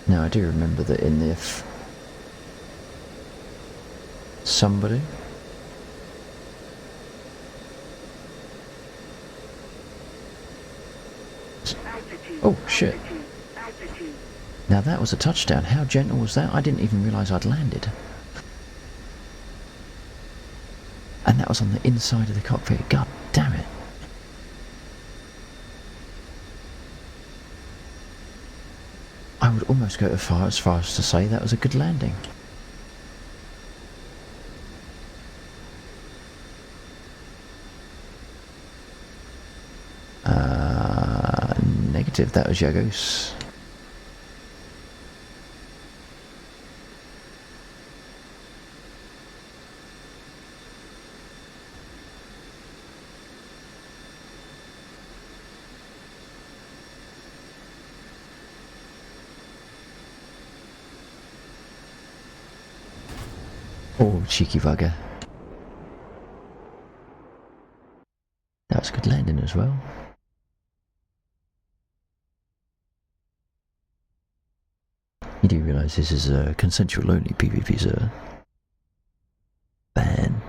S1: Now I do remember that in the somebody... Oh shit. Now that was a touchdown. How gentle was that? I didn't even realise I'd landed. And that was on the inside of the cockpit. God damn it. almost go as far as to say that was a good landing. Negative, that was Yagos. Oh, cheeky bugger. That was a good landing as well. You do realise this is a consensual only PvP server. Ban.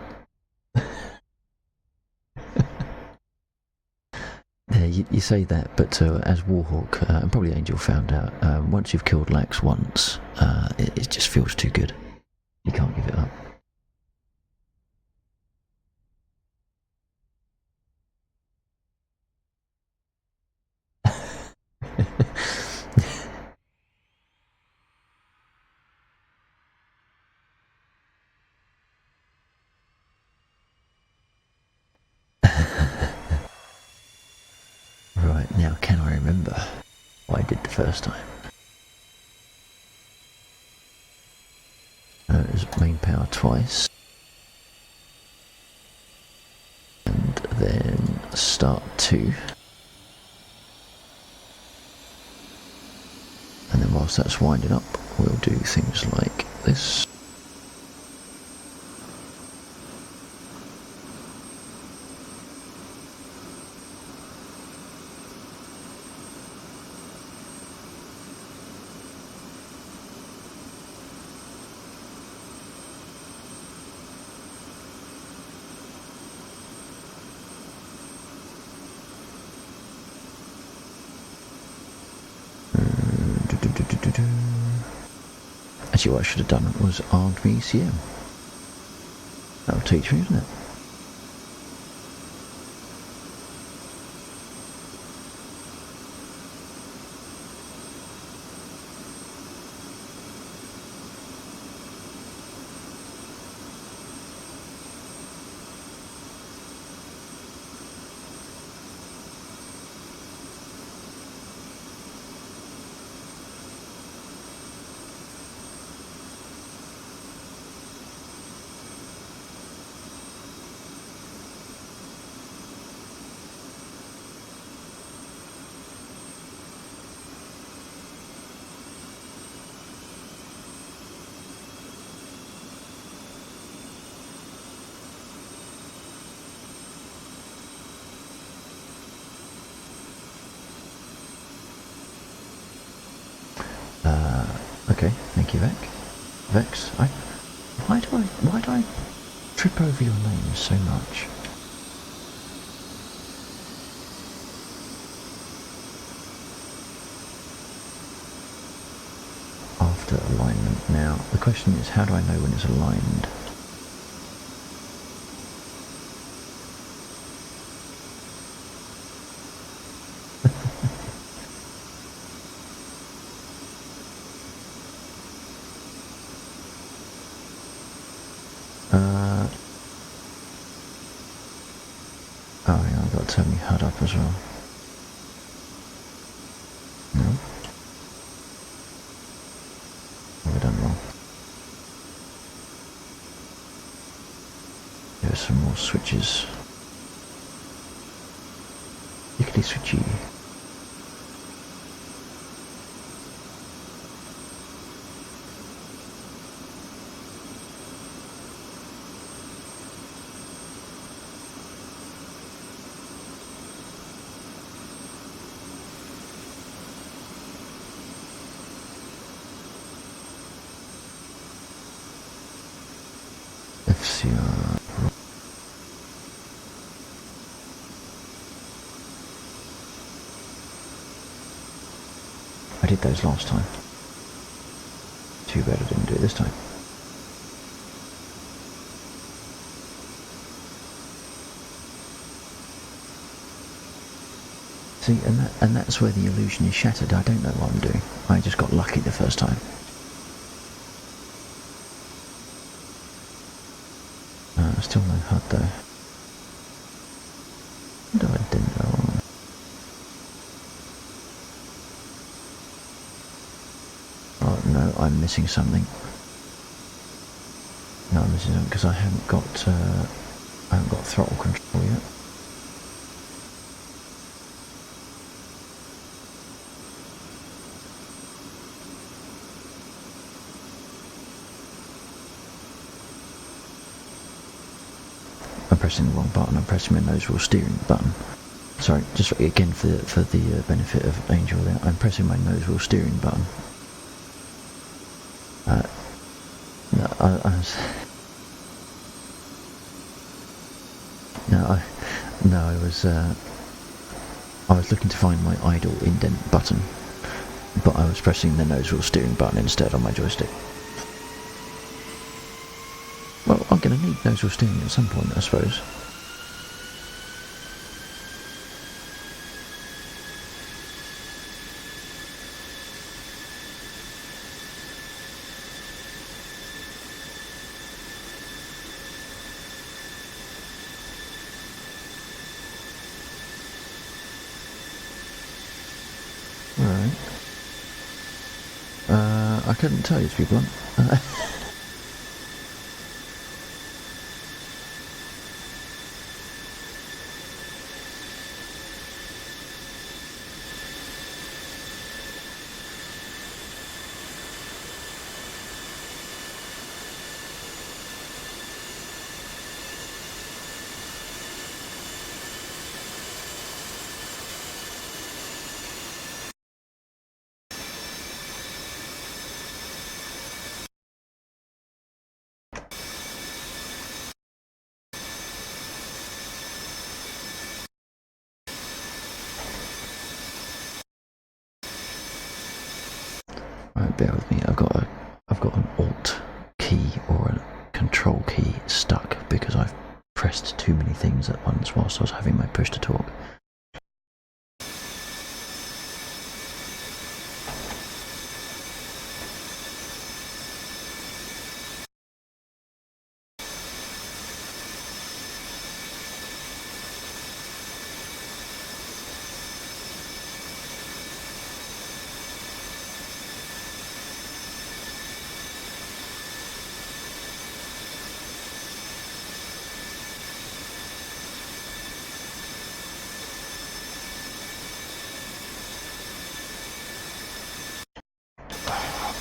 S1: Yeah, you say that, but as Warhawk and probably Angel found out, once you've killed Lax once, it just feels too good. You can't give it up. Right, now can I remember what I did the first time? It was main power twice. And then start 2. And then whilst that's winding up, we'll do things like this. Actually, what I should have done was armed me ECM. That'll teach me, isn't it? Okay, thank you, Vex. Why do I trip over your name so much? After alignment now, the question is, how do I know when it's aligned? Oh yeah, I've got to turn my HUD up as well. No. What have I done wrong? There are some more switches. Lickety switchy. FCR. I did those last time. Too bad I didn't do it this time. See, and that's where the illusion is shattered. I don't know what I'm doing. I just got lucky the first time. Still no HUD though. No, I didn't know. Oh no, I'm missing something. No, I'm missing something because I haven't got throttle control yet. I'm pressing the wrong button. I'm pressing my nose wheel steering button. Sorry, just again for the benefit of Angel there. I'm pressing my nose wheel steering button. No, I was looking to find my idle indent button, but I was pressing the nose wheel steering button instead on my joystick. Well, I'm going to need nose wheel steering at some point, I suppose. Alright. I couldn't tell you, to be blunt. Right, bear with me. I've got an Alt key or a Control key stuck because I've pressed too many things at once whilst I was having my push to talk.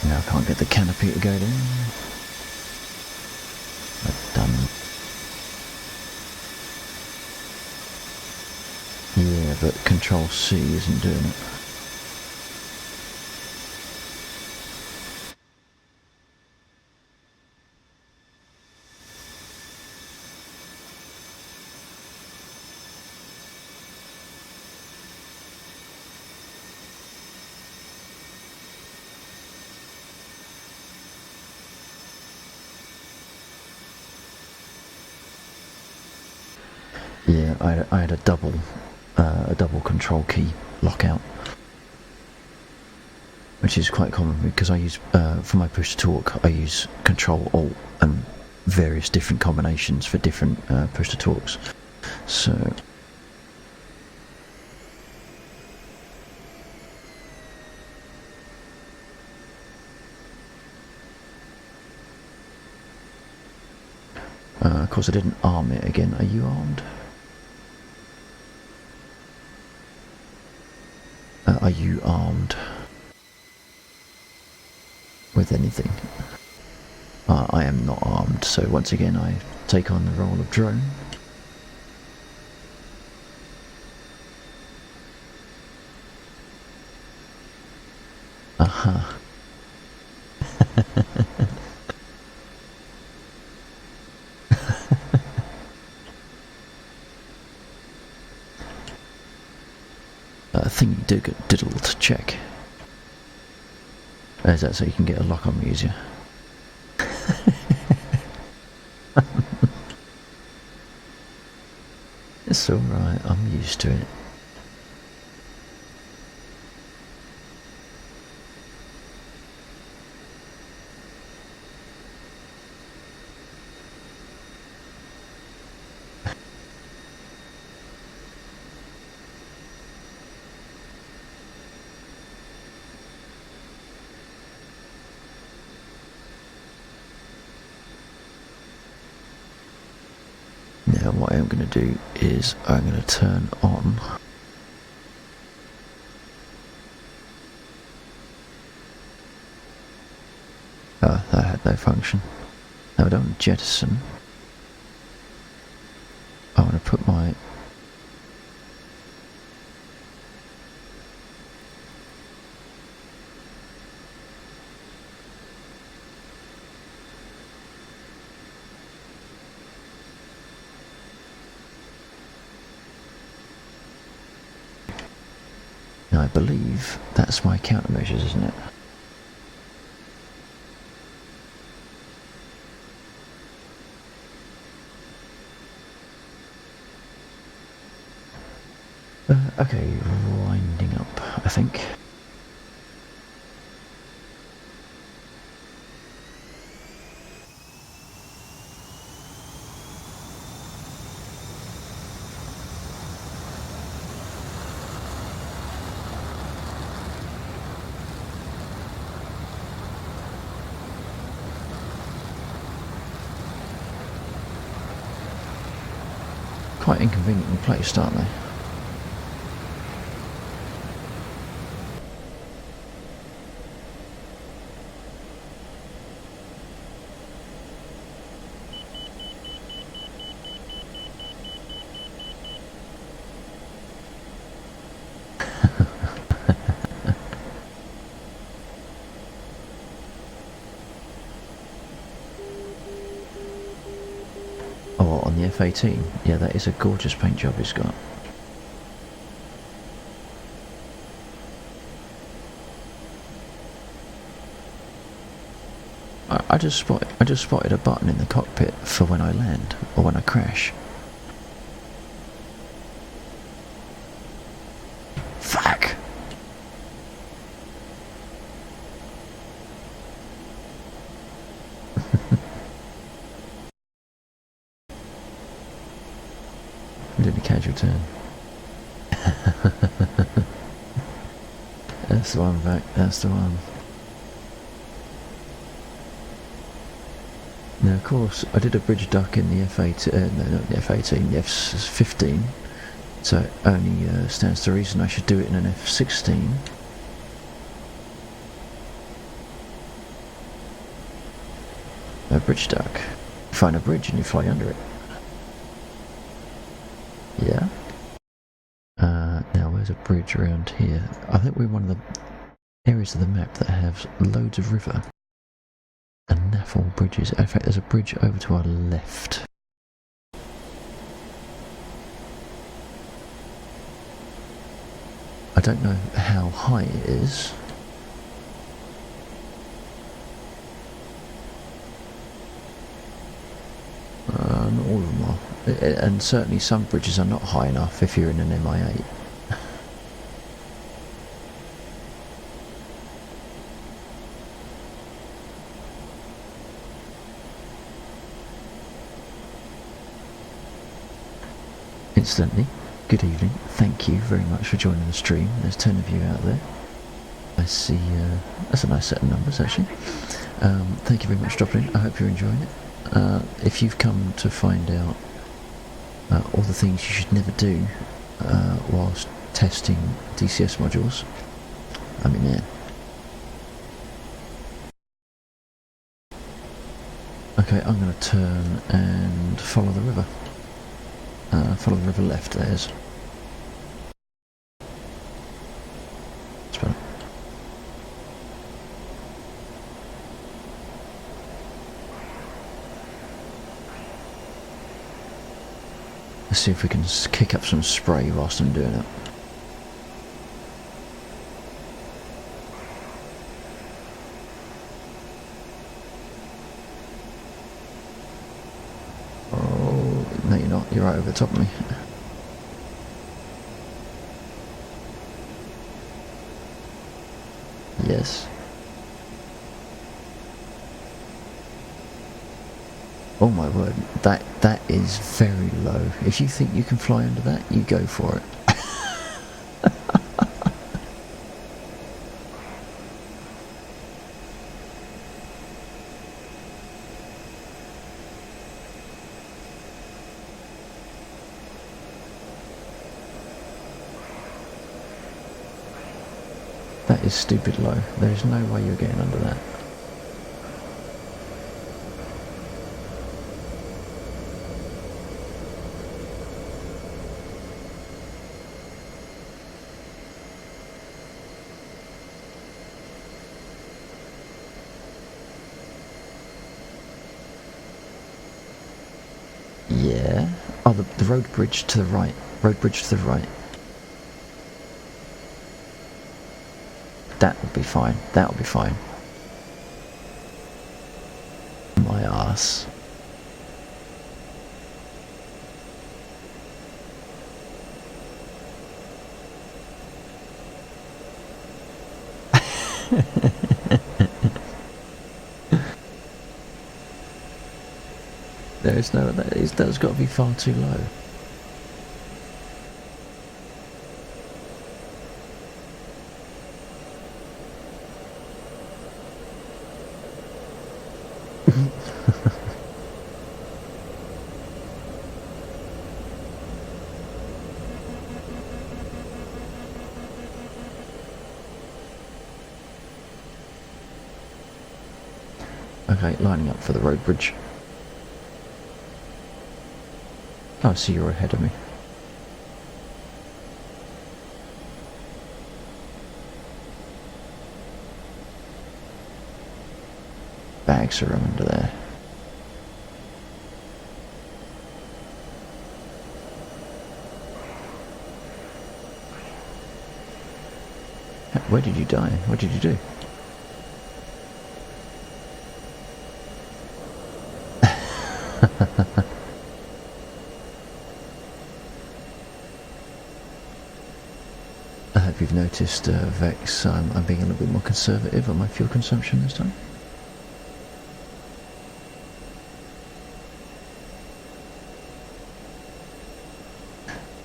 S1: Now I can't get the canopy to go down. That's done. Yeah, but Control C isn't doing it. Yeah, I had a double control key lockout, which is quite common because I use for my push to talk. I use Control Alt and various different combinations for different push to talks. So of course I didn't arm it again. Are you armed? Are you armed with anything? I am not armed, so once again I take on the role of drone. Aha. Thingy diddle to check. Is that so you can get a lock on me easier? It's alright, I'm used to it. Now what I'm going to do is I'm going to turn on that had no function. Now I don't jettison. I want to put my Now I believe that's my countermeasures, isn't it? Okay, winding up, I think. Quite inconveniently placed, aren't they? Oh, on the F18? Yeah, that is a gorgeous paint job it's got. I just spotted a button in the cockpit for when I land or when I crash. Fuck! I did a casual turn. That's the one, back. That's the one. Now, of course, I did a bridge duck in the F18, no, not the F18, the F15, so it only stands to reason I should do it in an F16. A bridge duck. You find a bridge and you fly under it. Yeah. Now, where's a bridge around here? I think we're one of the areas of the map that have loads of river. And naffle bridges. In fact, there's a bridge over to our left. I don't know how high it is. Not all of them are. And certainly some bridges are not high enough if you're in an MI8. Incidentally, good evening. Thank you very much for joining the stream. There's 10 of you out there. I see, that's a nice set of numbers actually. Thank you very much for dropping in. I hope you're enjoying it. If you've come to find out all the things you should never do whilst testing DCS modules, I'm in there. Okay, I'm going to turn and follow the river. Follow the river left, there's. That's better. Let's see if we can kick up some spray whilst I'm doing it. No, you're not. You're right over the top of me. Yes. Oh my word. That is very low. If you think you can fly under that, you go for it. That is stupid low. There is no way you're getting under that. Yeah. Oh, the road bridge to the right. Road bridge to the right. That will be fine. That will be fine. My ass. There's no, that's got to be far too low. Okay, lining up for the road bridge. Oh, so you're ahead of me. Bags are under there. Where did you die? What did you do? I hope you've noticed, Vex, I'm being a little bit more conservative on my fuel consumption this time.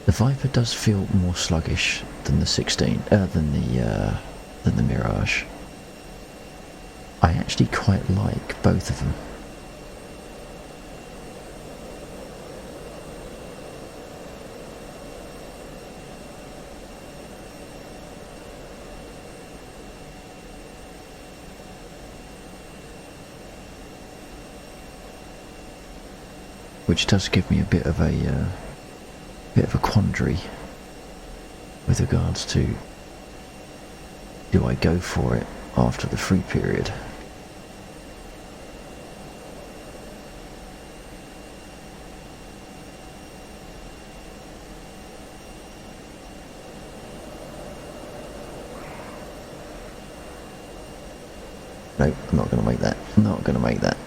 S1: The Viper does feel more sluggish than the 16, than the Mirage. I actually quite like both of them. Which does give me a bit of a quandary with regards to, do I go for it after the free period? Nope, I'm not going to make that. I'm not going to make that.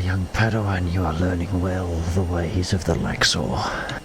S1: Young Padawan, you are learning well the ways of the Laxor.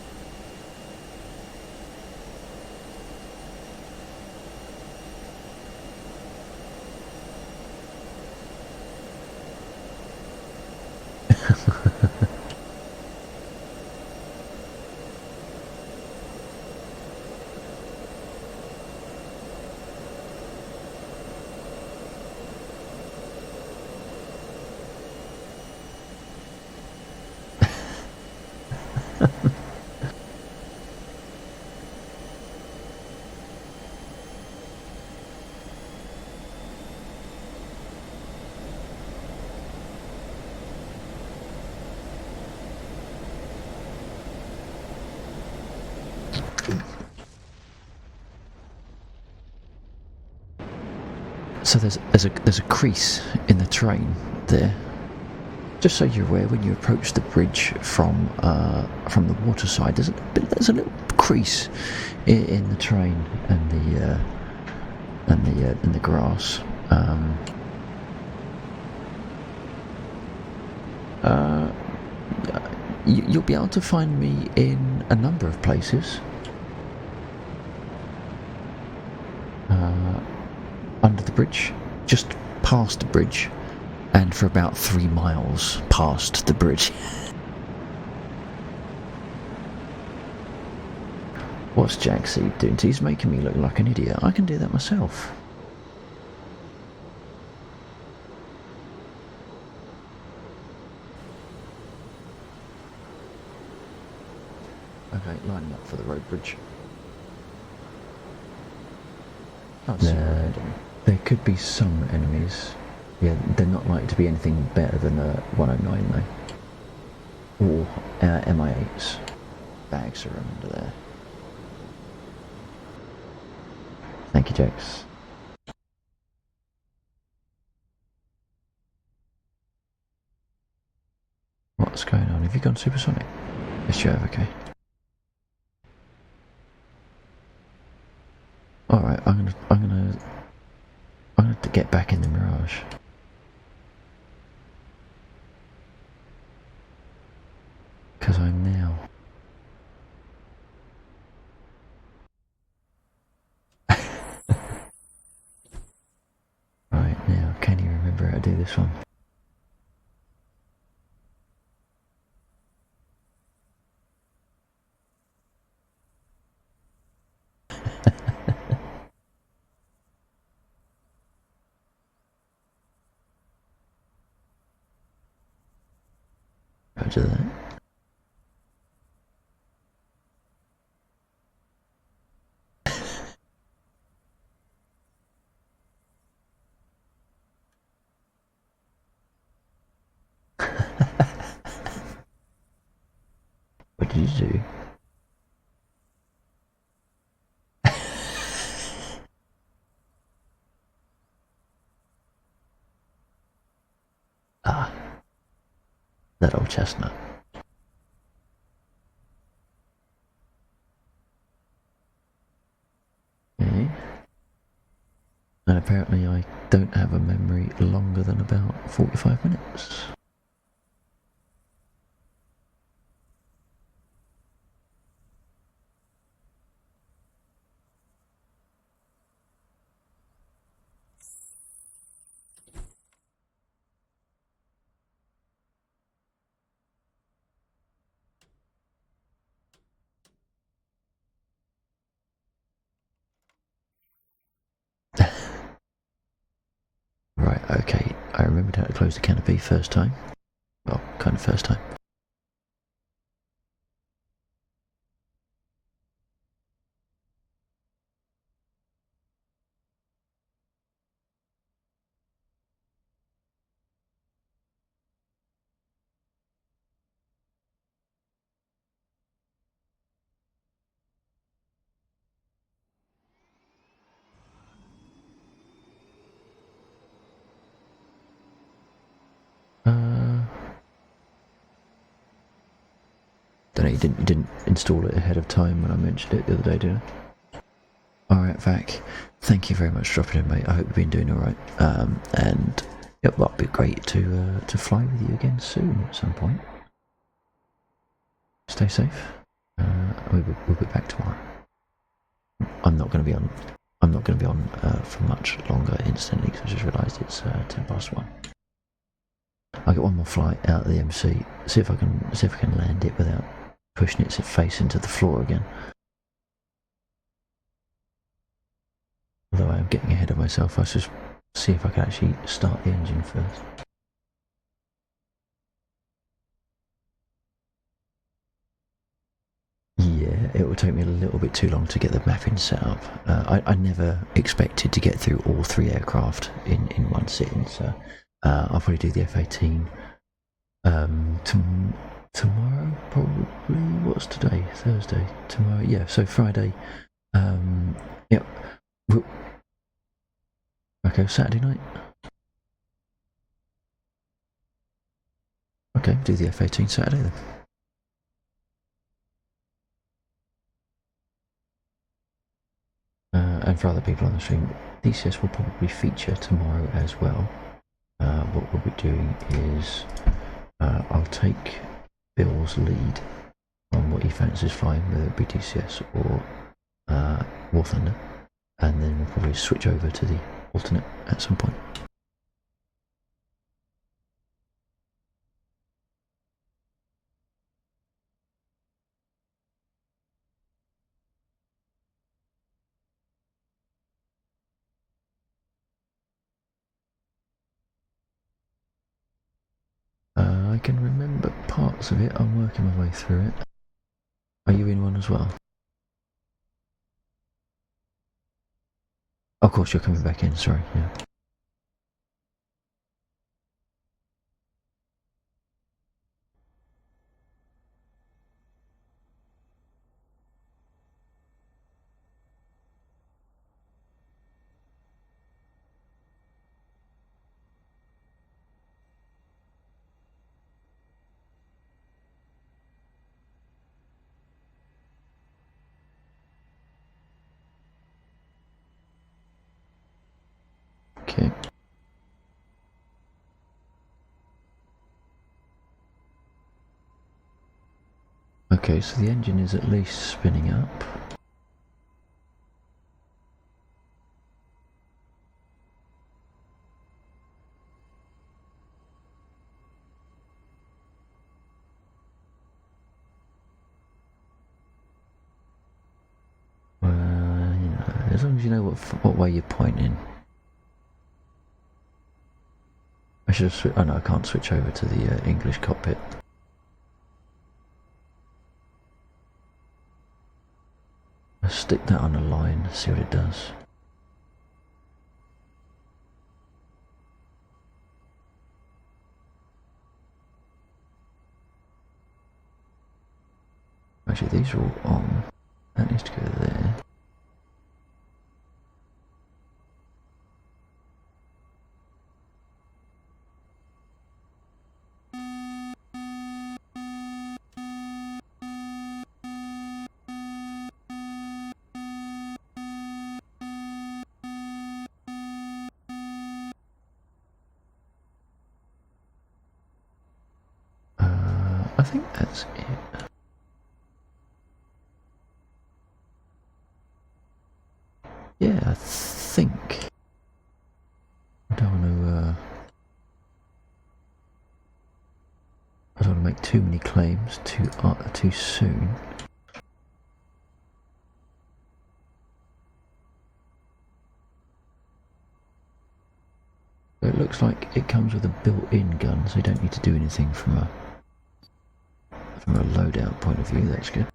S1: So there's a crease in the terrain there. Just so you're aware, when you approach the bridge from the water side, there's a little crease in the terrain and the grass. You'll be able to find me in a number of places. Under the bridge, just past the bridge, and for about 3 miles past the bridge. What's Jack Seed doing? He's making me look like an idiot. I can do that myself. Okay, lining up for the road bridge. There could be some enemies. Yeah, they're not likely to be anything better than a 109 though. Or MI8s. Bags are under there. Thank you, Jax. What's going on? Have you gone supersonic? Yes, you have, okay. Alright, I'm gonna get back in the Mirage. Because I'm now. Right, now, can you remember how to do this one? Roger that. What did you do? Ah, that old chestnut. Okay. And apparently I don't have a memory longer than about 45 minutes. Right, okay. I remembered how to close the canopy first time. Well, kind of first time. Don't know, you didn't install it ahead of time when I mentioned it the other day, did I? Alright, Vac. Thank you very much for dropping in, mate. I hope you've been doing alright. And yep, that'd be great to fly with you again soon at some point. Stay safe. We'll be back tomorrow. I'm not going to be on. I'm not going to be on for much longer instantly because I just realised it's 1:10. I'll get one more flight out of the MC. See if I can land it without pushing its face into the floor again. Although I am getting ahead of myself, I'll just see if I can actually start the engine first. Yeah, it will take me a little bit too long to get the mapping set up. I never expected to get through all 3 aircraft in one sitting, so I'll probably do the F-18 tomorrow, probably. What's today? Thursday. Tomorrow, yeah, so Friday. Yep. Okay, Saturday night. Okay, do the F-18 Saturday then. And for other people on the stream, DCS will probably feature tomorrow as well. What we'll be doing is I'll take Bill's lead on what he fancies flying, whether it be DCS or War Thunder, and then we'll probably switch over to the alternate at some point. I can remember parts of it. I'm working my way through it. Are you in one on as well? Of course, you're coming back in, sorry, yeah. Okay. Okay, so the engine is at least spinning up. You know, as long as you know what way you're pointing. I should have oh no, I can't switch over to the English cockpit. I'll stick that on a line, see what it does. Actually, these are all on. That needs to go there. I think that's it. Yeah, I think. I don't want to make too many claims too soon. It looks like it comes with a built-in gun, so you don't need to do anything from a loadout point of view. That's good.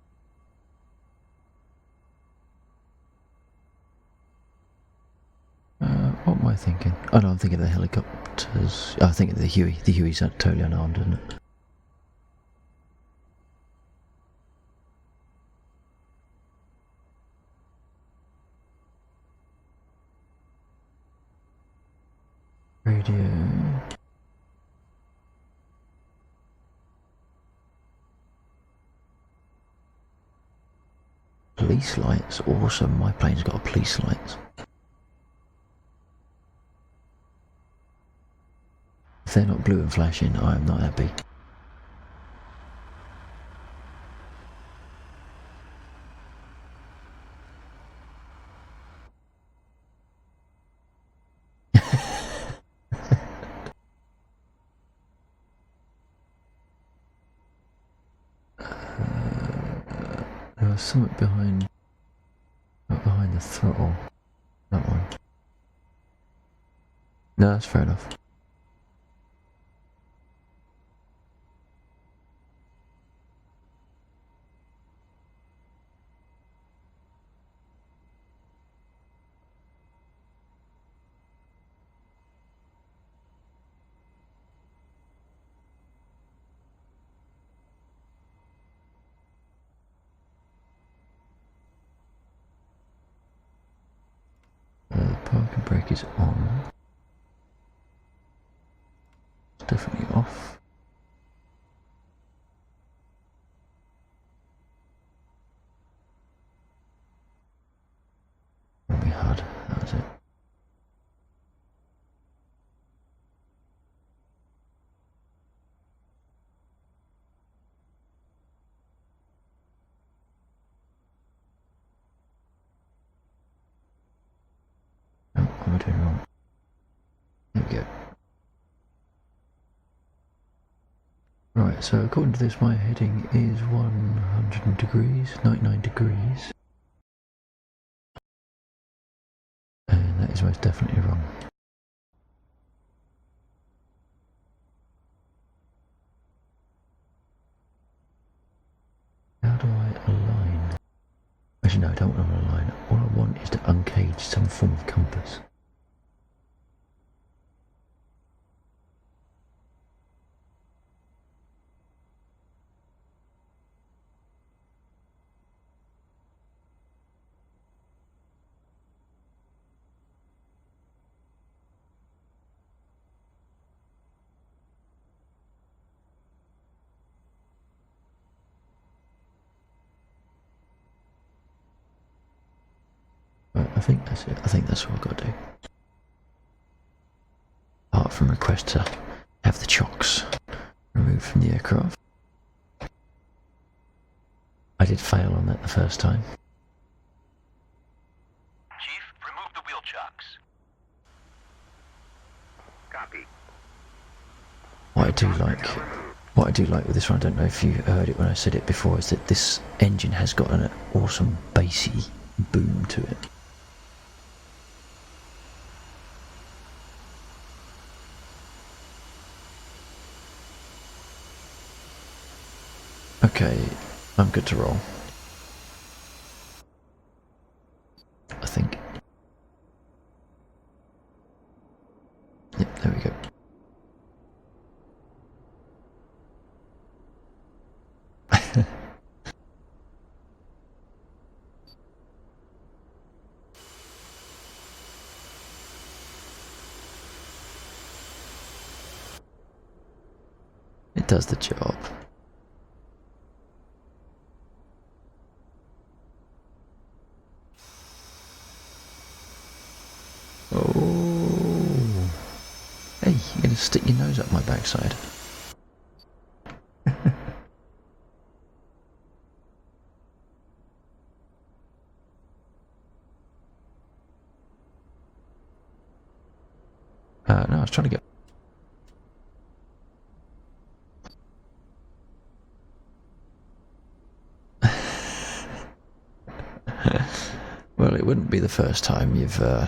S1: What am I thinking? Oh no, I'm thinking of the helicopters. Oh, I think of the Huey. The Huey's totally unarmed, isn't it? Radio. Police lights, awesome. My plane's got a police lights. If they're not blue and flashing, I am not happy. There was something behind the throttle. That one. No, that's fair enough. The parking brake is on. It's definitely off. And we had, that was it. Oh, what am I doing wrong? There we go. Right, so according to this, my heading is 100 degrees, 99 degrees. And that is most definitely wrong. How do I align? some form of compass. I think that's it. I think that's all I've got to do. Apart from request to have the chocks removed from the aircraft. I did fail on that the first time.
S4: Chief, remove the wheel chocks. Copy.
S1: What I do like with this one, I don't know if you heard it when I said it before, is that this engine has got an awesome bassy boom to it. Okay, I'm good to roll. I think. Yep, there we go. It does the job. Oh. Hey, you're gonna stick your nose up my backside. No, I was trying to get... Well, it wouldn't be the first time you've, I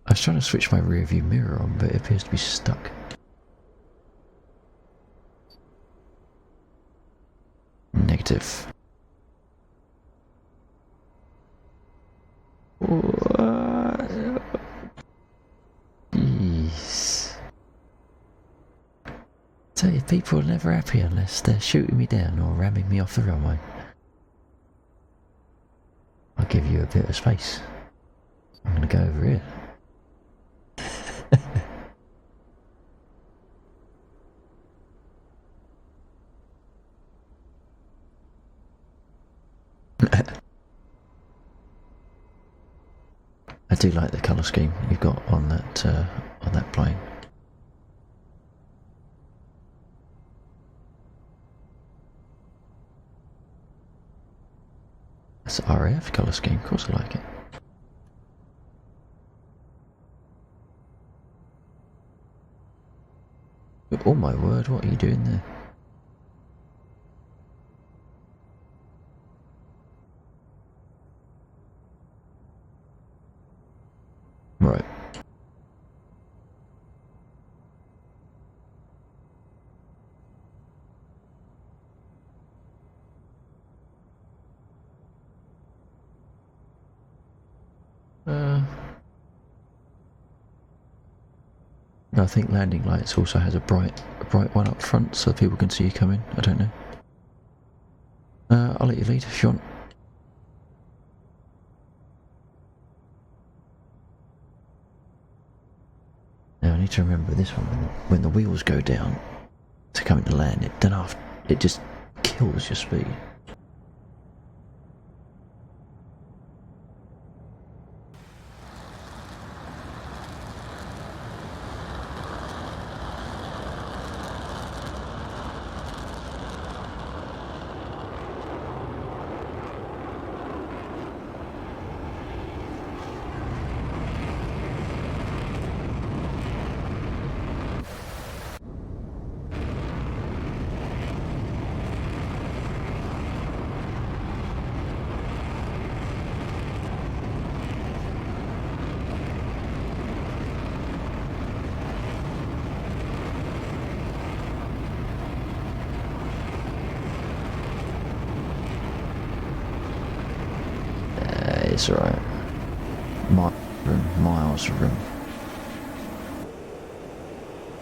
S1: was trying to switch my rear view mirror on, but it appears to be stuck. Negative. Jeez. Tell you, people are never happy unless they're shooting me down or ramming me off the runway. I'll give you a bit of space. I'm gonna go over here. I do like the colour scheme you've got on that plane. That's the RAF colour scheme, of course I like it. But, oh my word, what are you doing there? Right. I think landing lights also has a bright one up front so people can see you coming. I don't know. I'll let you lead if you want. Now I need to remember this one when the wheels go down to come into land. It just kills your speed. It's alright. Miles of room.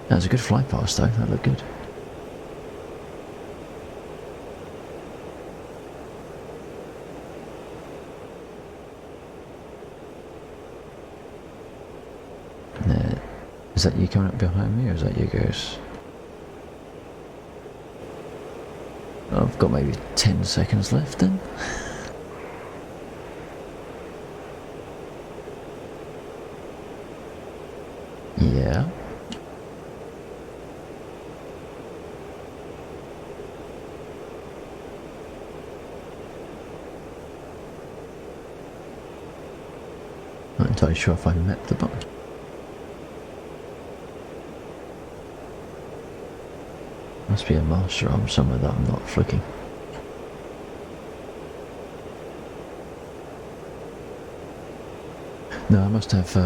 S1: That was a good fly past though, that looked good. Is that you coming up behind me or is that you guys? I've got maybe 10 seconds left then. Yeah. Not entirely sure if I met the button. Must be a master arm somewhere that I'm not flicking. No, I must have,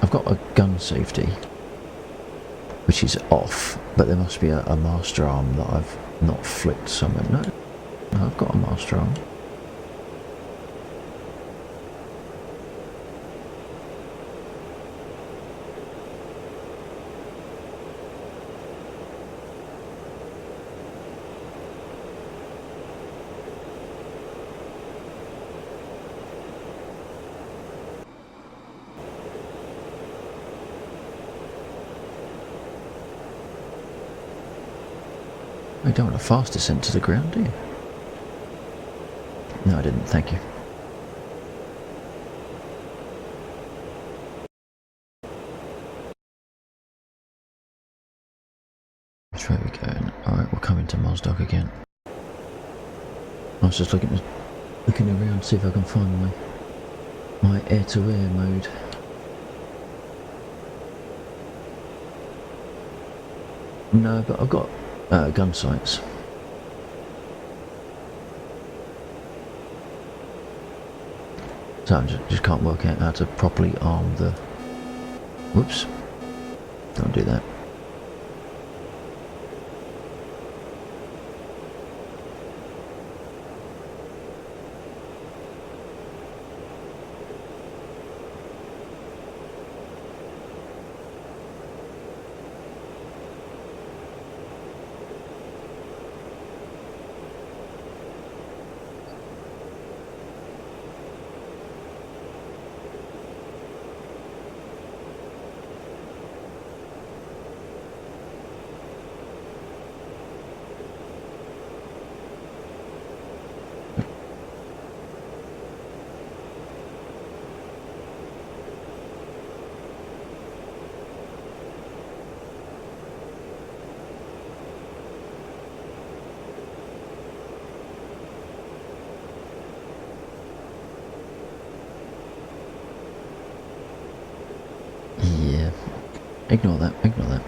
S1: I've got a gun safety, which is off, but there must be a master arm that I've not flicked somewhere. No, I've got a master arm. I don't want a fast descent to the ground, do you? No, I didn't, thank you. Which way are we going? Alright, we're coming to Mozdok again. I was just looking around to see if I can find my air-to-air mode. No, but I've got gun sights. So I just can't work out how to properly arm the... Whoops. Don't do that. Yeah. Ignore that, ignore that.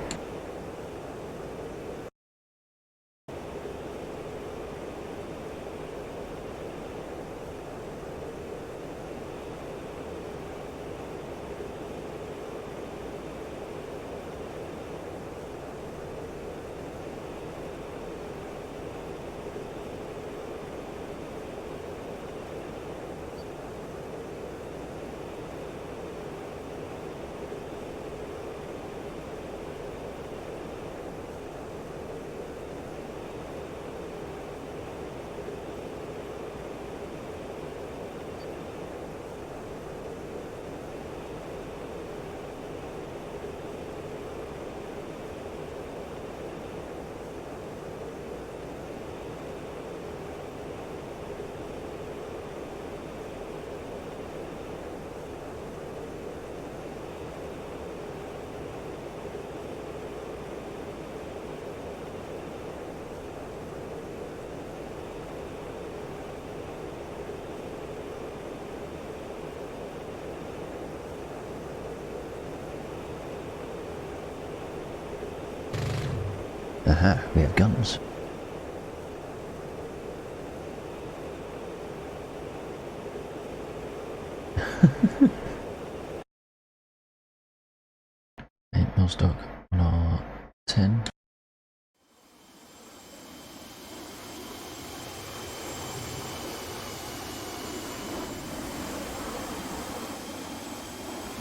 S1: Aha, we have guns. Mozdok on R10.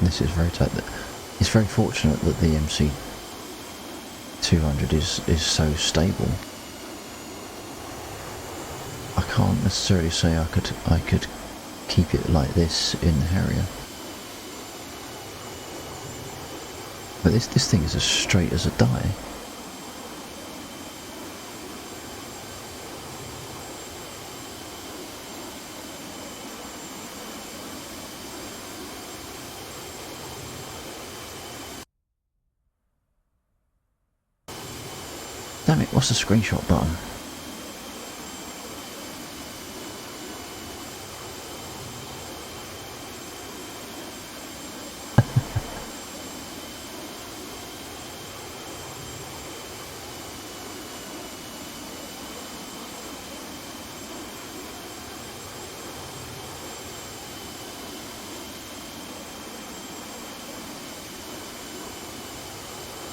S1: This is very tight. It's very fortunate that the MC 200 is so stable. I can't necessarily say I could keep it like this in the Harrier. But this thing is as straight as a die. Damn it, what's the screenshot button?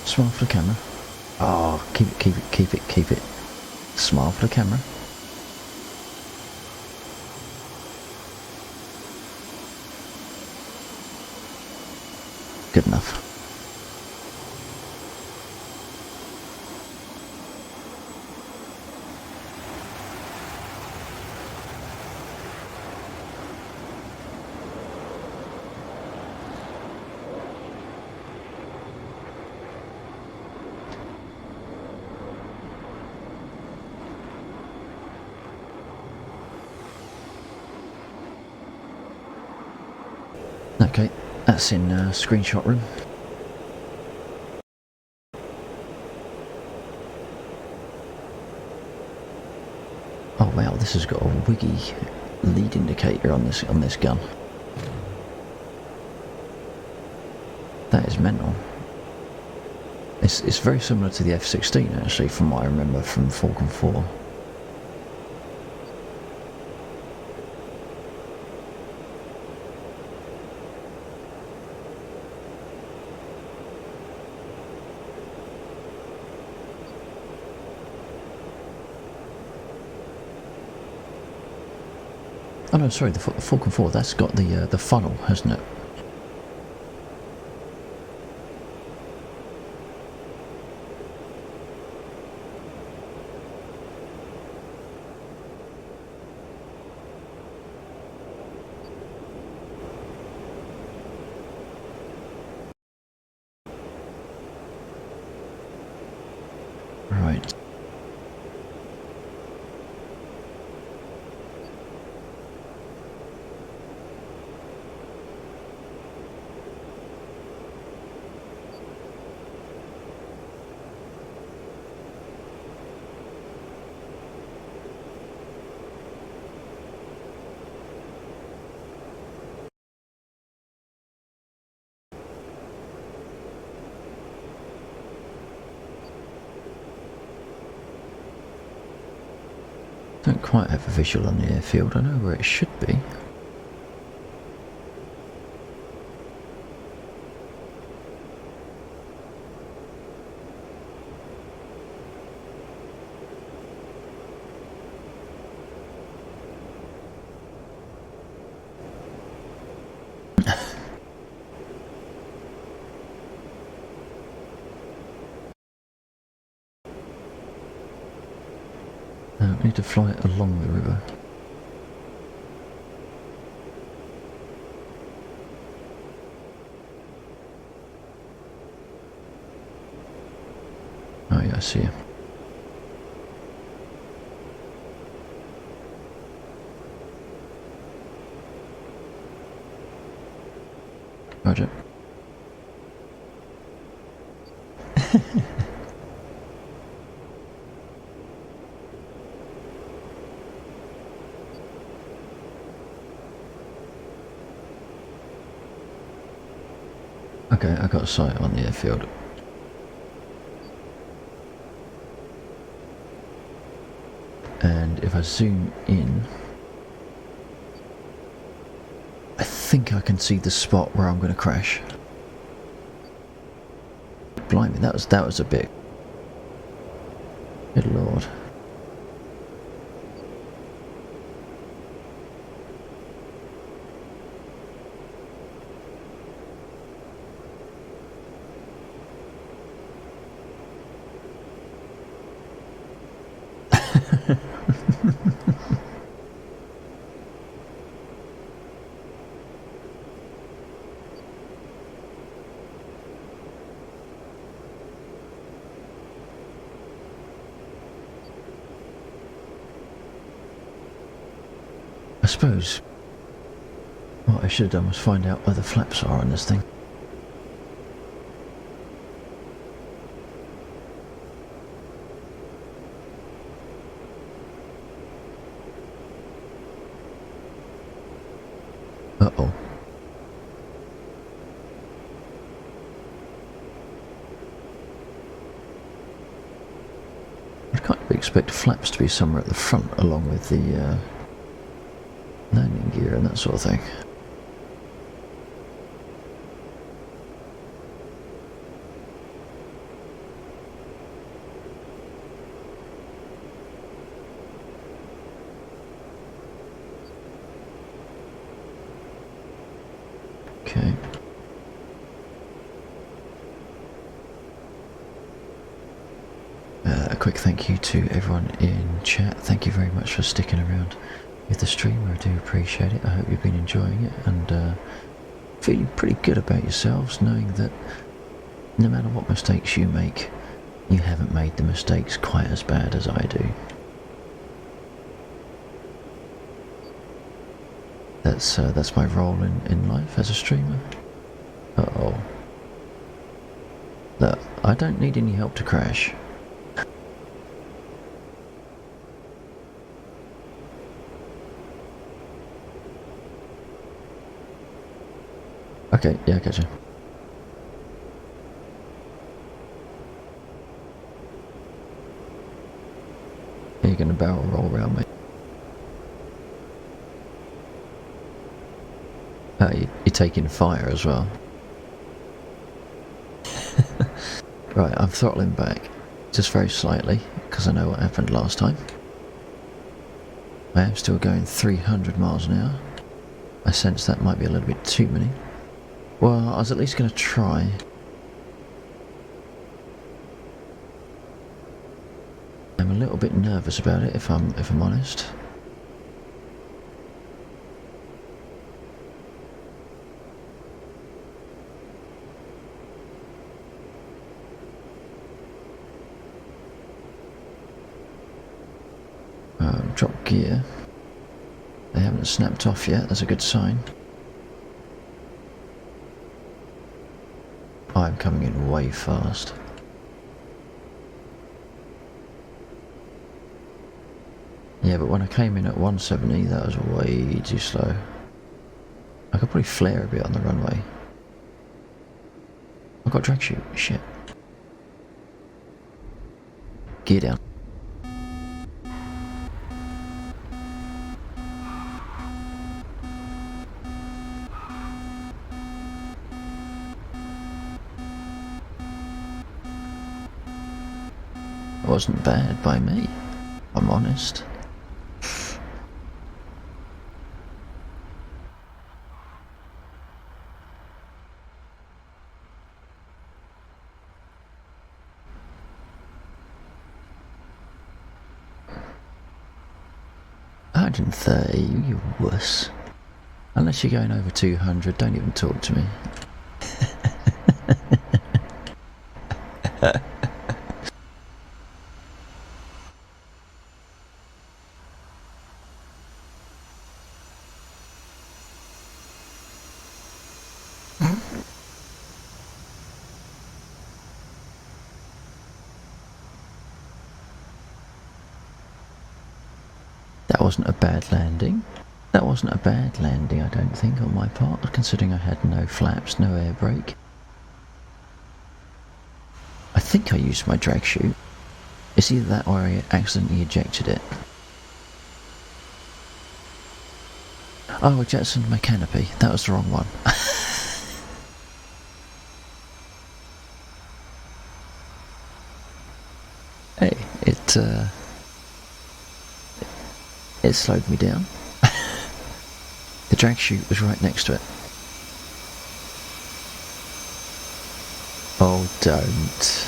S1: Smile for the camera. Oh, keep it. Smile for the camera. Good enough. Okay, that's in screenshot room. Oh wow, this has got a wiggy lead indicator on this gun. That is mental. It's very similar to the F-16 actually, from what I remember from Falcon 4. Oh no, sorry, the Falcon 4, that's got the funnel, hasn't it? Right. Don't quite have a visual on the airfield. I know where it should be. I need to fly it along the river. Oh yeah, I see you. Roger. Okay, I got a sight on the airfield. And if I zoom in, I think I can see the spot where I'm going to crash. Blimey, that was a bit. Good lord. I suppose what I should have done was find out where the flaps are on this thing. Uh-oh. I'd kind of expect flaps to be somewhere at the front along with the landing gear and that sort of thing. Okay. A quick thank you to everyone in chat. Thank you very much for sticking around with the stream. I do appreciate it. I hope you've been enjoying it and feeling pretty good about yourselves, knowing that no matter what mistakes you make, you haven't made the mistakes quite as bad as I do. That's my role in life as a streamer. Uh-oh. Look, I don't need any help to crash. Okay, yeah, I gotcha. You're gonna barrel roll around me. You're taking fire as well. Right, I'm throttling back, just very slightly, because I know what happened last time. I am still going 300 miles an hour. I sense that might be a little bit too many. Well, I was at least going to try. I'm a little bit nervous about it, if I'm honest. Drop gear. They haven't snapped off yet, that's a good sign. I'm coming in way fast. Yeah, but when I came in at 170, that was way too slow. I could probably flare a bit on the runway. I've got drag chute, shit. Gear down. It wasn't bad by me, I'm honest. $130, you wuss. Unless you're going over 200, don't even talk to me. That wasn't a bad landing. That wasn't a bad landing, I don't think, on my part, considering I had no flaps, no air brake. I think I used my drag chute. It's either that or I accidentally ejected it. Oh, I jettisoned my canopy. That was the wrong one. Hey, it slowed me down. The drag chute was right next to it. Oh, don't.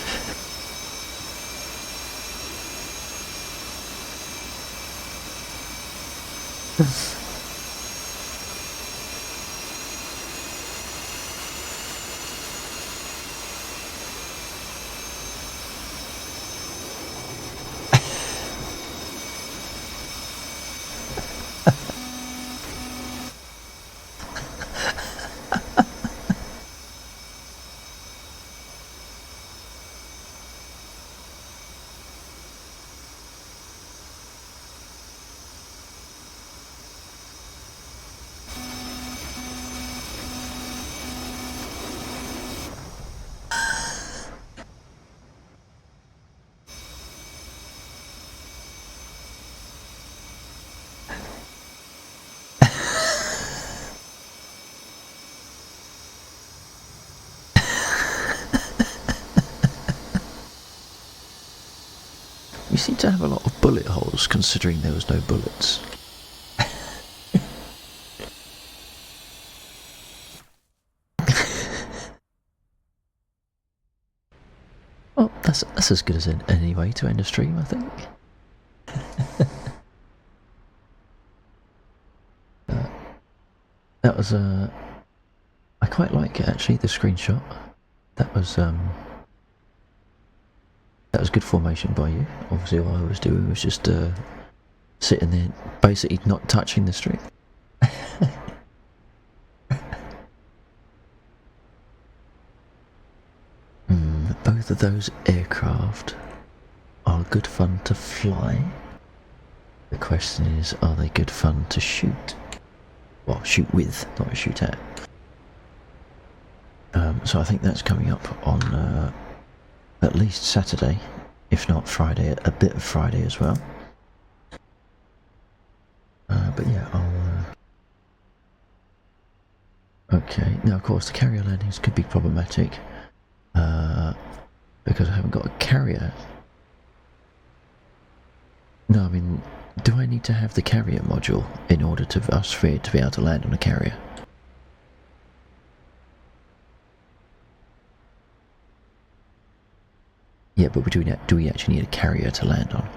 S1: seem to have a lot of bullet holes, considering there was no bullets. Well, that's as good as any way to end a stream, I think. That was I quite like it actually. The screenshot. That was good formation by you. Obviously, all I was doing was just sitting there, basically not touching the string. Both of those aircraft are good fun to fly. The question is, are they good fun to shoot? Well, shoot with, not shoot at. So I think that's coming up on at least Saturday, if not Friday, a bit of Friday as well. But yeah, okay, now of course the carrier landings could be problematic because I haven't got a carrier. No, I mean, do I need to have the carrier module in order for us to be able to land on a carrier? Yeah, but do we actually need a carrier to land on?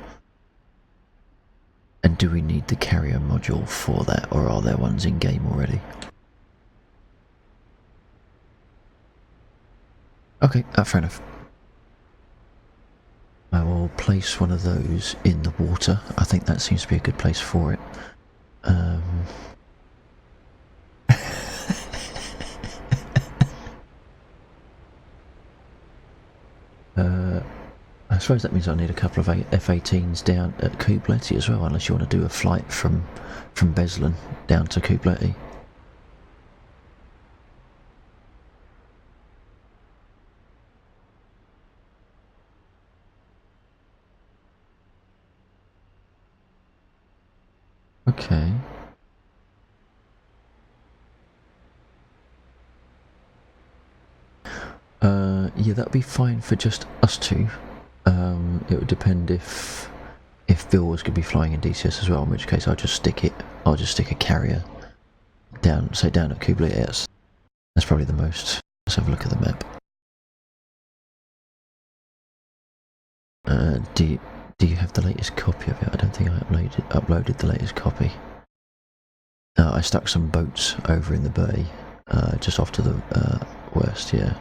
S1: And do we need the carrier module for that, or are there ones in game already? Okay, fair enough. I will place one of those in the water. I think that seems to be a good place for it. I suppose that means I need a couple of F-18s down at Kubleti as well, unless you want to do a flight from Beslan down to Kubleti. Okay. Yeah, that'd be fine for just us two. It would depend if Bill was going to be flying in DCS as well, in which case I'll just stick a carrier down, say down at Kublai. Yes, that's probably the most. Let's have a look at the map. Do you have the latest copy of it? I don't think I uploaded the latest copy. I stuck some boats over in the bay, just off to the west. Yeah.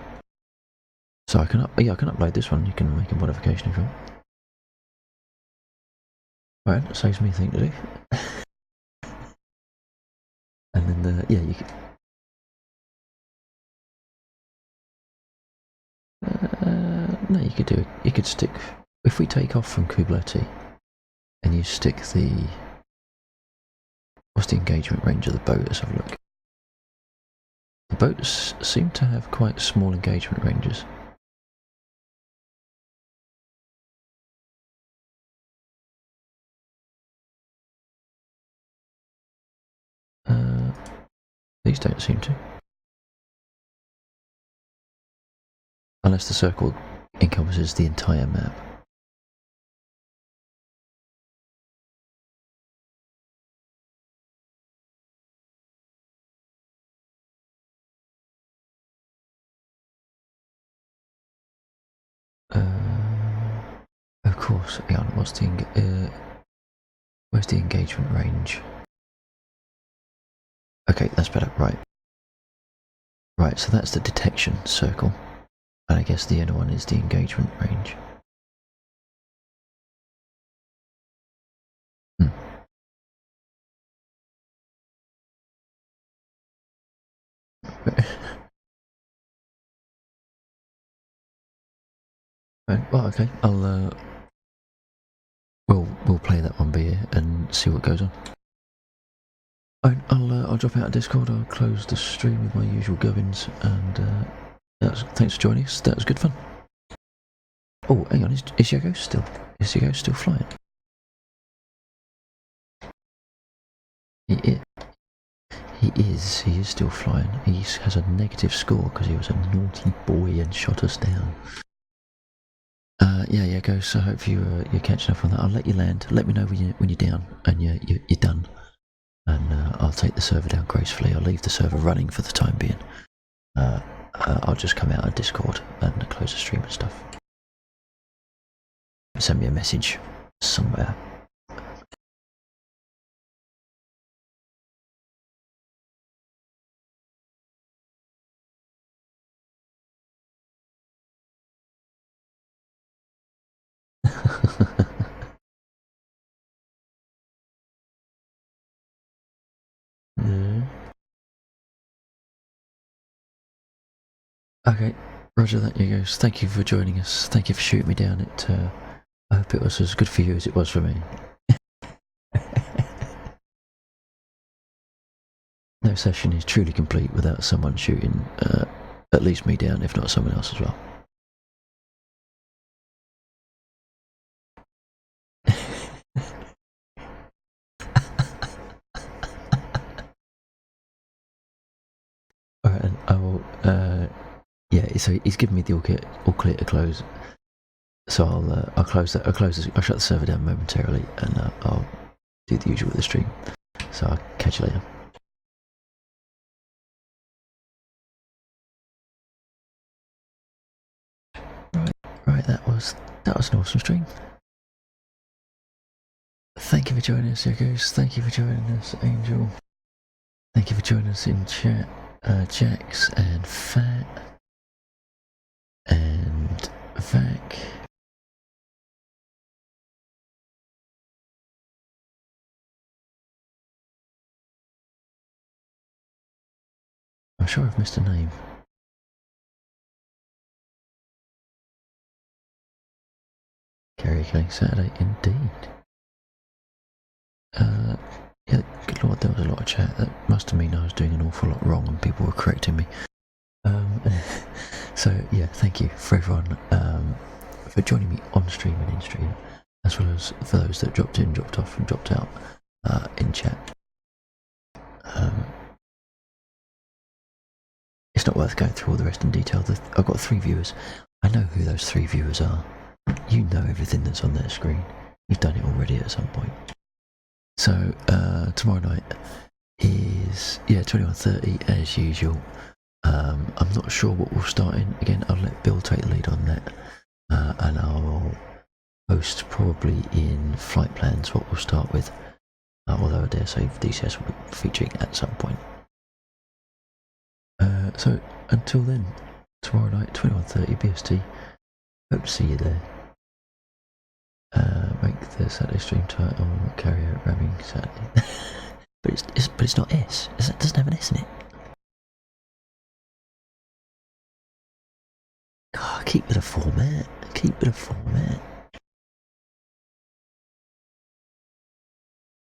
S1: So I can upload this one. You can make a modification if you want. Alright, that saves me a thing to do. And then yeah, you could. No, you could do it. You could stick. If we take off from Kubleti, and you stick the. What's the engagement range of the boat? Let's have a look. The boats seem to have quite small engagement ranges. These don't seem to. Unless the circle encompasses the entire map. Of course, hang on, where's the engagement range? Okay, that's better, right. Right, so that's the detection circle. And I guess the other one is the engagement range. Right, well, okay, we'll play that one by ear and see what goes on. I'll drop out of Discord. I'll close the stream with my usual gubbins, and thanks for joining us. That was good fun. Oh, hang on, is Yago still flying? He is still flying. He has a negative score because he was a naughty boy and shot us down. Yeah, Ghost. I hope you're catching up on that. I'll let you land. Let me know when you're down and you're done, and I'll take the server down gracefully. I'll leave the server running for the time being. I'll just come out of Discord and close the stream and stuff. Send me a message somewhere. Yeah. Okay, roger that, you guys. Thank you for joining us. Thank you for shooting me down. I hope it was as good for you as it was for me. No session is truly complete without someone shooting at least me down, if not someone else as well. Alright, and I will, yeah, so he's given me the all clear to close. So I'll close that. I'll shut the server down momentarily, and I'll do the usual with the stream. So I'll catch you later. Right, that was an awesome stream. Thank you for joining us, Yogos. Thank you for joining us, Angel. Thank you for joining us in chat, Jax and Fat and Vac. I'm sure I've missed a name. Karaoke Saturday, indeed. Yeah, good lord, there was a lot of chat. That must have meant I was doing an awful lot wrong and people were correcting me. So yeah, thank you for everyone for joining me on stream and in stream, as well as for those that dropped in, dropped off and dropped out in chat. It's not worth going through all the rest in detail. I've got 3 viewers. I know who those 3 viewers are. You know everything that's on their screen. You've done it already at some point. So tomorrow night is 21:30 as usual. I'm not sure what we'll start in. Again, I'll let Bill take the lead on that, and I'll post probably in flight plans what we'll start with. Although I dare say DCS will be featuring at some point. So until then, tomorrow night 21:30 BST. Hope to see you there. Make the Saturday stream title carry out ramming Saturday. but it's not S. It doesn't have an S in it. God, keep with the format. Keep with the format.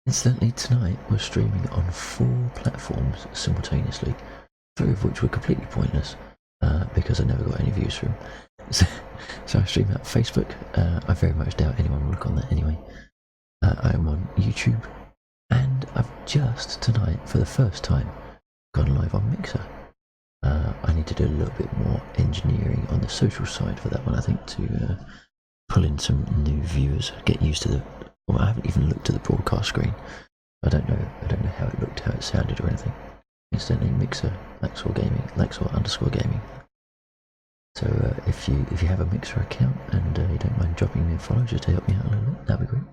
S1: Incidentally, tonight we're streaming on 4 platforms simultaneously, 3 of which were completely pointless because I never got any views from. So I stream out Facebook. I very much doubt anyone will look on that anyway. I am on YouTube, and I've just tonight, for the first time, gone live on Mixer. I need to do a little bit more engineering on the social side for that one, I think, to pull in some new viewers, get used to the. Well, I haven't even looked at the broadcast screen. I don't know how it looked, how it sounded, or anything. Incidentally, Mixer, Laxor_gaming. So if you have a Mixer account and you don't mind dropping me a follow just to help me out a little bit, that'd be great.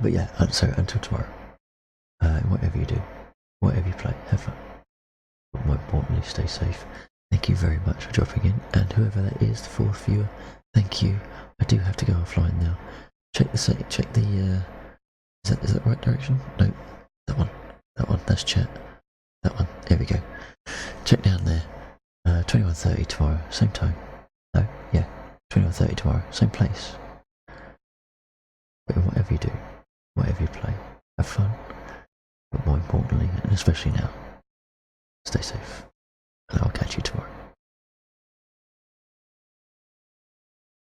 S1: But yeah, so until tomorrow, whatever you do, whatever you play, have fun. But more importantly, stay safe. Thank you very much for dropping in, and whoever that is, the 4th viewer, thank you. I do have to go offline now. Check the is that the right direction? No, that one, that's chat. That one, there we go. Check down there. 21:30 tomorrow, same time. No, yeah, 21:30 tomorrow, same place. But whatever you do, whatever you play, have fun. But more importantly, and especially now, stay safe. And I'll catch you tomorrow.